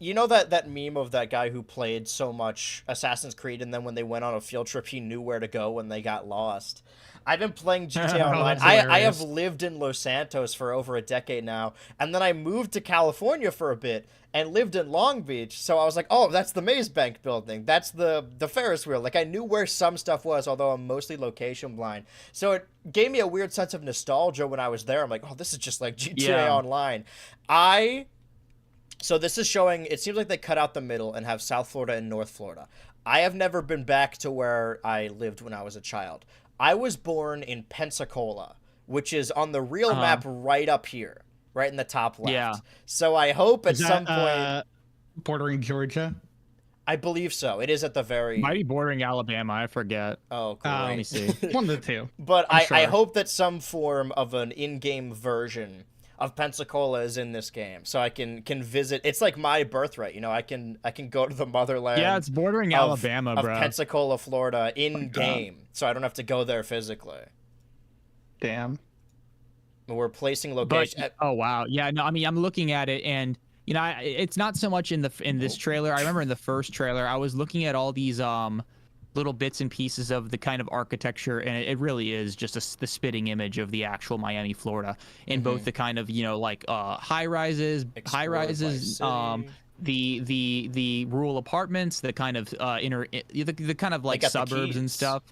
you know that meme of that guy who played so much Assassin's Creed, and then when they went on a field trip, he knew where to go when they got lost. I've been playing GTA Online. I have lived in Los Santos for over a decade now, and then I moved to California for a bit and lived in Long Beach. So I was like, oh, that's the Maze Bank building. That's the Ferris wheel. Like, I knew where some stuff was, although I'm mostly location blind. So it gave me a weird sense of nostalgia when I was there. I'm like, oh, this is just like GTA Online. So this is showing, it seems like they cut out the middle and have South Florida and North Florida. I have never been back to where I lived when I was a child. I was born in Pensacola, which is on the real map right up here, right in the top left. Yeah. So I hope at some point... bordering Georgia? I believe so. It is at the very... Might be bordering Alabama. I forget. Oh, cool. Let me see. One of the two. But I hope that some form of an in-game version of Pensacola is in this game, so I can visit. It's like my birthright, you know. I can go to the motherland. Yeah, it's bordering Alabama, bro. Of Pensacola, Florida, in game, so I don't have to go there physically. Damn. We're placing location. Oh wow, yeah. No, I mean I'm looking at it, and you know, it's not so much in this trailer. I remember in the first trailer, I was looking at all these little bits and pieces of the kind of architecture, and it really is just the spitting image of the actual Miami, Florida, in both the kind of, you know, like high rises, the rural apartments, the kind of the kind of like suburbs and stuff.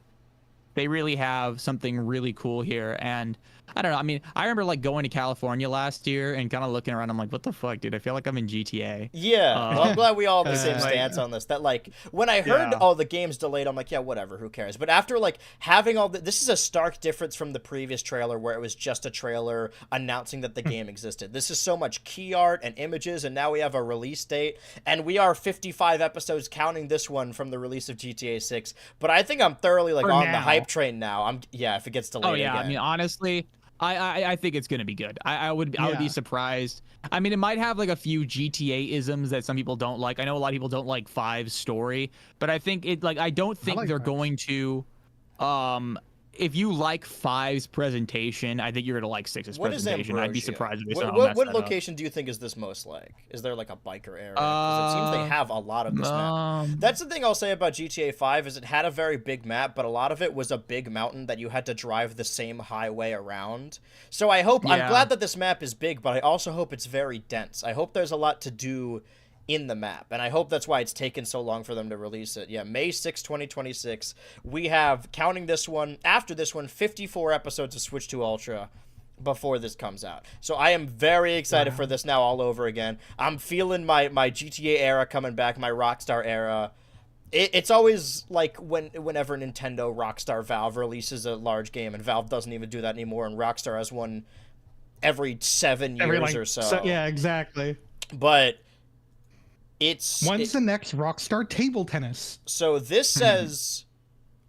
They really have something really cool here, and I don't know. I mean, I remember like going to California last year and kind of looking around. I'm like, what the fuck, dude? I feel like I'm in GTA. Yeah, well, I'm glad we all have the same stance on this. That like when I heard the game's delayed, I'm like, yeah, whatever, who cares? But after like having all this is a stark difference from the previous trailer where it was just a trailer announcing that the game existed. This is so much key art and images, and now we have a release date, and we are 55 episodes counting this one from the release of GTA 6. But I think I'm thoroughly like on the hype train now. If it gets delayed. Oh yeah, again. I mean honestly. I think it's gonna be good. I would be surprised. I mean, it might have like a few GTA isms that some people don't like. I know a lot of people don't like 5's story, but I think I don't think they're going to. If you like 5's presentation, I think you're gonna like 6's presentation. I'd be surprised if they what location do you think is this most like? Is there like a biker area? Because it seems they have a lot of this map. That's the thing I'll say about GTA 5 is it had a very big map, but a lot of it was a big mountain that you had to drive the same highway around. So I'm glad that this map is big, but I also hope it's very dense. I hope there's a lot to do in the map, and I hope that's why it's taken so long for them to release it. Yeah, May 6, 2026. We have, counting this one, after this one, 54 episodes of Switch 2 Ultra before this comes out. So I am very excited for this now all over again. I'm feeling my GTA era coming back, my Rockstar era. It's always like whenever Nintendo, Rockstar, Valve releases a large game, and Valve doesn't even do that anymore, and Rockstar has one every 7 years or so. Yeah, exactly. But when's the next Rockstar table tennis? So this says,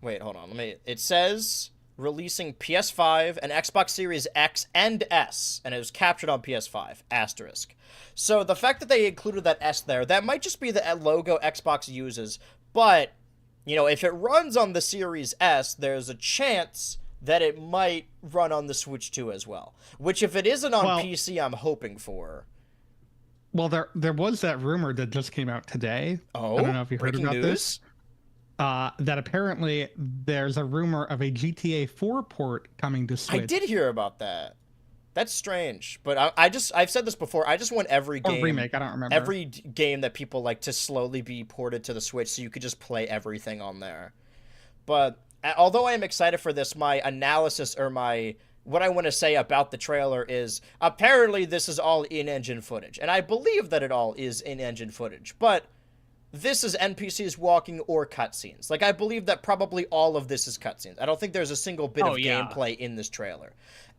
wait, hold on. It says releasing PS5 and Xbox Series X and S, and it was captured on PS5, asterisk. So the fact that they included that S there, that might just be the logo Xbox uses, but, you know, if it runs on the Series S, there's a chance that it might run on the Switch 2 as well, which if it isn't on PC, I'm hoping for. Well, there was that rumor that just came out today. Oh, I don't know if you heard about news? This. That apparently there's a rumor of a GTA 4 port coming to Switch. I did hear about that. That's strange, but I've said this before. I just want every game, or remake. I don't remember, every game that people like to slowly be ported to the Switch, so you could just play everything on there. But although I am excited for this, my analysis or what I want to say about the trailer is apparently this is all in-engine footage. And I believe that it all is in-engine footage. But this is NPCs walking or cutscenes. Like, I believe that probably all of this is cutscenes. I don't think there's a single bit of gameplay in this trailer.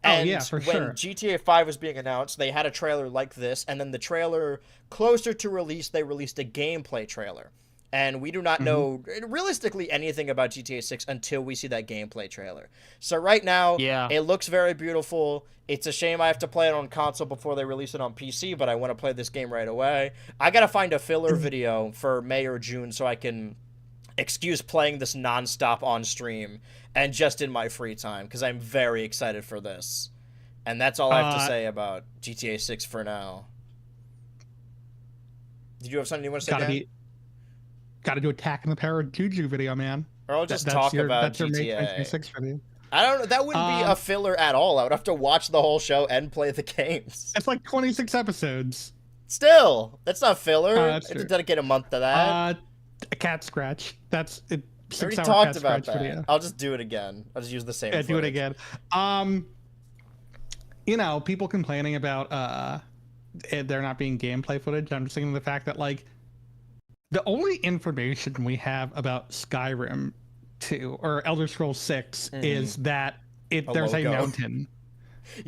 And when GTA 5 was being announced, they had a trailer like this. And then the trailer closer to release, they released a gameplay trailer. and we do not know realistically anything about GTA 6 until we see that gameplay trailer. So right now, it looks very beautiful. It's a shame I have to play it on console before they release it on PC, but I want to play this game right away. I gotta find a filler video for May or June so I can excuse playing this nonstop on stream and just in my free time, because I'm very excited for this. And that's all I have to say about GTA 6 for now. Did you have something you want to say, Dan? Gotta do Attack in the Power of Juju video, man. Or I'll just talk about GTA. That's your 6 video. I don't know. That wouldn't be a filler at all. I would have to watch the whole show and play the games. It's like 26 episodes. Still, that's not filler. That's I have to dedicate a month to that. A cat scratch. That's it. I already talked about that. Video. I'll just do it again. I'll just use the same. Yeah, do it again. You know, people complaining about there not being gameplay footage. I'm just thinking of the fact that like the only information we have about Skyrim 2 or Elder Scrolls 6 is that there's a mountain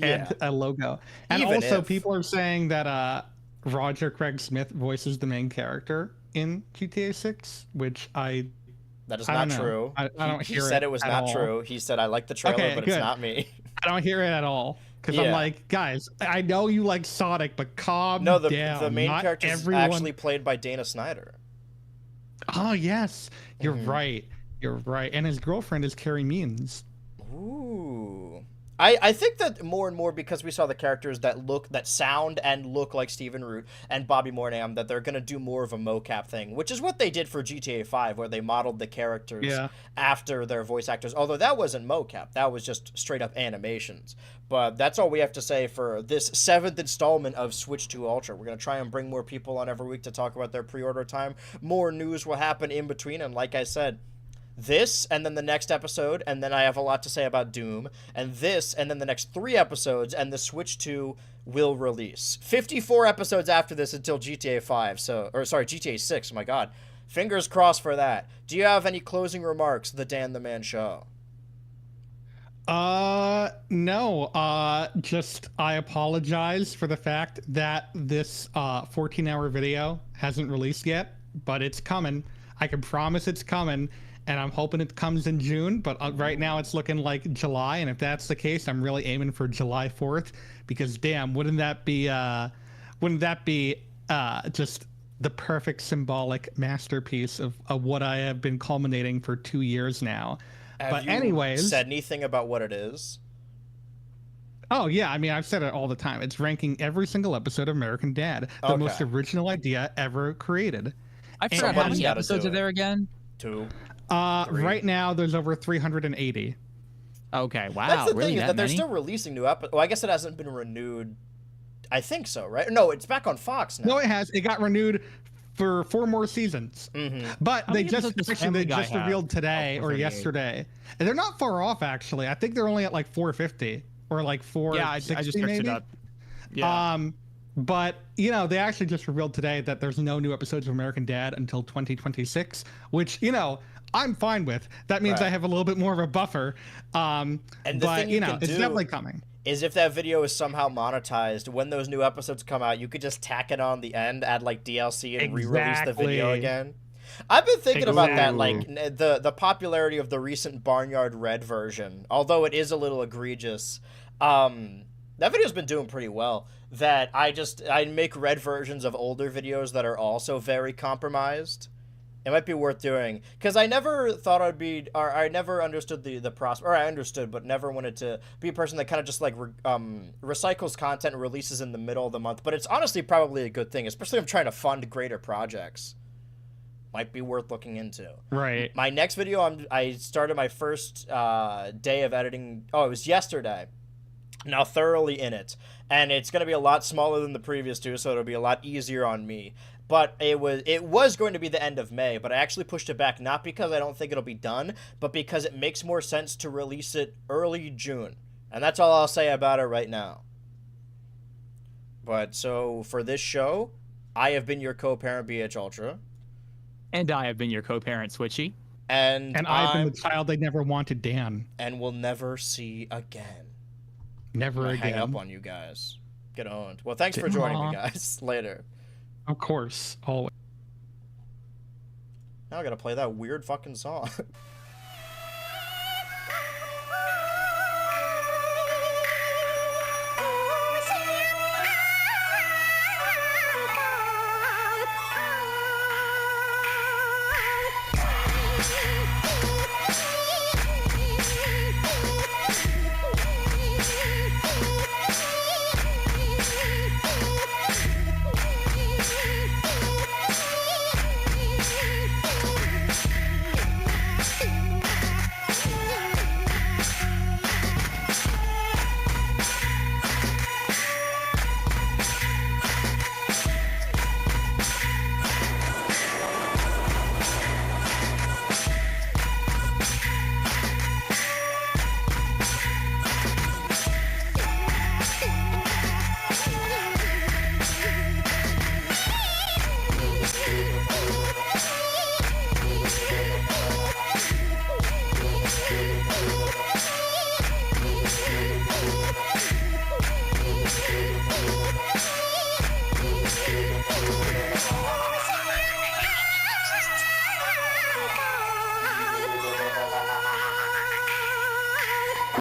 and a logo, and Even also if. people are saying that Roger Craig Smith voices the main character in GTA 6, which that is not true. I don't hear it. He said it was not true. He said, I like the trailer, but it's not me. I don't hear it at all. Because I'm like, guys, I know you like Sonic, but calm down. The main character is actually played by Dana Snyder. Oh, yes. You're right. You're right. And his girlfriend is Carrie Means. Ooh. I think that more and more, because we saw the characters that sound and look like Stephen Root and Bobby Moornam, that they're going to do more of a mocap thing, which is what they did for GTA 5, where they modeled the characters after their voice actors. Although that wasn't mocap. That was just straight up animations. But that's all we have to say for this 7th installment of Switch 2 Ultra. We're going to try and bring more people on every week to talk about their pre-order time. More news will happen in between, and like I said, this, and then the next episode, and then I have a lot to say about Doom, and this, and then the next 3 episodes, and the Switch 2 will release. 54 episodes after this until GTA 5, GTA 6, my god. Fingers crossed for that. Do you have any closing remarks, The Dan the Man Show? No. Just I apologize for the fact that this 14-hour video hasn't released yet, but it's coming. I can promise it's coming. And I'm hoping it comes in June, but right now it's looking like July. And if that's the case, I'm really aiming for July 4th, because damn, wouldn't that be just the perfect symbolic masterpiece of what I have been culminating for 2 years now. Have you said anything about what it is? Oh yeah, I mean, I've said it all the time. It's ranking every single episode of American Dad, the most original idea ever created. I forgot how many episodes are there again? 2. 3. Right now there's over 380. Okay, wow. That's the really thing, is that that they're many? still releasing new episodes. Well, I guess it hasn't been renewed. I think so, right? No, it's back on Fox now. No, it has. It got renewed for 4 more seasons. But they just revealed today or yesterday. And they're not far off, actually. I think they're only at like 450 or like 460. Yeah, I just searched it up. Yeah. But, you know, they actually just revealed today that there's no new episodes of American Dad until 2026, which, you know, I'm fine with. That means I have a little bit more of a buffer. And the thing you know, it's definitely coming. Is if that video is somehow monetized, when those new episodes come out, you could just tack it on the end, add like DLC, and re-release the video again. I've been thinking about that, like the popularity of the recent Barnyard Red version, although it is a little egregious. That video's been doing pretty well. That I make red versions of older videos that are also very compromised. It might be worth doing, because I never thought I never understood the process, or I understood, but never wanted to be a person that kind of just like recycles content and releases in the middle of the month. But it's honestly probably a good thing, especially if I'm trying to fund greater projects. Might be worth looking into. Right. My next video, I started my first day of editing. Oh, it was yesterday. Now thoroughly in it, and it's going to be a lot smaller than the previous 2, so it'll be a lot easier on me. But it was going to be the end of May, but I actually pushed it back, not because I don't think it'll be done, but because it makes more sense to release it early June. And that's all I'll say about it right now. But so for this show, I have been your co-parent BHultra. And I have been your co-parent Switchy. And I've been the child they never wanted, Dan. And we'll never see again. Never again. Hang up on you guys. Get owned. Well, thanks for joining me, guys. Later. Of course. Always. Now I gotta play that weird fucking song.